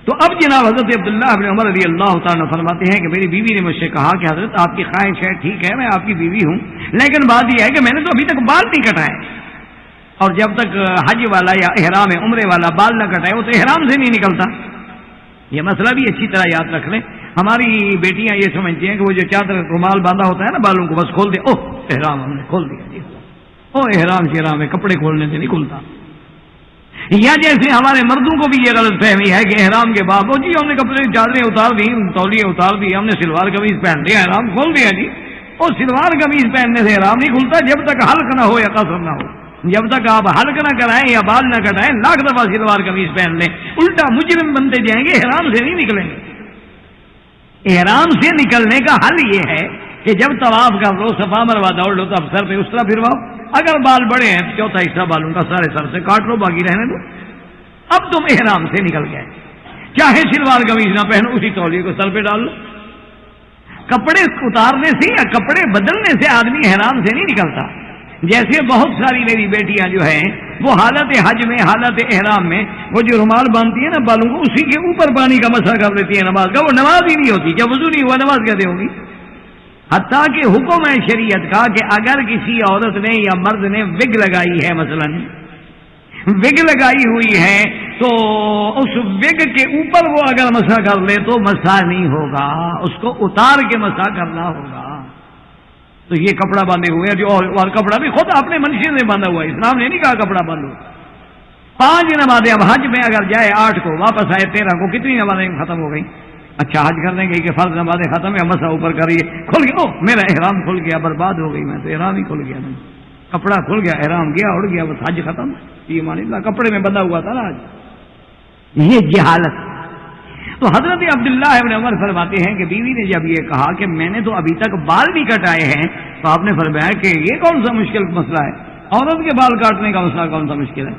تو اب جناب حضرت عبداللہ ابن عمر رضی اللہ تعالیٰ فرماتے ہیں کہ میری بیوی نے مجھ سے کہا کہ حضرت آپ کی خواہش ہے، ٹھیک ہے، میں آپ کی بیوی ہوں، لیکن بات یہ ہے کہ میں نے تو ابھی تک بال نہیں کٹائے، اور جب تک حج والا یا احرام عمرے والا بال نہ کٹائے وہ تو احرام سے نہیں نکلتا۔ یہ مسئلہ بھی اچھی طرح یاد رکھ لیں، ہماری بیٹیاں یہ سمجھتی ہیں کہ وہ جو چادر رومال باندھا ہوتا ہے نا بالوں کو، بس کھول دے، اوہ احرام ہم نے کھول دیا جی، او احرام شرام ہے، کپڑے کھولنے سے نہیں کھلتا۔ یا جیسے ہمارے مردوں کو بھی یہ غلط فہمی ہے کہ احرام کے بعد جی ہم نے کپڑے چادریں اتار دی، تولیے اتار دی، ہم نے سلوار قمیض پہن لیا، احرام کھول دیا جی، اور سلوار قمیض پہننے سے احرام نہیں کھلتا جب تک حلق نہ ہو یا قصر نہ ہو، جب تک آپ حلق نہ کرائیں یا بال نہ کٹائیں، لاکھ دفعہ سلوار قمیض پہن لیں، الٹا مجرم بنتے جائیں گے، احرام سے نہیں نکلیں گے۔ احرام سے نکلنے کا حل یہ ہے کہ جب طواف کر لو، صفا مروا دوڑ لو، تو اب سر پہ اس طرح پھرواؤ، اگر بال بڑے ہیں تو چوتھا حصہ بالوں کا سارے سر سے کاٹ لو، باقی رہنے دو، اب تم احرام سے نکل گئے۔ چاہے سلوار قمیض نہ پہنو، اسی تولیے کو سر پہ ڈال لو۔ کپڑے اتارنے سے یا کپڑے بدلنے سے آدمی احرام سے نہیں نکلتا۔ جیسے بہت ساری میری بیٹیاں جو ہیں وہ حالت حج میں، حالت احرام میں وہ جو رومال باندھتی ہیں نا بالوں کو، اسی کے اوپر پانی کا مسح کر لیتی ہے نماز کا، وہ نماز ہی نہیں ہوتی، جب وضو نہیں ہوا نماز کیسے ہوگی؟ حتیٰ کہ حکم ہے شریعت کا کہ اگر کسی عورت نے یا مرد نے وگ لگائی ہے، مثلاً وگ لگائی ہوئی ہے، تو اس وگ کے اوپر وہ اگر مسح کر لے تو مسح نہیں ہوگا، اس کو اتار کے مسح کرنا ہوگا۔ تو یہ کپڑا باندھے ہوئے جو اور کپڑا بھی خود اپنے منشی سے باندھا ہوا ہے، اسلام نے نہیں کہا کپڑا باندھو۔ 5 نمازیں اب حج میں اگر جائے 8 کو واپس آئے 13 کو، کتنی نمازیں ختم ہو گئی؟ اچھا حج کرنے گئی کہ فرض نمازیں ختم ہے، مسا اوپر کریے، کھل گیا، او میرا احرام کھل گیا، برباد ہو گئی، میں تو احرام ہی کھل گیا، کپڑا کھل گیا، احرام گیا، اڑ گیا، بس حج ختم۔ یہ مان اللہ کپڑے میں بندھا ہوا تھا نا آج، یہ جہالت۔ تو حضرت عبداللہ ابن عمر فرماتے ہیں کہ بیوی نے جب یہ کہا کہ میں نے تو ابھی تک بال بھی کٹائے ہیں، تو آپ نے فرمایا کہ یہ کون سا مشکل مسئلہ ہے، عورت کے بال کاٹنے کا مسئلہ کون سا مشکل ہے؟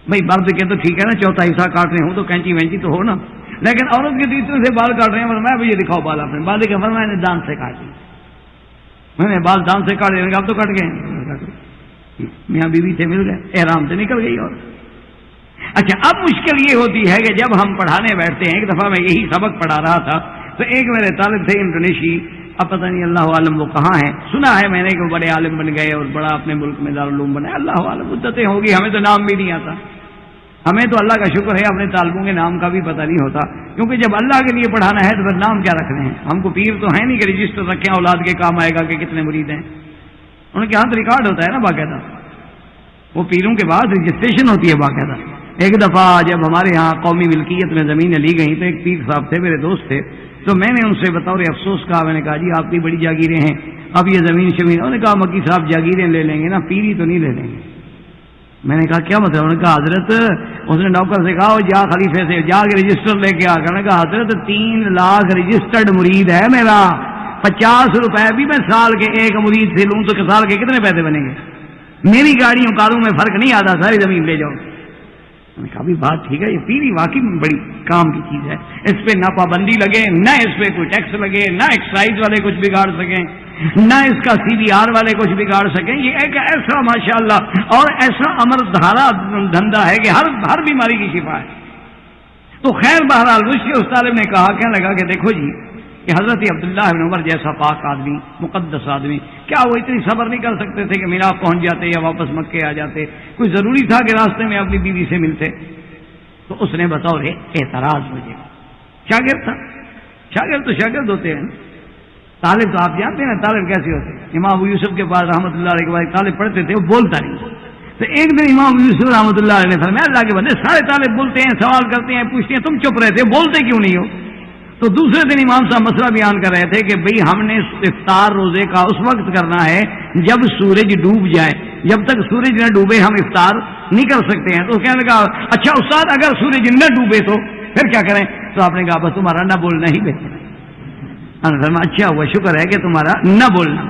بھائی مرد کے تو ٹھیک ہے نا، چوتھا حصہ کاٹنے ہوں تو کینچی وینچی تو ہو نا، لیکن عورت کے تیسرے سے بال کاٹ رہے ہیں، فرمایا بھائی یہ دکھاؤ بال اپنے، بال دیکھا، فرمایا میں نے دان سے کاٹی، میں نے بال دان سے کاٹے، اب تو کٹ گئے، میاں بیوی سے مل گئے، احرام سے نکل گئی۔ اور اچھا اب مشکل یہ ہوتی ہے کہ جب ہم پڑھانے بیٹھتے ہیں، ایک دفعہ میں یہی سبق پڑھا رہا تھا تو ایک میرے طالب تھے انڈونیشی، اب پتہ نہیں اللہ عالم وہ کہاں ہیں، سنا ہے میں نے کہ وہ بڑے عالم بن گئے اور بڑا اپنے ملک میں دارالعلوم بنا، اللہ عالم مدتیں ہوگی، ہمیں تو نام بھی نہیں آتا، ہمیں تو اللہ کا شکر ہے اپنے طالبوں کے نام کا بھی پتہ نہیں ہوتا، کیونکہ جب اللہ کے لیے پڑھانا ہے تو پھر نام کیا رکھنے ہیں؟ ہم کو پیر تو ہیں نہیں کہ رجسٹر رکھیں اولاد کے کام آئے گا کہ کتنے مرید ہیں، ان کے ہاتھ ریکارڈ ہوتا ہے نا باقاعدہ، وہ پیروں کے بعد رجسٹریشن ہوتی ہے باقاعدہ۔ ایک دفعہ جب ہمارے ہاں قومی ملکیت میں زمینیں لی گئیں تو ایک پیر صاحب تھے، میرے دوست تھے، تو میں نے ان سے بطور افسوس کہا، میں نے کہا جی آپ کی بڑی جاگیریں ہیں، اب یہ زمین شمین، انہوں نے کہا مکی صاحب جاگیریں لے لیں گے نا، پیری تو نہیں لے لیں گے۔ میں نے کہا کیا مطلب؟ انہوں نے کہا حضرت، اس نے نوکر سے کہا جا خلیفے سے جا کے رجسٹر لے کے آ کر، نے کہا حضرت 3 لاکھ رجسٹرڈ مرید ہے میرا، 50 روپے بھی میں سال کے ایک مرید سے لوں تو سال کے کتنے پیسے بنیں گے؟ میری گاڑیوں کاروں میں فرق نہیں آتا، ساری زمین لے جاؤ۔ میں نے کہا بھی بات ٹھیک ہے، یہ پیری واقعی بڑی کام کی چیز ہے، اس پہ نہ پابندی لگے، نہ اس پہ کوئی ٹیکس لگے، نہ ایکسائز والے کچھ بگاڑ سکیں، نہ اس کا CBR والے کچھ بگاڑ سکیں، یہ ایک ایسا ماشاءاللہ اور ایسا امر دھارا دھندا ہے کہ ہر بیماری کی شفا ہے۔ تو خیر بہرحال مجھ سے اس طالب نے کہا، کہنے لگا کہ دیکھو جی کہ حضرت عبداللہ بن عمر جیسا پاک آدمی، مقدس آدمی، کیا وہ اتنی صبر نہیں کر سکتے تھے کہ میراث پہنچ جاتے یا واپس مکے آ جاتے؟ کوئی ضروری تھا کہ راستے میں اپنی بیوی سے ملتے؟ تو اس نے بطور اعتراض مجھے، شاگرد تھا، شاگرد تو شاگرد ہوتے ہیں، طالب تو آپ جانتے ہیں نا طالب کیسے ہوتے ہیں۔ امام ابو یوسف کے پاس رحمۃ اللہ علیہ کے بعد طالب پڑھتے تھے، وہ بولتا نہیں، تو ایک دن امام ابو یوسف رحمۃ اللہ علیہ نے فرمایا اللہ کے بندے سارے طالب بولتے ہیں، سوال کرتے ہیں، پوچھتے ہیں، تم چپ رہتے، بولتے کیوں نہیں ہو؟ تو دوسرے دن امام صاحب مسئلہ بیان کر رہے تھے کہ بھئی ہم نے افطار روزے کا اس وقت کرنا ہے جب سورج ڈوب جائے، جب تک سورج نہ ڈوبے ہم افطار نہیں کر سکتے ہیں۔ تو کہنے لگا اچھا استاد اگر سورج نہ ڈوبے تو پھر کیا کریں؟ تو آپ نے کہا بس تمہارا نہ بولنا ہی بہتر ہے۔ اچھا ہوا، شکر ہے کہ تمہارا نہ بولنا۔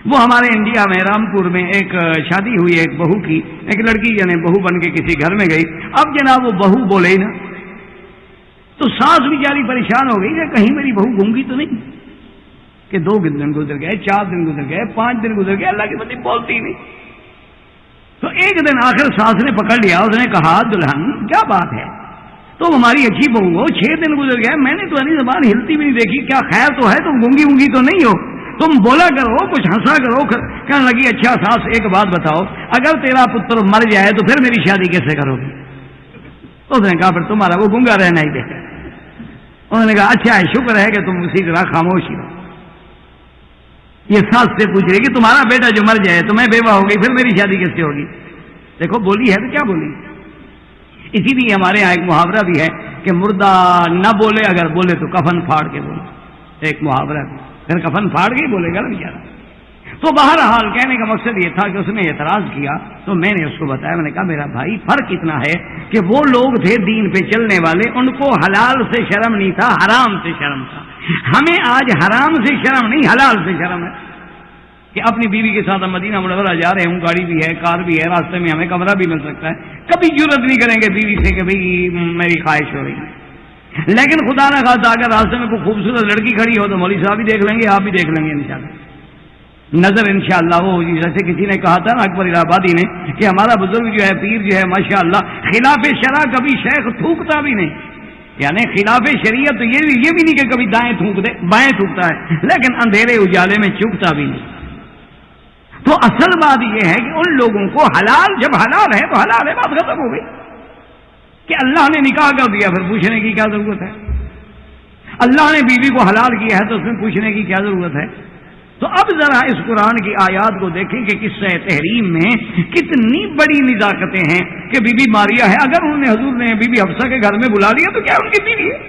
وہ ہمارے انڈیا میں رامپور میں ایک شادی ہوئی، ایک بہو کی، ایک لڑکی یعنی بہو بن کے کسی گھر میں گئی۔ اب جناب وہ بہو بولے ہی نا، تو ساس بیچاری پریشان ہو گئی کہ کہیں میری بہو گونگی تو نہیں، کہ 2 دن گزر گئے، 4 دن گزر گئے، 5 دن گزر گئے، اللہ کی بندی بولتی نہیں۔ تو ایک دن آخر ساس نے پکڑ لیا، اس نے کہا دلہن کیا بات ہے، تو ہماری اچھی بہو ہو، 6 دن گزر گئے، میں نے تو اپنی زبان ہلتی بھی نہیں دیکھی، کیا خیر تو ہے، تم گونگی وونگی تو نہیں ہو، تم بولا کرو، کچھ ہنسا کرو۔ کہنے لگی اچھا ساس ایک بات بتاؤ، اگر تیرا پتر مر جائے تو پھر میری شادی کیسے کرو گی؟ تو اس نے کہا پھر تمہارا وہ گونگا رہنا ہی بہتر۔ انہوں نے کہا اچھا ہے، شکر ہے کہ تم اسی طرح خاموش ہی رہو۔ یہ ساس سے پوچھ رہی کہ تمہارا بیٹا جو مر جائے تو میں بیوہ ہو گئی، پھر میری شادی کیسے ہوگی؟ دیکھو بولی ہے تو کیا بولی۔ اسی لیے ہمارے یہاں ایک محاورہ بھی ہے کہ مردہ نہ بولے، اگر بولے تو کفن پھاڑ کے بولے، ایک محاورہ بھی، پھر کفن پھاڑ کے ہی بولے گا نا بیچارہ۔ تو بہرحال کہنے کا مقصد یہ تھا کہ اس نے اعتراض کیا، تو میں نے اس کو بتایا، میں نے کہا میرا بھائی فرق اتنا ہے کہ وہ لوگ تھے دین پہ چلنے والے، ان کو حلال سے شرم نہیں تھا، حرام سے شرم تھا۔ ہمیں آج حرام سے شرم نہیں، حلال سے شرم ہے کہ اپنی بیوی کے ساتھ ہم مدینہ منورہ جا رہے ہوں، گاڑی بھی ہے، کار بھی ہے، راستے میں ہمیں کمرہ بھی مل سکتا ہے، کبھی جرت نہیں کریں گے بیوی سے کہ بھئی میری خواہش ہو رہی ہے۔ لیکن خدا نہ خواستہ اگر راستے میں کوئی خوبصورت لڑکی کھڑی ہو تو مولوی صاحب بھی دیکھ لیں گے، آپ بھی دیکھ لیں گے انشاءاللہ، نظر انشاءاللہ وہ ہوگی۔ جیسے کسی نے کہا تھا نا اکبر الہ آبادی نے کہ ہمارا بزرگ جو ہے، پیر جو ہے ماشاءاللہ، خلاف شرع کبھی شیخ تھوکتا بھی نہیں، یعنی خلاف شریعت تو یہ بھی نہیں کہ کبھی دائیں تھوک دے، بائیں تھوکتا ہے، لیکن اندھیرے اجالے میں چکتا بھی نہیں۔ تو اصل بات یہ ہے کہ ان لوگوں کو حلال، جب حلال ہے تو حلال ہے، بات ختم ہو گئی۔ کہ اللہ نے نکاح کر دیا، پھر پوچھنے کی کیا ضرورت ہے؟ اللہ نے بیوی کو حلال کیا ہے تو اس میں پوچھنے کی کیا ضرورت ہے؟ تو اب ذرا اس قرآن کی آیات کو دیکھیں کہ قصہ تحریم میں کتنی بڑی نزاکتیں ہیں کہ بی بی ماریہ ہے، اگر انہوں نے حضور نے بی بی حفصہ کے گھر میں بلا لیا تو کیا ان کی بیوی ہے؟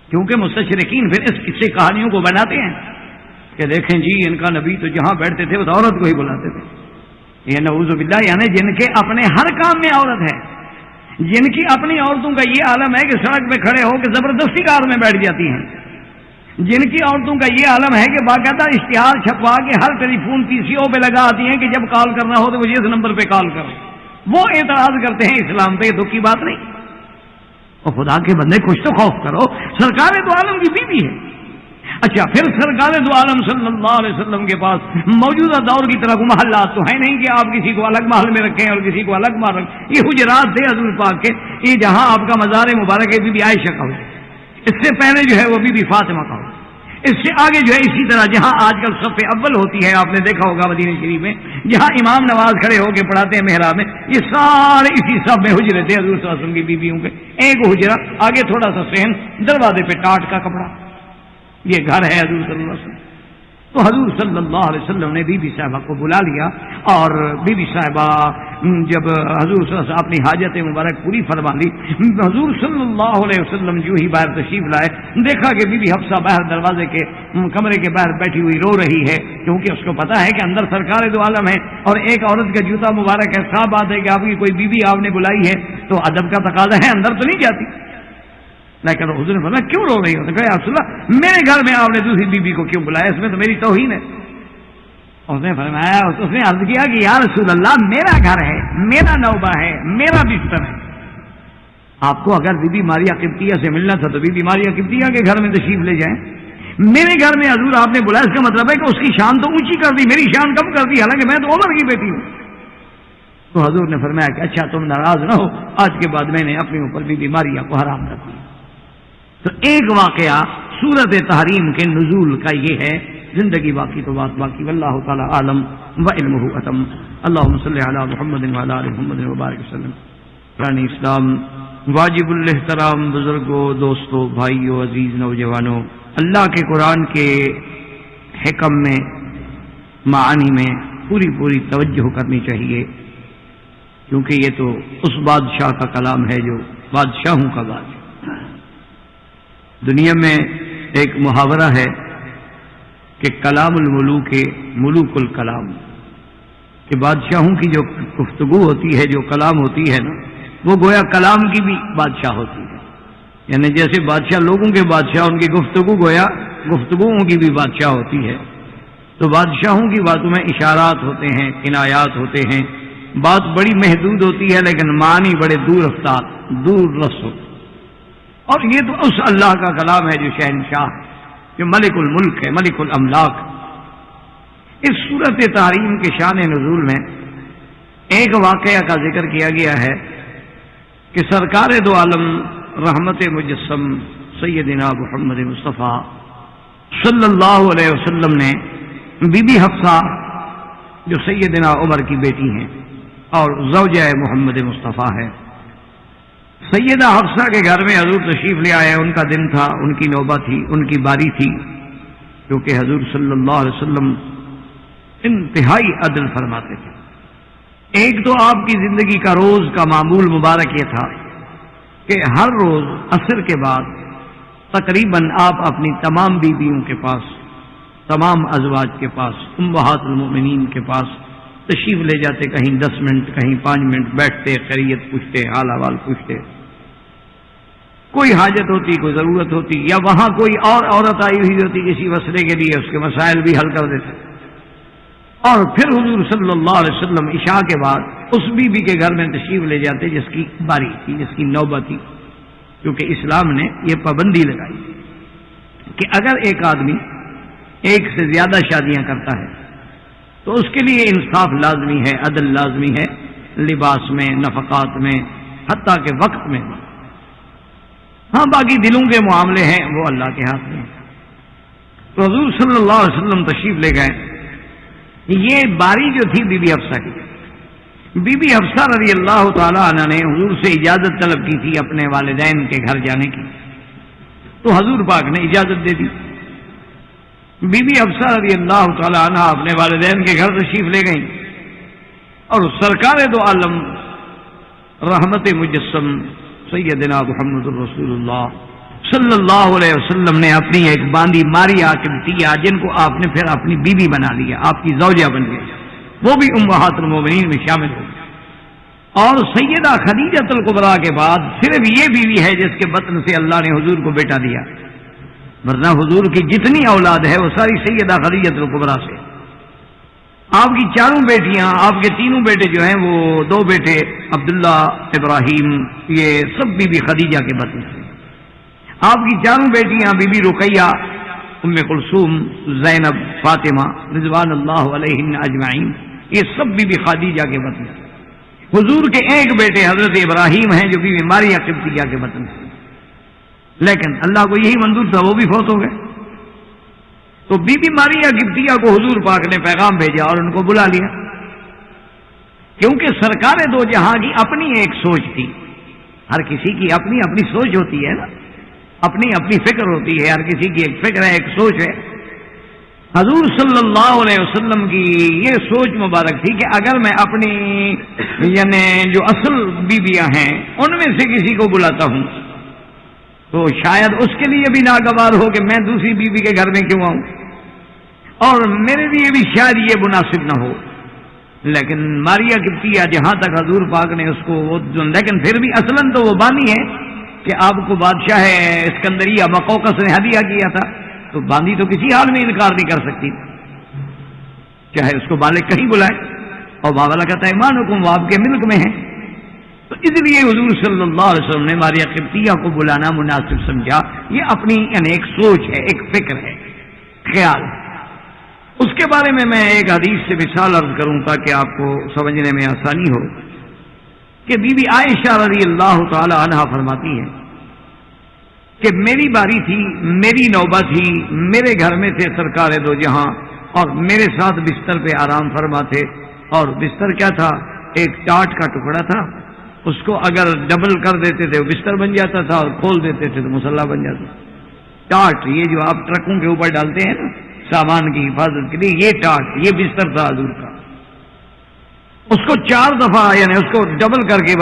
کیونکہ مستشرقین پھر اس قصے کہانیوں کو بناتے ہیں کہ دیکھیں جی ان کا نبی تو جہاں بیٹھتے تھے وہ عورت کو ہی بلاتے تھے، یہ نعوذ باللہ، یعنی جن کے اپنے ہر کام میں عورت ہے، جن کی اپنی عورتوں کا یہ عالم ہے کہ سڑک پہ کھڑے ہو کے زبردستی کار میں بیٹھ جاتی ہیں، جن کی عورتوں کا یہ عالم ہے کہ باقاعدہ اشتہار چھپوا کے ہر ٹیلی فون پی سی او پہ لگا آتی ہیں کہ جب کال کرنا ہو تو مجھے اس نمبر پہ کال کریں، وہ اعتراض کرتے ہیں اسلام پہ، یہ دکھ کی بات نہیں۔ اور خدا کے بندے کچھ تو خوف کرو، سرکار دو عالم کی بیوی ہے۔ اچھا پھر سرکار دو عالم صلی اللہ علیہ وسلم کے پاس موجودہ دور کی طرح محلات تو ہے نہیں کہ آپ کسی کو الگ محل میں رکھیں اور کسی کو الگ محل رکھیں، یہ حجرات تھے حضور پاک کے، یہ جہاں آپ کا مزار مبارک ہے بی بی عائشہ کا ہو، اس سے پہلے جو ہے وہ بی بی فاطمہ کا ہو، اس سے آگے جو ہے اسی طرح جہاں آج کل صف اول ہوتی ہے، آپ نے دیکھا ہوگا مدینہ شریف میں جہاں امام نماز کھڑے ہو کے پڑھاتے ہیں محراب میں، یہ سارے اسی سب میں حجرے تھے حضور صلی اللہ علیہ وسلم کی بیویوں کے، ایک حجرہ آگے تھوڑا سا صحن، دروازے پہ ٹاٹ کا کپڑا، یہ گھر ہے حضور صلی اللہ علیہ وسلم۔ تو حضور صلی اللہ علیہ وسلم نے بی بی صاحبہ کو بلا لیا، اور بی بی صاحبہ جب حضور صلی اللہ علیہ وسلم اپنی حاجت مبارک پوری فرما لی، حضور صلی اللہ علیہ وسلم جو ہی باہر تشریف لائے، دیکھا کہ بی بی حفصہ باہر دروازے کے کمرے کے باہر بیٹھی ہوئی رو رہی ہے، کیونکہ اس کو پتا ہے کہ اندر سرکار دو عالم ہے اور ایک عورت کا جوتا مبارک ہے، صاف بات ہے کہ آپ کی کوئی بیوی آپ نے بلائی ہے تو ادب کا تقاضا ہے، اندر تو نہیں جاتی۔ لیکن حضور نے فرمایا کیوں رو رہی ہو؟ تو کہا یا رسول اللہ میرے گھر میں آپ نے دوسری بیوی کو کیوں بلایا، اس میں تو میری توہین ہے۔ اس نے فرمایا، اس نے عرض کیا کہ یا رسول اللہ میرا گھر ہے، میرا نوبہ ہے، میرا بستر ہے، آپ کو اگر بی بی ماریہ قبطیہ سے ملنا تھا تو بی بی ماریہ قبطیہ کے گھر میں تشریف لے جائیں، میرے گھر میں حضور آپ نے بلایا، اس کا مطلب ہے کہ اس کی شان تو اونچی کر دی، میری شان کم کر دی، حالانکہ میں تو عمر کی بیٹی ہوں۔ تو حضور نے فرمایا کہ اچھا تم ناراض نہ ہو، آج کے بعد میں نے اپنے اوپر بی بی ماریہ کو حرام کر دیا۔ تو ایک واقعہ سورت تحریم کے نزول کا یہ ہے، زندگی باقی تو بات باقی، واللہ تعالی عالم و علمہ اتم۔ اللہم صلی علی محمد وعلی آل محمد وبارک وسلم۔ رانی اسلام، واجب الاحترام بزرگوں، دوستوں، بھائیوں، عزیز نوجوانوں، اللہ کے قرآن کے حکم میں، معانی میں پوری توجہ کرنی چاہیے، کیونکہ یہ تو اس بادشاہ کا کلام ہے جو بادشاہوں کا بادشاہ۔ دنیا میں ایک محاورہ ہے کہ کلام الملوک ملوک الکلام، کہ بادشاہوں کی جو گفتگو ہوتی ہے، جو کلام ہوتی ہے نا، وہ گویا کلام کی بھی بادشاہ ہوتی ہے، یعنی جیسے بادشاہ لوگوں کے بادشاہ، ان کی گفتگو گویا گفتگوؤں کی بھی بادشاہ ہوتی ہے۔ تو بادشاہوں کی باتوں میں اشارات ہوتے ہیں، کنایات ہوتے ہیں، بات بڑی محدود ہوتی ہے لیکن معنی بڑے دور رفتار، دور رس ہوتے، اور یہ تو اس اللہ کا کلام ہے جو شہنشاہ، جو ملک الملک ہے، ملک الاملاک۔ اس صورت تحریم کے شان نزول میں ایک واقعہ کا ذکر کیا گیا ہے کہ سرکار دو عالم رحمت مجسم سیدنا محمد مصطفیٰ صلی اللہ علیہ وسلم نے بی بی حفصہ جو سیدنا عمر کی بیٹی ہیں اور زوجہ محمد مصطفیٰ ہے، سیدہ حفصہ کے گھر میں حضور تشریف لے آئے، ان کا دن تھا، ان کی نوبت تھی، ان کی باری تھی، کیونکہ حضور صلی اللہ علیہ وسلم انتہائی عدل فرماتے تھے۔ ایک تو آپ کی زندگی کا روز کا معمول مبارک یہ تھا کہ ہر روز عصر کے بعد تقریباً آپ اپنی تمام بیویوں کے پاس، تمام ازواج کے پاس، امہات المؤمنین کے پاس تشریف لے جاتے، کہیں 10 منٹ، کہیں 5 منٹ بیٹھتے، خیریت پوچھتے، حال احوال پوچھتے، کوئی حاجت ہوتی، کوئی ضرورت ہوتی، یا وہاں کوئی اور عورت آئی ہوئی ہوتی کسی مسئلے کے لیے، اس کے مسائل بھی حل کر دیتے، اور پھر حضور صلی اللہ علیہ وسلم عشاء کے بعد اس بیوی کے گھر میں تشریف لے جاتے جس کی باری تھی، جس کی نوبت تھی، کیونکہ اسلام نے یہ پابندی لگائی کہ اگر ایک آدمی ایک سے زیادہ شادیاں کرتا ہے تو اس کے لیے انصاف لازمی ہے، عدل لازمی ہے، لباس میں، نفقات میں، حتیٰ کہ وقت میں۔ ہاں باقی دلوں کے معاملے ہیں وہ اللہ کے ہاتھ میں۔ تو حضور صلی اللہ علیہ وسلم تشریف لے گئے۔ یہ باری جو تھی بی بی حفصہ کی، بی بی حفصہ رضی اللہ تعالی عنہ نے حضور سے اجازت طلب کی تھی اپنے والدین کے گھر جانے کی، تو حضور پاک نے اجازت دے دی۔ بی بی حفصہ رضی اللہ تعالی عنہ اپنے والدین کے گھر تشریف لے گئیں، اور سرکار دو عالم رحمت مجسم سیدنا محمد رسول اللہ صلی اللہ علیہ وسلم نے اپنی ایک باندی ماریا قبطیہ، جن کو آپ نے پھر اپنی بیوی بنا لیا، آپ کی زوجہ بن گئی، وہ بھی امہات المومنین میں شامل ہو گئی۔ اور سیدہ خدیجہ الکبریٰ کے بعد صرف یہ بیوی ہے جس کے بطن سے اللہ نے حضور کو بیٹا دیا، ورنہ حضور کی جتنی اولاد ہے وہ ساری سیدہ خدیجہ الکبریٰ سے۔ آپ کی چاروں بیٹیاں، آپ کے تینوں بیٹے جو ہیں، وہ 2 بیٹے عبداللہ، ابراہیم، یہ سب بی بی خدیجہ کے بطن سے۔ آپ کی چاروں بیٹیاں بی بی رقیہ، ام کلثوم، زینب، فاطمہ رضوان اللہ علیہن اجمعین، یہ سب بی بی خدیجہ کے بطن سے۔ حضور کے ایک بیٹے حضرت ابراہیم ہیں جو بی بی ماریا قبطیہ کے بطن سے، لیکن اللہ کو یہی منظور تھا، وہ بھی فوت ہو گئے۔ تو بی بی ماریا قبطیہ کو حضور پاک نے پیغام بھیجا اور ان کو بلا لیا، کیونکہ سرکار دو جہاں کی اپنی ایک سوچ تھی، ہر کسی کی اپنی اپنی سوچ ہوتی ہے نا، اپنی اپنی فکر ہوتی ہے، ہر کسی کی ایک فکر ہے، ایک سوچ ہے۔ حضور صلی اللہ علیہ وسلم کی یہ سوچ مبارک تھی کہ اگر میں اپنی یعنی جو اصل بیویاں ہیں ان میں سے کسی کو بلاتا ہوں تو شاید اس کے لیے بھی ناگوار ہو کہ میں دوسری بیوی کے گھر میں کیوں آؤں، اور میرے لیے بھی شاید یہ مناسب نہ ہو۔ لیکن ماریا قبطیہ جہاں تک حضور پاک نے اس کو لیکن پھر بھی اصلاً تو وہ بانی ہے کہ آپ کو بادشاہ اسکندریہ مقوقس نے ہدیہ کیا تھا، تو باندی تو کسی حال میں انکار نہیں کر سکتی، چاہے اس کو بالغ کہیں بلائے، اور باولا کہتا ہے ایمانکم، وہ آپ کے ملک میں ہیں۔ تو اس لیے حضور صلی اللہ علیہ وسلم نے ماریا قبطیہ کو بلانا مناسب سمجھا۔ یہ اپنی یعنی ایک سوچ ہے، ایک فکر ہے، خیال ہے۔ اس کے بارے میں ایک حدیث سے مثال عرض کروں تاکہ آپ کو سمجھنے میں آسانی ہو کہ بی بی عائشہ رضی اللہ تعالی عنہا فرماتی ہے کہ میری باری تھی، میری نوبت تھی، میرے گھر میں تھے سرکار دو جہاں، اور میرے ساتھ بستر پہ آرام فرما تھے، اور بستر کیا تھا؟ ایک ٹاٹ کا ٹکڑا تھا، اس کو اگر ڈبل کر دیتے تھے وہ بستر بن جاتا تھا، اور کھول دیتے تھے تو مصلی بن جاتا تھا۔ ٹاٹ، یہ جو آپ ٹرکوں کے اوپر ڈالتے ہیں نا سامان کی حفاظت کے لیے، یہ ٹاٹ، یہ بستر تھا حضور کا۔ اس کو 4 دفعہ یعنی اس کو ڈبل کر کے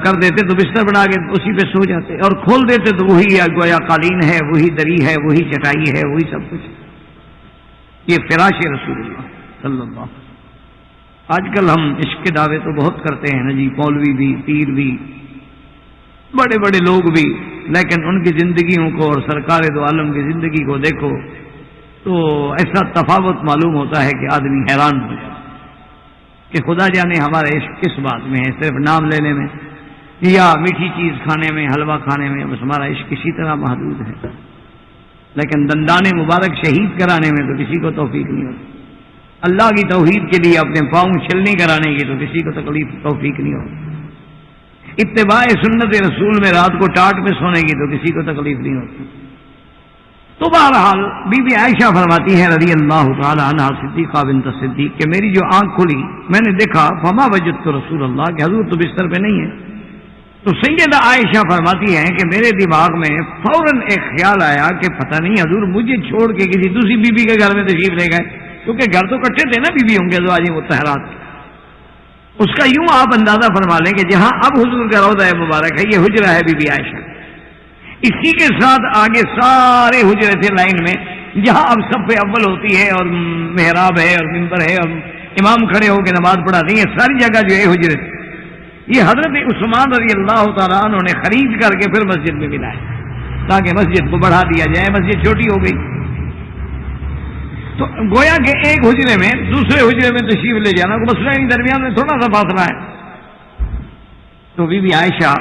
کر دیتے تو بستر بنا کے اسی پہ سو جاتے، اور کھول دیتے تو وہی گویا قالین ہے، وہی دری ہے، وہی چٹائی ہے، وہی سب کچھ۔ یہ فراش رسول اللہ صلی اللہ علیہ وسلم۔ آج کل ہم عشق کے دعوے تو بہت کرتے ہیں نا جی، مولوی بھی، پیر بھی، بڑے بڑے لوگ بھی، لیکن ان کی زندگیوں کو اور سرکار دو عالم کی زندگی کو دیکھو تو ایسا تفاوت معلوم ہوتا ہے کہ آدمی حیران ہو جاتا ہے کہ خدا جانے ہمارا عشق کس بات میں ہے، صرف نام لینے میں یا میٹھی چیز کھانے میں، حلوہ کھانے میں، بس ہمارا عشق اسی طرح محدود ہے، لیکن دندان مبارک شہید کرانے میں تو کسی کو توفیق نہیں ہوتی، اللہ کی توحید کے لیے اپنے پاؤں چھلنی کرانے کی تو کسی کو توفیق نہیں ہوتی، اتباع سنت رسول میں رات کو ٹاٹ میں سونے کی تو کسی کو تکلیف نہیں ہوتی۔ تو بہرحال بی بی عائشہ فرماتی ہے رضی اللہ تعالی عنہا صدیقہ بنت صدیق کہ میری جو آنکھ کھلی میں نے دیکھا فما وجدت رسول اللہ کہ حضور تو بستر پہ نہیں ہے۔ تو سیدہ عائشہ فرماتی ہیں کہ میرے دماغ میں فوراً ایک خیال آیا کہ پتہ نہیں حضور مجھے چھوڑ کے کسی دوسری بی بی کے گھر میں تشریف لے گئے، کیونکہ گھر تو کٹھے تھے نا بیویوں کے ازواج مطہرات۔ اس کا یوں آپ اندازہ فرما لیں کہ جہاں اب حضور کا روضہ مبارک ہے یہ حجرہ ہے بی بی عائشہ، اسی کے ساتھ آگے سارے حجرے تھے لائن میں، جہاں اب صف اول ہوتی ہے اور محراب ہے اور منبر ہے اور امام کھڑے ہو کے نماز پڑھاتے ہیں، ساری جگہ جو ہے حجرے تھے۔ یہ حضرت عثمان رضی اللہ تعالیٰ عنہ نے خرید کر کے پھر مسجد میں ملایا تاکہ مسجد کو بڑھا دیا جائے، مسجد چھوٹی ہو گئی تو گویا کہ ایک حجرے میں دوسرے حجرے میں تشریف لے جانا کو مسئلہ نہیں، درمیان میں تھوڑا سا فاصلہ ہے۔ تو بی بی عائشہ